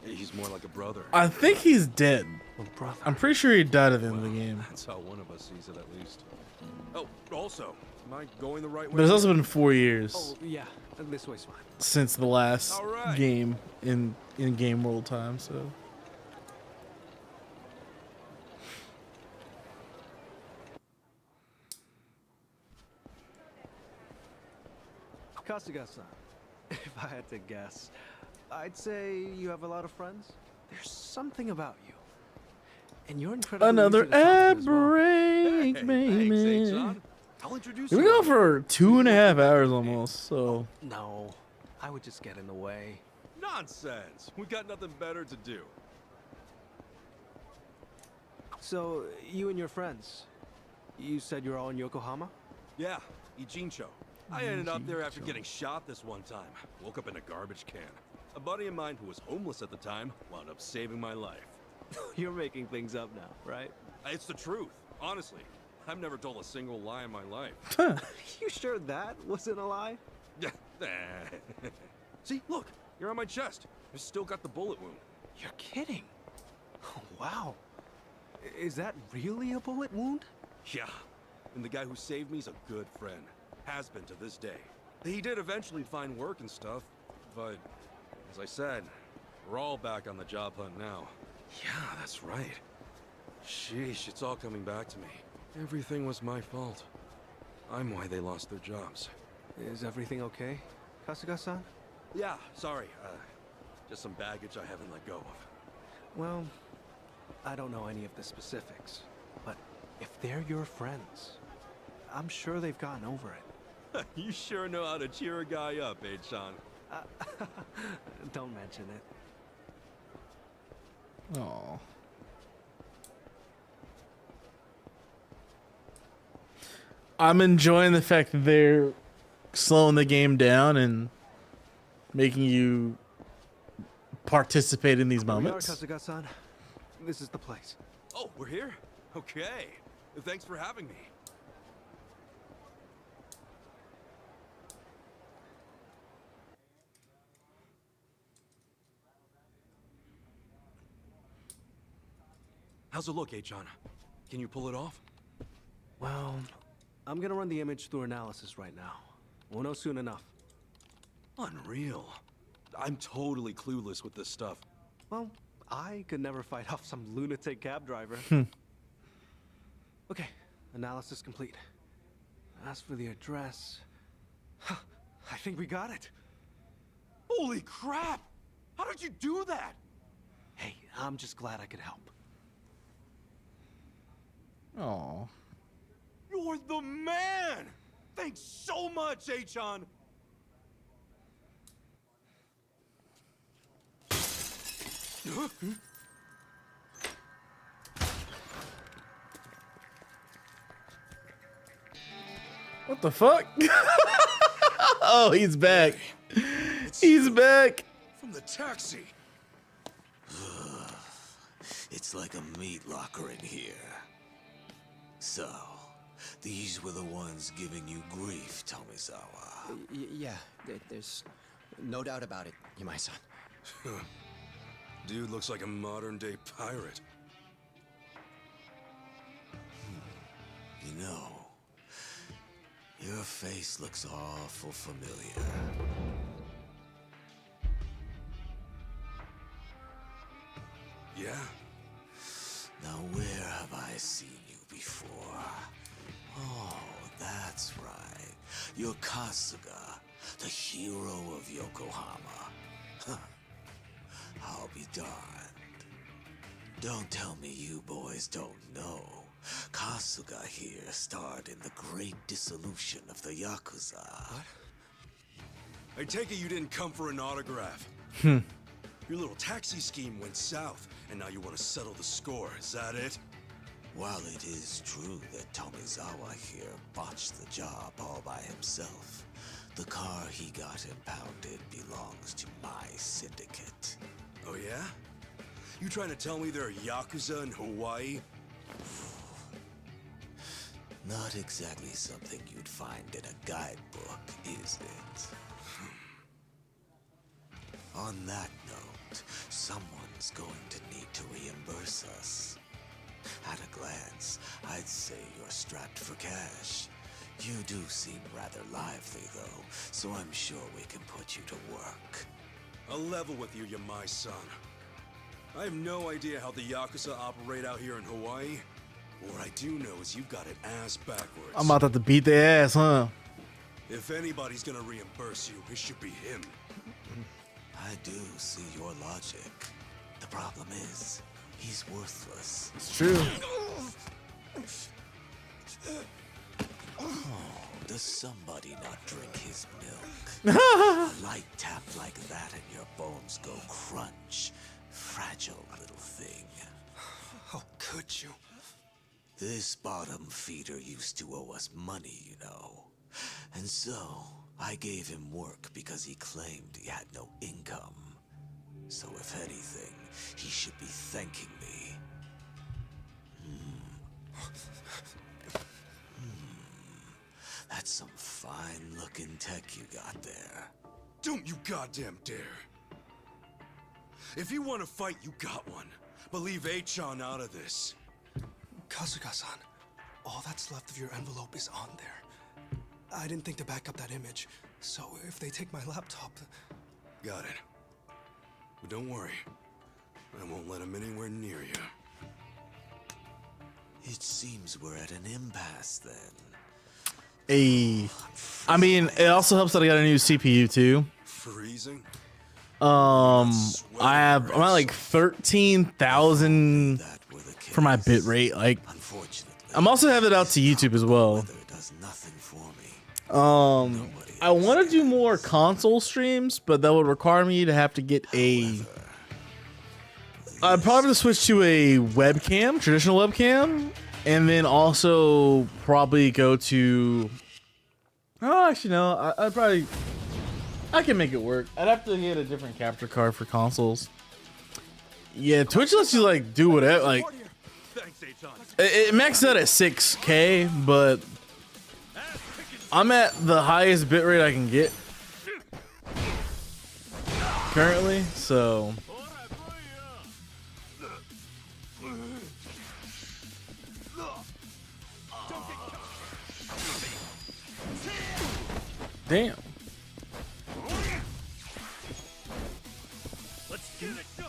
He's more like a brother. I think he's dead. A brother. I'm pretty sure he died at the end of the game. That's how one of us sees it, at least. Oh, also, am I going the right way? But it's also been 4 years Oh, yeah. This way's fine. since the last All right. game in game world time, so. Kasuga-san, if I had to guess, I'd say you have a lot of friends. There's something about you. And you're incredibly Another easy to talk to ad as well. break, Hey, baby. thanks, H-John. I'll introduce Here we you. go for 2.5 hours almost, so. No, I would just get in the way. Nonsense. We got nothing better to do. So, you and your friends, you said you're all in Yokohama? Yeah, Ijincho. I ended up there after getting shot this one time. Woke up in a garbage can. A buddy of mine who was homeless at the time wound up saving my life. You're making things up now, right? It's the truth, honestly. I've never told a single lie in my life. You sure that wasn't a lie? See, look, you're on my chest. I still got the bullet wound. You're kidding. Oh, wow. Is that really a bullet wound? Yeah. And the guy who saved me is a good friend. Has been to this day. He did eventually find work and stuff, but as I said, we're all back on the job hunt now. Yeah, that's right. Sheesh, it's all coming back to me. Everything was my fault. I'm why they lost their jobs. Is everything okay, Kasuga-san? Yeah, sorry. Just some baggage I haven't let go of. Well, I don't know any of the specifics, but if they're your friends, I'm sure they've gotten over it. You sure know how to cheer a guy up, eh, Sean? Don't mention it. Oh. I'm enjoying the fact that they're slowing the game down and making you participate in these moments. Kasuga-san. This is the place. Oh, we're here? Okay. Thanks for having me. How's it look, H-on? Can you pull it off? Well, I'm gonna run the image through analysis right now. We'll know soon enough. Unreal. I'm totally clueless with this stuff. Well, I could never fight off some lunatic cab driver. Okay, analysis complete. As for the address... I think we got it. Holy crap! How did you do that? Hey, I'm just glad I could help. Oh. You're the man! Thanks so much, H-on! What the fuck? Oh, he's back. He's back. From the taxi. It's like a meat locker in here. So, these were the ones giving you grief, Tomizawa. Yeah, there's no doubt about it, Yamai-san. Dude looks like a modern-day pirate. You know, your face looks awful familiar. Yeah? Now where have I seen you before? Oh, that's right. You're Kasuga, the hero of Yokohama. Huh. I'll be darned. Don't tell me you boys don't know. Kasuga here starred in the great dissolution of the Yakuza. What? I take it you didn't come for an autograph. Your little taxi scheme went south, and now you want to settle the score, is that it? While it is true that Tomizawa here botched the job all by himself, the car he got impounded belongs to my syndicate. Oh yeah? You trying to tell me there are Yakuza in Hawaii? Not exactly something you'd find in a guidebook, is it? On that note, someone's going to need to reimburse us. At a glance, I'd say you're strapped for cash. You do seem rather lively, though, so I'm sure we can put you to work. I'll level with you, Yamai-san. I have no idea how the Yakuza operate out here in Hawaii. What I do know is you've got it ass backwards. I'm about to beat their ass, huh? If anybody's gonna reimburse you, it should be him. I do see your logic. The problem is, he's worthless. It's true. Oh, does somebody not drink his milk? A light tap like that and your bones go crunch. Fragile little thing. How could you? This bottom feeder used to owe us money, you know. And so, I gave him work because he claimed he had no income. So if anything, he should be thanking me. That's some fine-looking tech you got there. Don't you goddamn dare! If you want to fight, you got one. But leave Achan out of this. Kasuga-san, all that's left of your envelope is on there. I didn't think to back up that image, so if they take my laptop... Got it. But don't worry. I won't let him anywhere near you. It seems we're at an impasse then. I mean, it also helps that I got a new CPU too. Freezing? I'm at like 13,000 for my bit rate. Like, I'm also having it out to YouTube as well. I want to do more console streams, but that would require me to have to get I'd probably switch to a webcam, traditional webcam, and then also probably go to. Oh, actually, no. I can make it work. I'd have to get a different capture card for consoles. Yeah, Twitch lets you like do whatever. Like, it maxed out at 6K, but I'm at the highest bitrate I can get currently, so. Damn. Let's get it done.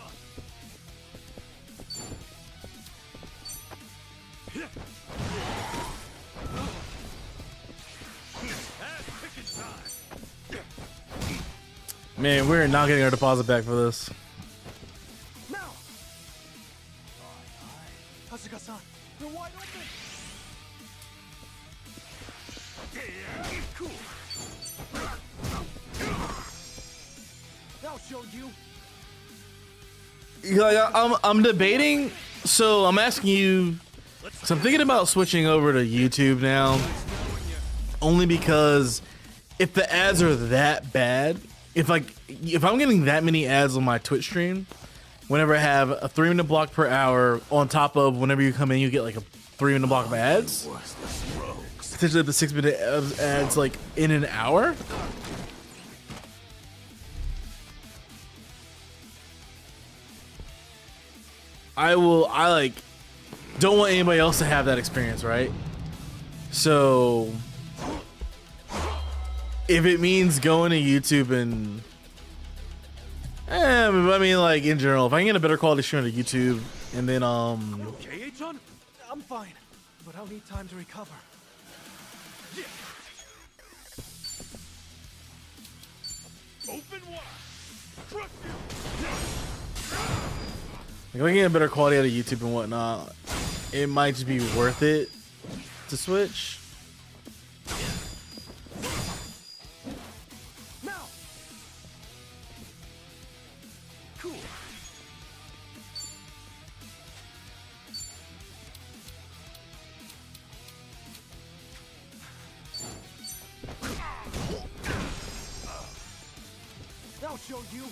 Man, we're not getting our deposit back for this. Kasuga-san, you're wide open. Cool. I'll show you. Yeah, I'm debating. So I'm asking you. So I'm thinking about switching over to YouTube now, only because if the ads are that bad, if I'm getting that many ads on my Twitch stream, whenever I have a 3-minute block per hour on top of whenever you come in, you get like a 3-minute block of ads. Essentially, the 6-minute ads like in an hour. I don't want anybody else to have that experience, right? So if it means going to YouTube and I mean, like in general, if I can get a better quality stream to YouTube and then Okay, Achan? I'm fine, but I'll need time to recover. Open wide. if I can get a better quality out of YouTube and whatnot, it might just be worth it to switch. Now. Cool. I'll show you.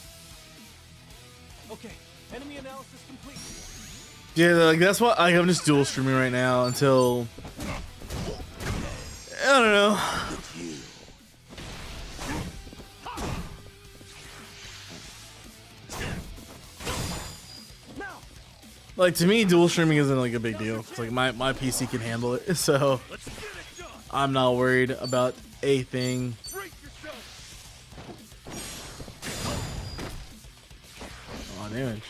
Okay, enemy analysis complete. Yeah, like that's why I'm just dual streaming right now until I don't know. Like to me, dual streaming isn't like a big deal. It's like my PC can handle it, so I'm not worried about a thing. Oh, damage.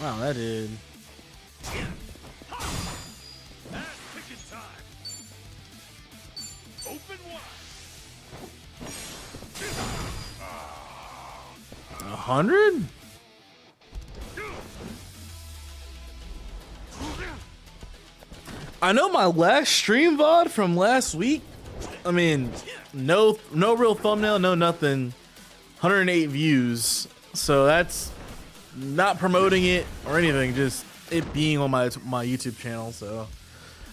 Wow, that did. Open wide. 100? I know my last stream VOD from last week. I mean, no real thumbnail, no nothing. 108 views. So that's not promoting it or anything, just it being on my YouTube channel. So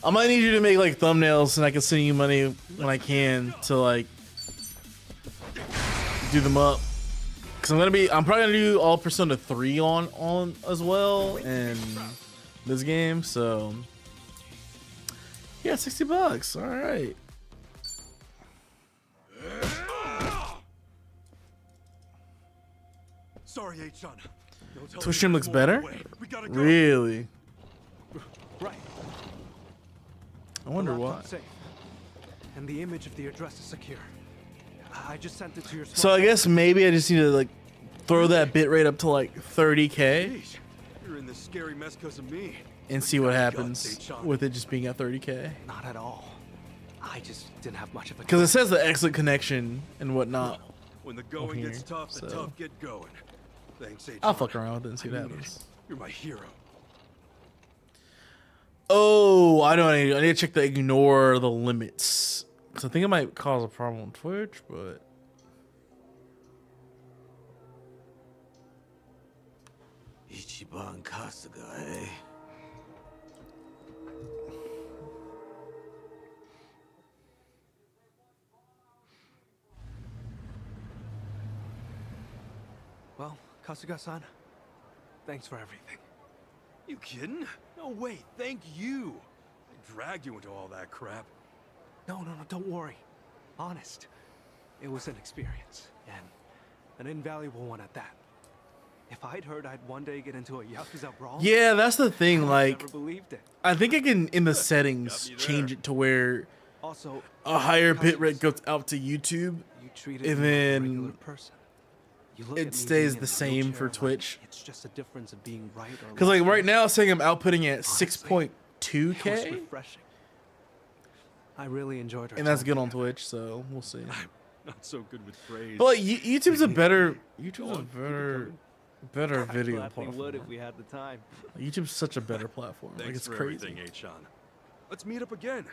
I might need you to make like thumbnails and I can send you money when I can to like do them up. Cause I'm probably gonna do all Persona 3 on as well in this game. So yeah, $60. All right. sorry, H-John. Twitch stream looks better? Really? Right. I wonder The why. laptop's safe, and the image of the address is secure. I just sent it to your. So I guess maybe I just need to like throw that bitrate up to like 30K You're in this scary mess because of me. and see what happens with it just being at 30K. Not at all. I just didn't have much of a. Because it says the excellent connection and whatnot. When the going here, gets tough, the so- tough get going. Thanks, H-John. I'll fuck around with it and see what I mean happens. it. You're my hero. Oh, I know. I need to check the ignore the limits. Because I think it might cause a problem on Twitch, but. Ichiban Kasuga, eh? Well, Kasuga-san, thanks for everything. You kidding? No way. Thank you. I dragged you into all that crap. No, don't worry. Honest. It was an experience, and an invaluable one at that. If I'd heard I'd one day get into a Yakuza brawl... Yeah, that's the thing. I Like, never believed it. I think I can, in the settings, change it to where Also, a higher bit rate goes out to YouTube, treated and me like a regular then person. You look at it me stays being in the a same wheelchair for like Twitch. It's just a difference of being right or Because like left. right now, it's saying I'm outputting at It was 6.2K, refreshing. I really enjoyed our and that's time good on together. Twitch, so we'll see. Not so good with praise. But like, YouTube's a better video Gladly platform. would if we had the time. YouTube's such a better platform. Like Thanks it's for crazy. everything, H-John. Let's meet up again.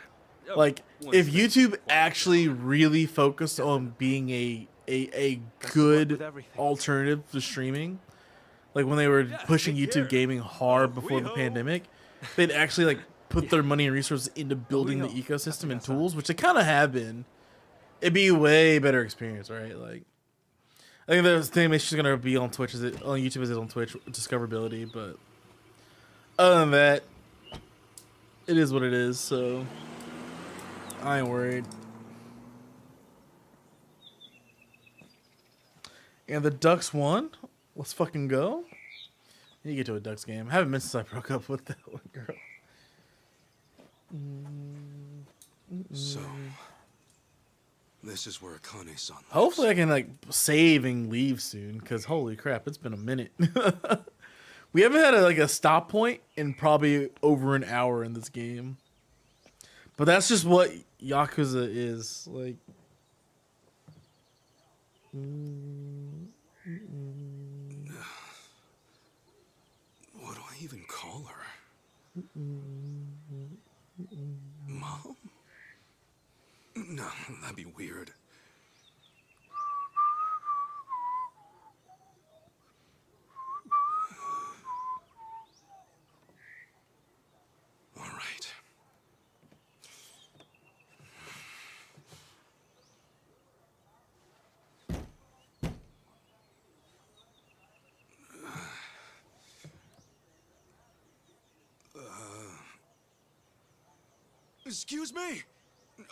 Yeah, Like once if things YouTube quiet actually down. really focused on being a good alternative to streaming, like when they were pushing YouTube gaming hard before the pandemic, they'd actually like put their money and resources into building the ecosystem and tools, which they kind of have been. It'd be a way better experience, right? Like I think the thing that's just gonna be on Twitch is it on YouTube as it is on Twitch discoverability, but other than that, it is what it is. So I ain't worried. And the Ducks won. Let's fucking go. I need to get to a Ducks game. I haven't been since I broke up with that one girl. So, this is where Akane-san lives. Hopefully I can like save and leave soon, because holy crap, it's been a minute. We haven't had a stop point in probably over an hour in this game. But that's just what Yakuza is. Like What do I even call her? Mom? No, that'd be weird. All right. Excuse me?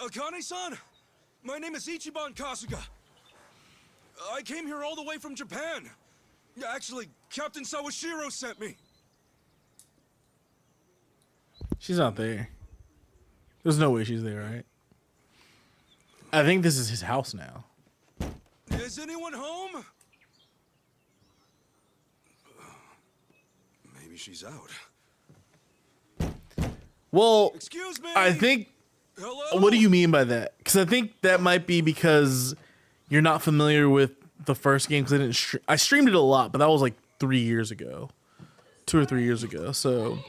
Akane-san? My name is Ichiban Kasuga. I came here all the way from Japan. Actually, Captain Sawashiro sent me. she's not there. There's no way she's there, right? I think this is his house now. Is anyone home? Maybe she's out. Well, Excuse me? I think. Hello? What do you mean by that? Because I think that might be because you're not familiar with the first game. Because I didn't. I streamed it a lot, but that was like 3 years ago, 2 or 3 years ago. So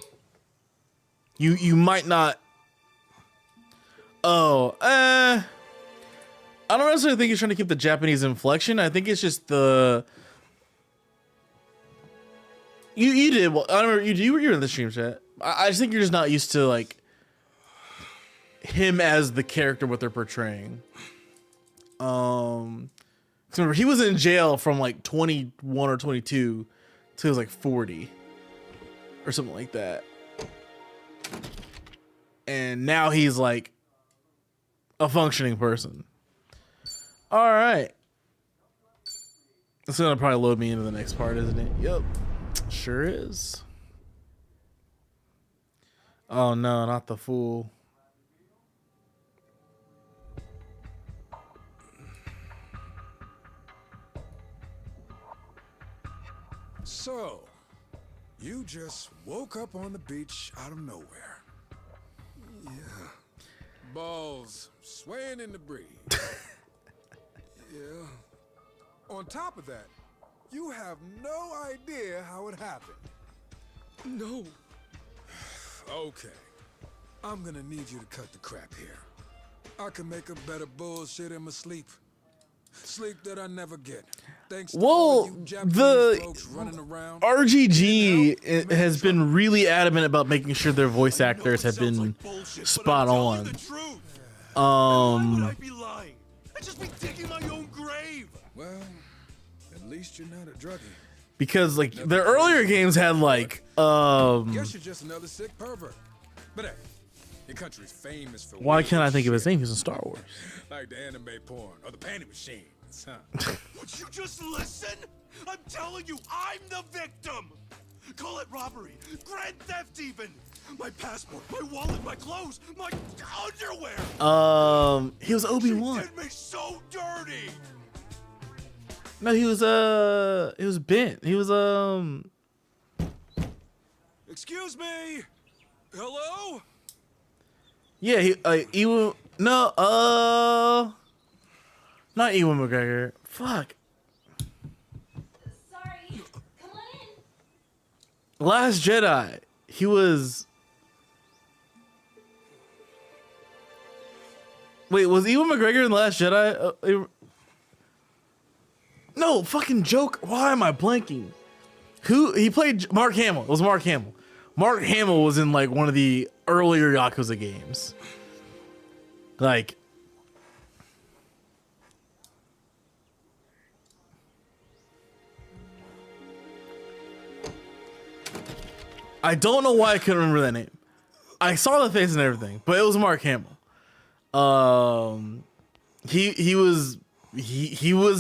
you might not. Oh, I don't necessarily think he's trying to keep the Japanese inflection. I think it's just the. You did well. I don't remember you were in the stream chat. I just think you're just not used to like him as the character what they're portraying. 'Cause remember he was in jail from like 21 or 22 till he was like 40 or something like that. And now he's like a functioning person. All right. It's gonna probably load me into the next part, isn't it? Yep, sure is. Oh no, not the fool. So, you just woke up on the beach out of nowhere. Yeah. Balls swaying in the breeze. Yeah. On top of that, you have no idea how it happened. No. Okay. I'm gonna need you to cut the crap here. I can make up better bullshit in my sleep. Sleep that I never get. Thanks to all you Japanese folks running around. RGG has been really adamant about making sure their voice actors have been spot on. I'd be lying. I'd just be digging my own grave. Well, at least you're not a druggie. Because like their earlier games had like Guess you're just another sick pervert. But hey, your country's famous for why weird can't I think of his shit. name? He's in Star Wars. Like the anime porn or the panty machines, huh? Would you just listen? I'm telling you, I'm the victim. Call it robbery, grand theft even. My passport, my wallet, my clothes, my underwear. He was Obi-Wan. Did me so dirty. No, he was bent. He was Excuse me. Hello? yeah, Ewan not Ewan McGregor. Fuck. Sorry. Come on in. Last Jedi. He was Wait, was Ewan McGregor in The Last Jedi? No, fucking joke. Why am I blanking? Who he played? Mark Hamill. It was Mark Hamill. Mark Hamill was in like one of the earlier Yakuza games. Like, I don't know why I couldn't remember that name. I saw the face and everything, but it was Mark Hamill. He was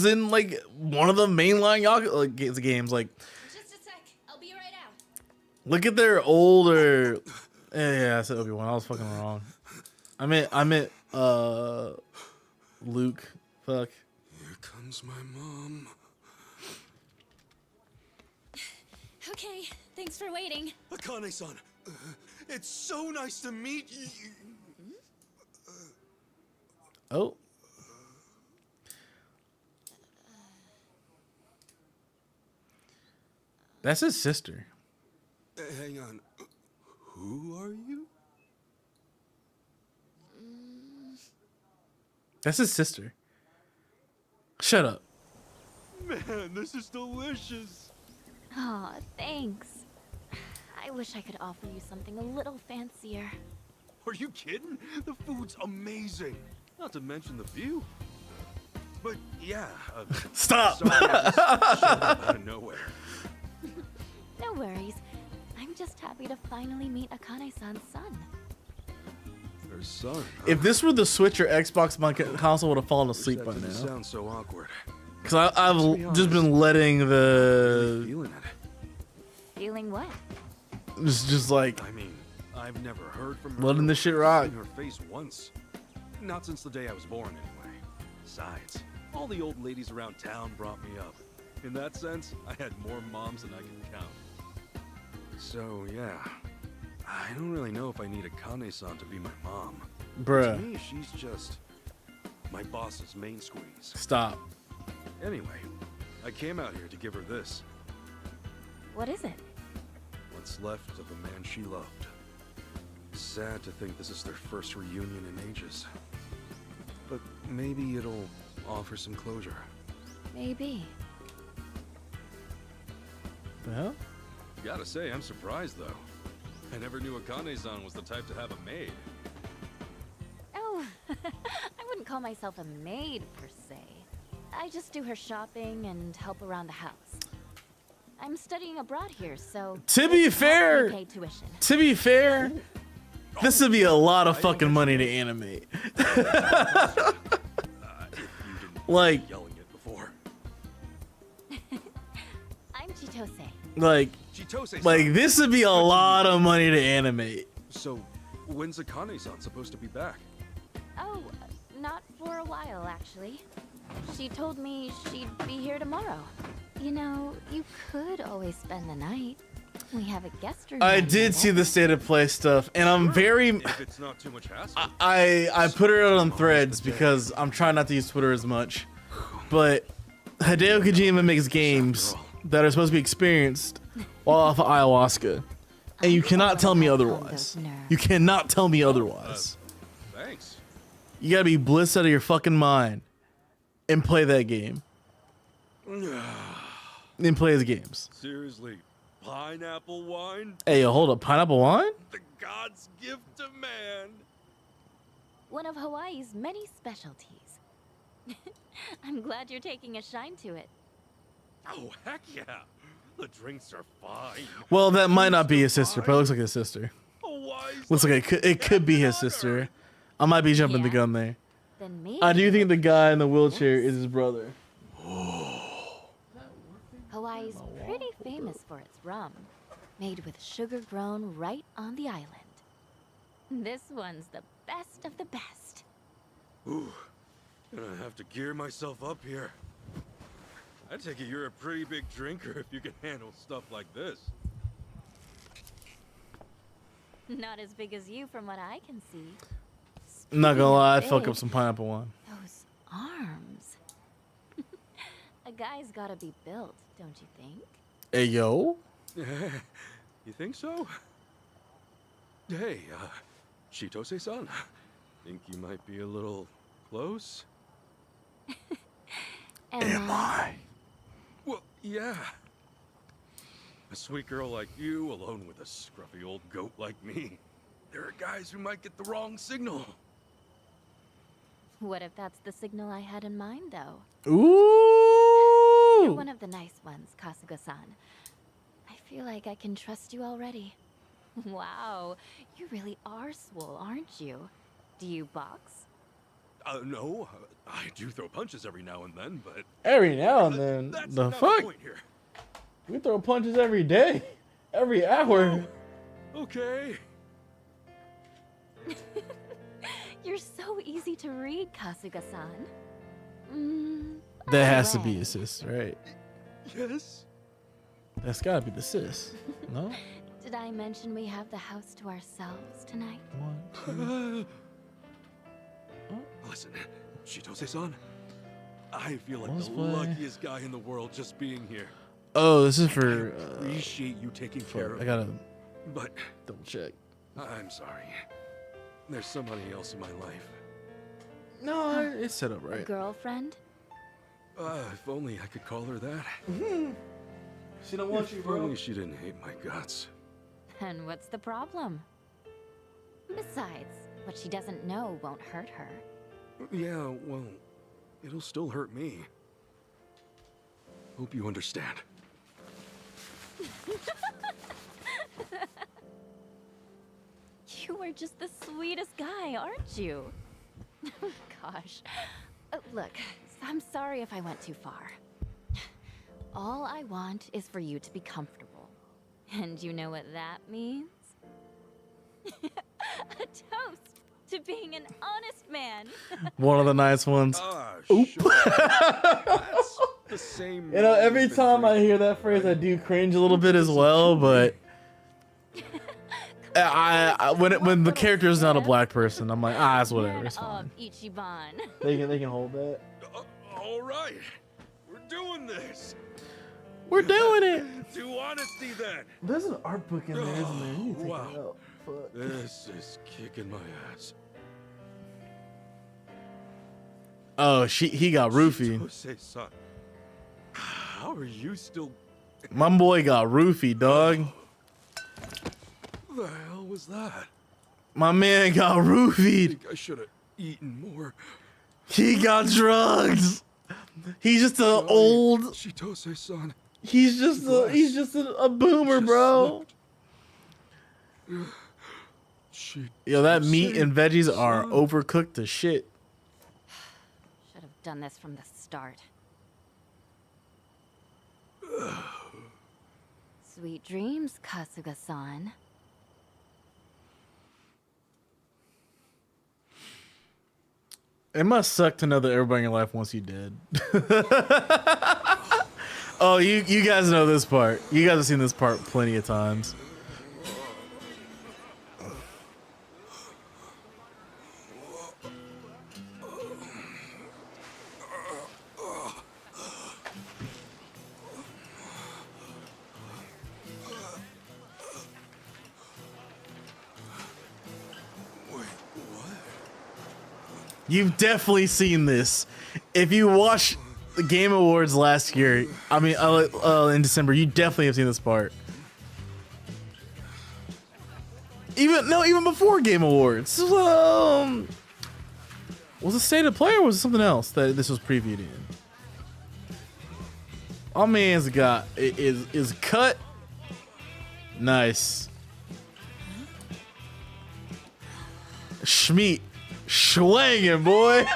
in like one of the mainline Yakuza games. Like, Just a sec. I'll be right out. look at their older. Yeah, I said Obi-Wan. I was fucking wrong. I meant Luke. Fuck. Here comes my mom. Okay, thanks for waiting. Akane-san, it's so nice to meet you. Oh. That's his sister. Hang on. Who are you? That's his sister. Shut up. Man, this is delicious. Aw, thanks. I wish I could offer you something a little fancier. Are you kidding? The food's amazing. Not to mention the view. But yeah. Stop. Sorry, I just showed up out of nowhere. No worries. I'm just happy to finally meet Akane-san's son. Her son. If this were the Switch or Xbox, my console would have fallen asleep by That didn't now. sound so awkward. Because I've just been letting the Feeling it. Feeling what? just like I mean, I've never heard from her. letting this shit I've rock. seen her face once. Not since the day I was born, anyway. Besides, all the old ladies around town brought me up. In that sense, I had more moms than I can count. So, yeah. I don't really know if I need Akane-san to be my mom. Bruh. To me, she's just my boss's main squeeze. Stop. Anyway, I came out here to give her this. What is it? What's left of a man she loved. Sad to think this is their first reunion in ages. But maybe it'll offer some closure. Maybe. The hell? Gotta say, I'm surprised though. I never knew Akane-san was the type to have a maid. Oh, I wouldn't call myself a maid per se. I just do her shopping and help around the house. I'm studying abroad here, so To be fair, pay tuition. this would be a lot of fucking money to animate. If you didn't Like, yelling it before. Like, Chitose-san. this would be a lot of money to animate. So, when's Akane-san supposed to be back? Oh, not for a while, actually. She told me she'd be here tomorrow. You know, you could always spend the night. We have a guest room. I did see the state of play stuff, and I'm very. If it's not too much hassle. I put it out on Threads because I'm trying not to use Twitter as much. But Hideo Kojima makes games that are supposed to be experienced while off of ayahuasca, and you cannot tell me otherwise. You cannot tell me otherwise. Thanks. You gotta be blissed out of your fucking mind and play that game. And play his games. Seriously, pineapple wine? Hey, yo, hold up, pineapple wine? The god's gift to man. One of Hawaii's many specialties. I'm glad you're taking a shine to it. Oh, heck yeah. The drinks are fine. Well, that might not be his sister, but it looks like his sister. Looks like it could be his sister. I might be jumping the gun there. Then maybe I do think the guy in the wheelchair is his brother. Hawaii's pretty famous for its rum, made with sugar grown right on the island. This one's the best of the best. Ooh, gonna have to gear myself up here. I take it you're a pretty big drinker if you can handle stuff like this. Not as big as you from what I can see. I'm not gonna lie, I'd Big. fuck up some pineapple wine. Those arms. A guy's gotta be built, don't you think? Hey, yo. You think so? Hey, Chitose-san, think you might be a little close? Am I? Well, yeah. A sweet girl like you, alone with a scruffy old goat like me. There are guys who might get the wrong signal. What if that's the signal I had in mind, though? Ooh! You're one of the nice ones, Kasuga-san. I feel like I can trust you already. Wow, you really are swole, aren't you? Do you box? No, I do throw punches every now and then, but... Every now and then. That's The not fuck? the point here. We throw punches every day. Every hour. Okay. You're so easy to read, Kasuga-san. That has to be a sis, right? Yes. That's gotta be the sis. No? Did I mention we have the house to ourselves tonight? Listen, Chitose-san, I feel like Let's the play. luckiest guy in the world just being here. Oh, this is for. I appreciate you taking care of I gotta me, but double check. I'm sorry. There's somebody else in my life. No, it's set up A right. girlfriend? If only I could call her that. She don't want you, If bro. only she didn't hate my guts. And what's the problem? Besides, what she doesn't know won't hurt her. Yeah, well, it'll still hurt me. Hope you understand. You are just the sweetest guy, aren't you? Gosh. Look, I'm sorry if I went too far. All I want is for you to be comfortable. And you know what that means? A toast to being an honest man. One of the nice ones. Oop. That's the same. You know, every time I hear that phrase, I do cringe a little bit as well, but when the character is not a black person, I'm like, it's whatever, it's fine. Ichiban. They can hold that. All right, we're doing this. We're doing it. To honesty, then. There's an art book in there, isn't there? You need to take it Wow. out. Fuck. This is kicking my ass. Oh, he got roofied. Chitose-san, how are you still? My boy got roofied, dog. The hell was that? My man got I roofied. think I should have eaten more. He got drugs. He's just an old. Chitose-san. He's just a boomer, bro. Yo, that meat and veggies are overcooked to shit. Should have done this from the start. Sweet dreams, Kasuga-san. It must suck to know that everybody in your life wants you dead. Oh, you guys know this part. You guys have seen this part plenty of times. You've definitely seen this. If you watch the Game Awards last year, I mean, in December, you definitely have seen this part. Even before Game Awards. Was it State of Play or was it something else that this was previewed in? Our man's got is cut. Nice. Schmeat. Schwangin', boy.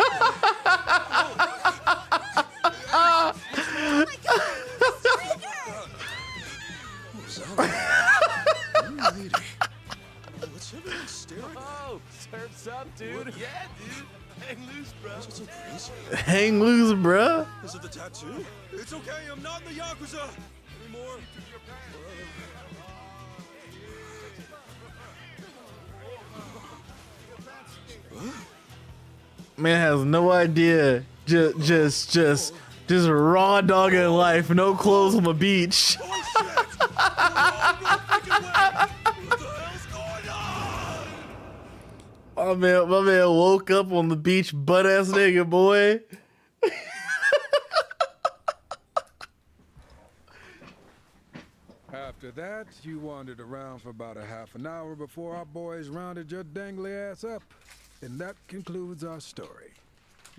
Oh, surf's up, dude. Yeah, dude. Hang loose, bro. What's so crazy? Hang loose, bruh. Is it the tattoo? It's okay. I'm not in the Yakuza anymore. Man has no idea. Just raw dogging life. No clothes on the beach. My man woke up on the beach butt ass nigga, boy. After that, you wandered around for about a half an hour before our boys rounded your dangly ass up. And that concludes our story.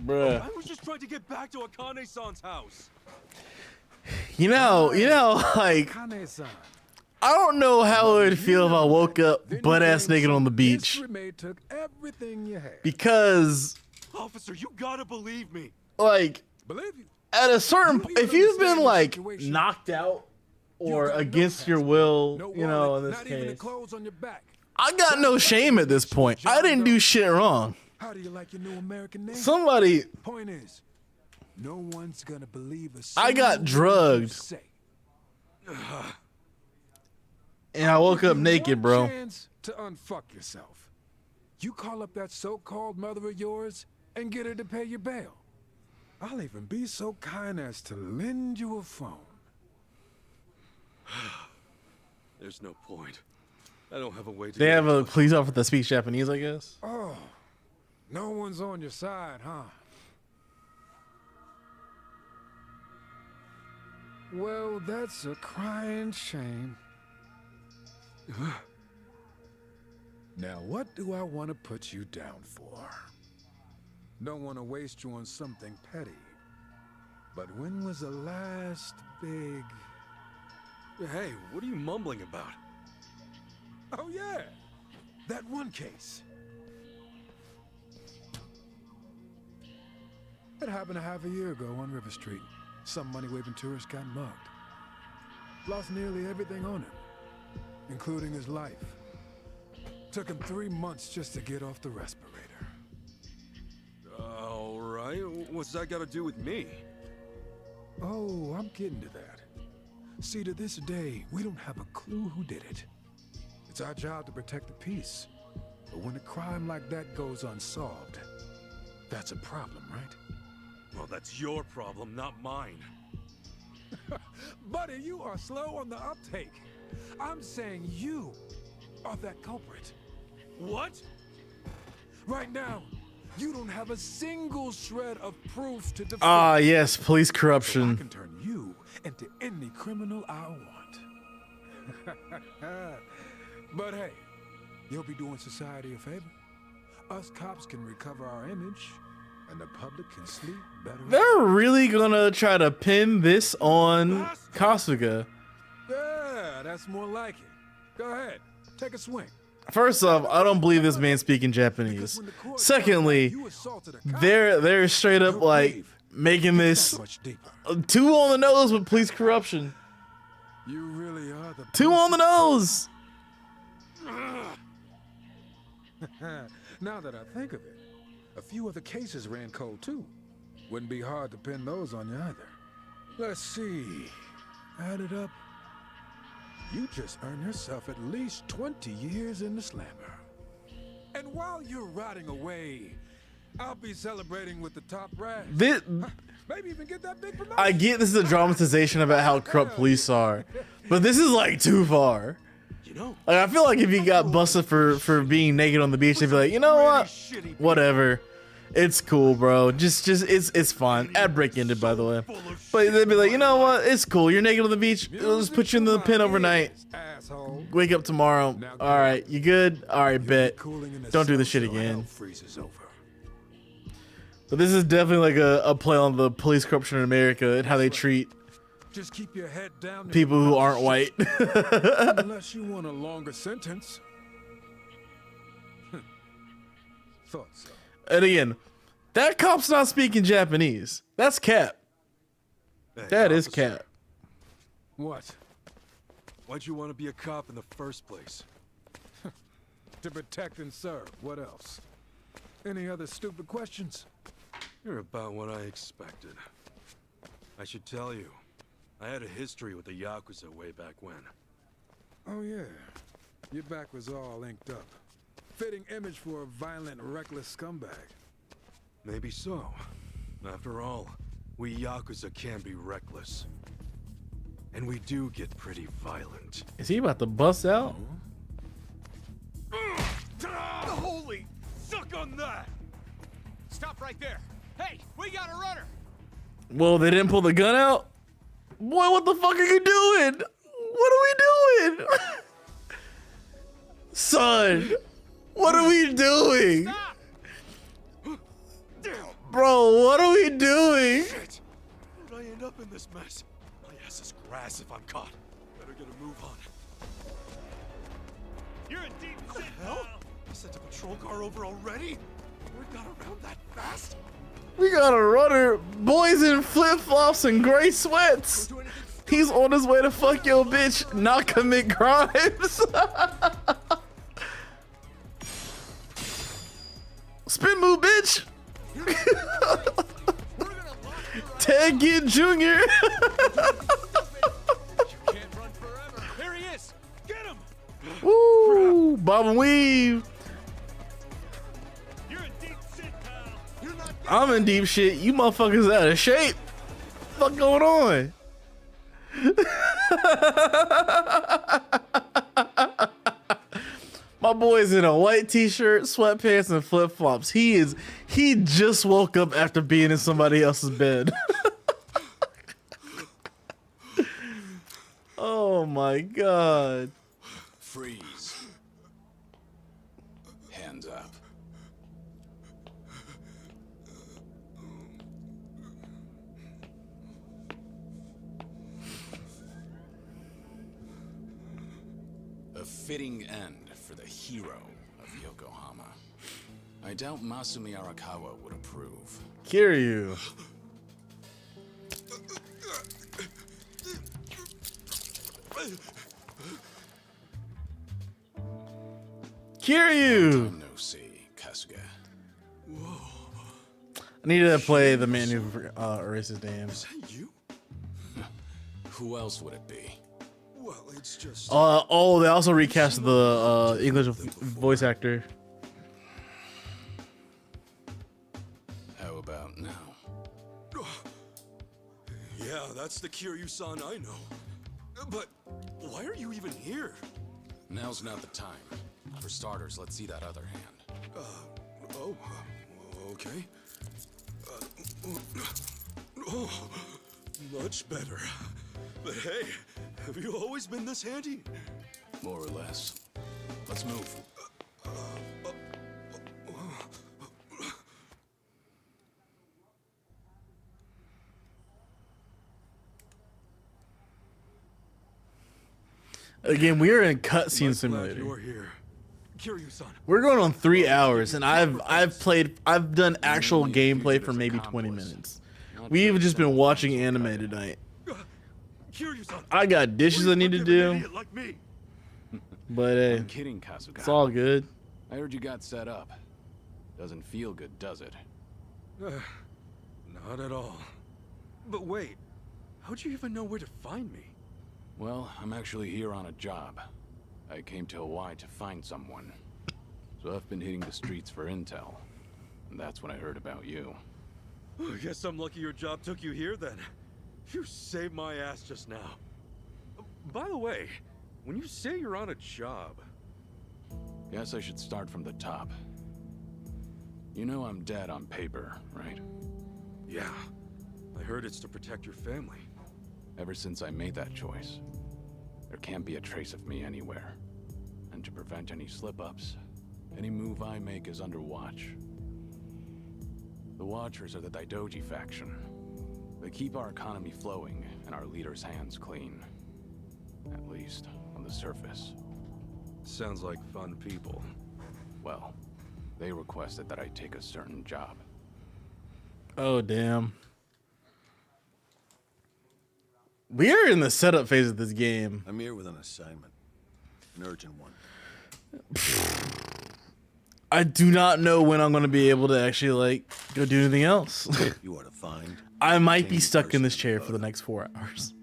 Bruh. I was just trying to get back to Akane-san's house. You know, like, I don't know how it would feel if I woke up butt ass naked on the beach. Took everything you had. Because, Officer, you gotta believe me. like, Believe you. at a certain, if you've been like knocked out or against your will, you know, in this case, I got no shame at this point. I didn't do shit wrong. How do you like your new American name? Somebody, Point is, no one's gonna believe a I got drugged and I woke up naked, bro. Chance to unfuck yourself. You call up that so-called mother of yours and get her to pay your bail. I'll even be so kind as to lend you a phone. There's no point. I don't have a way to. They have a police officer that speaks Japanese, I guess. Oh, no one's on your side, huh? Well, that's a crying shame. Now, what do I want to put you down for? Don't want to waste you on something petty. But when was the last big... Hey, what are you mumbling about? Oh, yeah. That one case. It happened a half a year ago on River Street. Some money-waving tourist got mugged. Lost nearly everything on him, including his life. Took him 3 months just to get off the respirator. All right, what's that got to do with me? Oh, I'm getting to that. See, to this day, we don't have a clue who did it. It's our job to protect the peace. But when a crime like that goes unsolved, that's a problem, right? Well, that's your problem, not mine. Buddy, you are slow on the uptake. I'm saying you are that culprit. What? Right now, you don't have a single shred of proof to defend. Ah, yes, police So I corruption. can turn you into any criminal I want. But hey, you'll be doing society a favor. Us cops can recover our image, and the public can sleep better. They're really gonna try to pin this on Kasuga. Yeah, that's more like it. Go ahead, take a swing. First off, I don't believe this man speaking Japanese. Secondly, they're straight up like making this too on the nose with police corruption. You really are the 2 on the nose. Now that I think of it, a few other cases ran cold too. Wouldn't be hard to pin those on you either. Let's see. Add it up. You just earned yourself at least 20 years in the slammer. And while you're rotting away, I'll be celebrating with the top brass. This, Maybe even get that big promotion. I get this is a dramatization about how corrupt police are, but this is like too far. Like, I feel like if you got busted for being naked on the beach, they'd be like, you know what? Whatever. It's cool, bro. Just it's fine. Ad break ended, by the way. But they'd be like, you know what? It's cool. You're naked on the beach. We'll just put you in the pen overnight. Wake up tomorrow. All right, you good? All right, bet. Don't do this shit again. But this is definitely like a play on the police corruption in America and how they treat Just keep your head down. people who aren't white. Unless you want a longer sentence. Thought so. And again, that cop's not speaking Japanese. That's Cap. That is Cap. What? Why'd you want to be a cop in the first place? To protect and serve. What else? Any other stupid questions? You're about what I expected. I should tell you, I had a history with the Yakuza way back when. Oh yeah. Your back was all inked up. Fitting image for a violent, reckless scumbag. Maybe so. After all, we Yakuza can be reckless. And we do get pretty violent. Is he about to bust out? Holy, suck on that! Stop right there. Hey, we got a runner. Well, they didn't pull the gun out? Boy, what the fuck are you doing? What are we doing? Son, what are we doing? Bro, what are we doing? Shit! How'd I end up in this mess? My ass is grass if I'm caught. Better get a move on. You're in deep shit, hell? I sent a patrol car over already? Word got around that fast? We got a runner. Boys in flip-flops and gray sweats. He's on his way to fuck your bitch, not commit crimes. Spin move, bitch. Ted Ginn Jr. Here he is! Get him! Woo! Bob and weave. I'm in deep shit. You motherfuckers out of shape. What the fuck going on? My boy's in a white t-shirt, sweatpants, and flip-flops. He just woke up after being in somebody else's bed. Oh my god. Freeze. Hands up. A fitting end for the hero of Yokohama. I doubt Masumi Arakawa would approve. Kiryu. Kiryu. No see, Kasuga. I need to play the man who erases names. You? Who else would it be? Well, it's just... Oh, they also recast the English voice actor. How about now? Yeah, that's the Kiryu-san I know. But why are you even here? Now's not the time. For starters, let's see that other hand. Okay. Oh, much better. But hey, have you always been this handy? More or less. Let's move. Again, we are in cutscene simulator. We're going on 3 hours, and I've done actual gameplay for maybe 20 minutes. We've just been watching anime tonight. Kiryu-san, I got dishes I need to an do, idiot like me. but hey, I'm kidding, Kasuga. it's all good. I heard you got set up. Doesn't feel good, does it? Not at all. But wait, how'd you even know where to find me? Well, I'm actually here on a job. I came to Hawaii to find someone. So I've been hitting the streets for intel. And that's when I heard about you. I guess I'm lucky your job took you here then. You saved my ass just now. By the way, when you say you're on a job... Guess I should start from the top. You know I'm dead on paper, right? Yeah, I heard it's to protect your family. Ever since I made that choice, there can't be a trace of me anywhere. And to prevent any slip-ups, any move I make is under watch. The Watchers are the Daidoji faction. They keep our economy flowing and our leaders' hands clean. At least, on the surface. Sounds like fun people. Well, they requested that I take a certain job. Oh damn. We are in the setup phase of this game. I'm here with an assignment. An urgent one. I do not know when I'm going to be able to actually, like, go do anything else. You are to find... I might be stuck in this chair for the next 4 hours.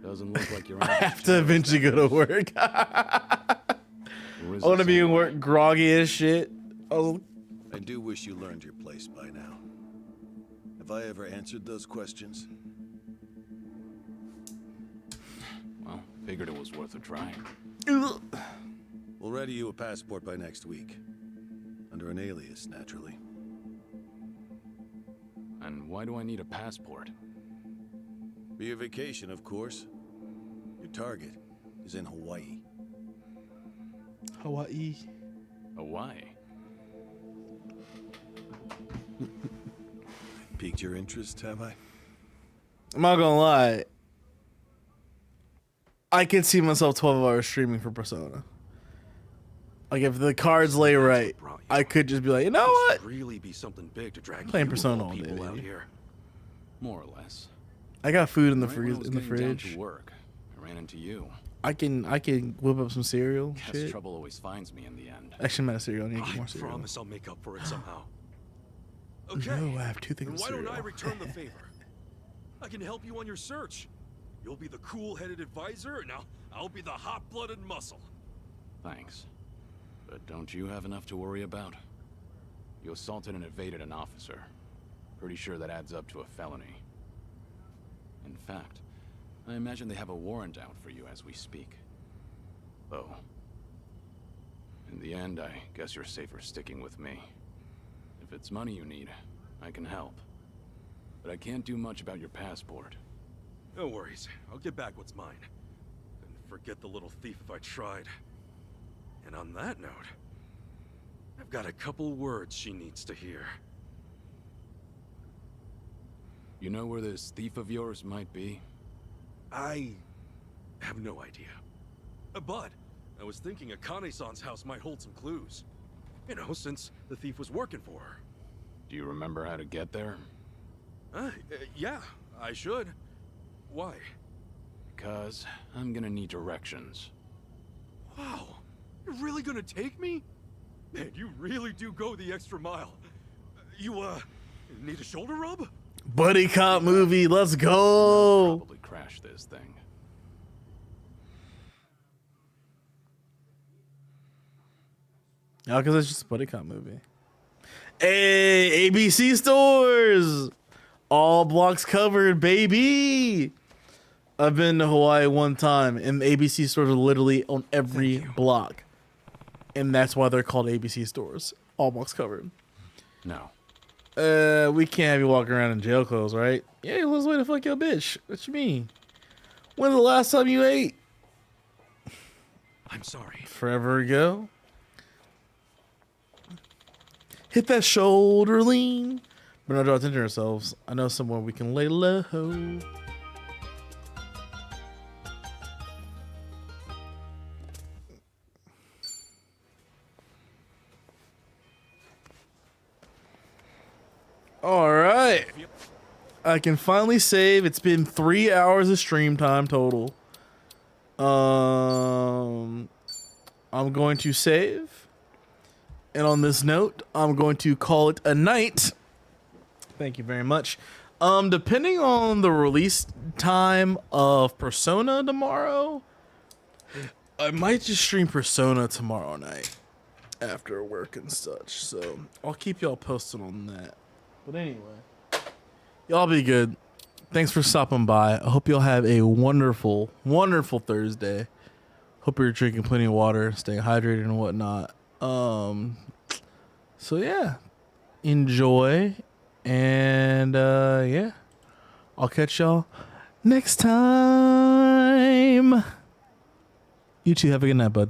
Doesn't look like you're I have to eventually go to work. I want to be in work groggy as shit. I do wish you learned your place by now. Have I ever answered those questions? Well, figured it was worth a try. We'll ready you a passport by next week. Under an alias, naturally. And why do I need a passport? For your vacation, of course. Your target is in Hawaii. Hawaii. Hawaii? Piqued your interest, have I? I'm not gonna lie. I could see myself 12 hours streaming for Persona. Like, if the cards lay right, I could just be like, you know what? Really be something big to drag Playing you Persona of all day, people out baby. here. More or less. I got food in the Right when I freeze was in the getting down fridge. to work, I ran into you. I can whip up some cereal. Guess Shit. trouble always finds me in the end. Actually, I'm out of cereal. I need to get I more cereal. promise I'll make up for it somehow. Okay. No, I have 2 things Then of why cereal. don't I return the favor? I can help you on your search. You'll be the cool-headed advisor, and I'll be the hot-blooded muscle. Thanks. But don't you have enough to worry about? You assaulted and evaded an officer. Pretty sure that adds up to a felony. In fact, I imagine they have a warrant out for you as we speak. Though, in the end, I guess you're safer sticking with me. If it's money you need, I can help. But I can't do much about your passport. No worries. I'll get back what's mine. And forget the little thief if I tried. And on that note, I've got a couple words she needs to hear. You know where this thief of yours might be? I have no idea. But I was thinking Akane-san's house might hold some clues. You know, since the thief was working for her. Do you remember how to get there? Yeah, I should. Why? Because I'm gonna need directions. Wow, you're really gonna take me? Man, you really do go the extra mile. You, need a shoulder rub? Buddy cop movie. Let's go. Probably crash this thing. Yeah, because it's just a buddy cop movie. Hey, ABC stores. All blocks covered, baby. I've been to Hawaii one time, and ABC stores are literally on every block. And that's why they're called ABC stores. All blocks covered. No. We can't have you walking around in jail clothes, right? Yeah, let's way to fuck your bitch. What you mean? When's the last time you ate? I'm sorry. Forever ago. Hit that shoulder lean. But not draw attention to ourselves. I know somewhere we can lay low. All right. I can finally save. It's been 3 hours of stream time total. I'm going to save. And on this note, I'm going to call it a night. Thank you very much. Depending on the release time of Persona tomorrow, I might just stream Persona tomorrow night after work and such. So I'll keep y'all posted on that. But anyway, y'all be good. Thanks for stopping by. I hope y'all have a wonderful, wonderful Thursday. Hope you're drinking plenty of water, staying hydrated and whatnot. So yeah, enjoy. And yeah, I'll catch y'all next time. You two have a good night, bud.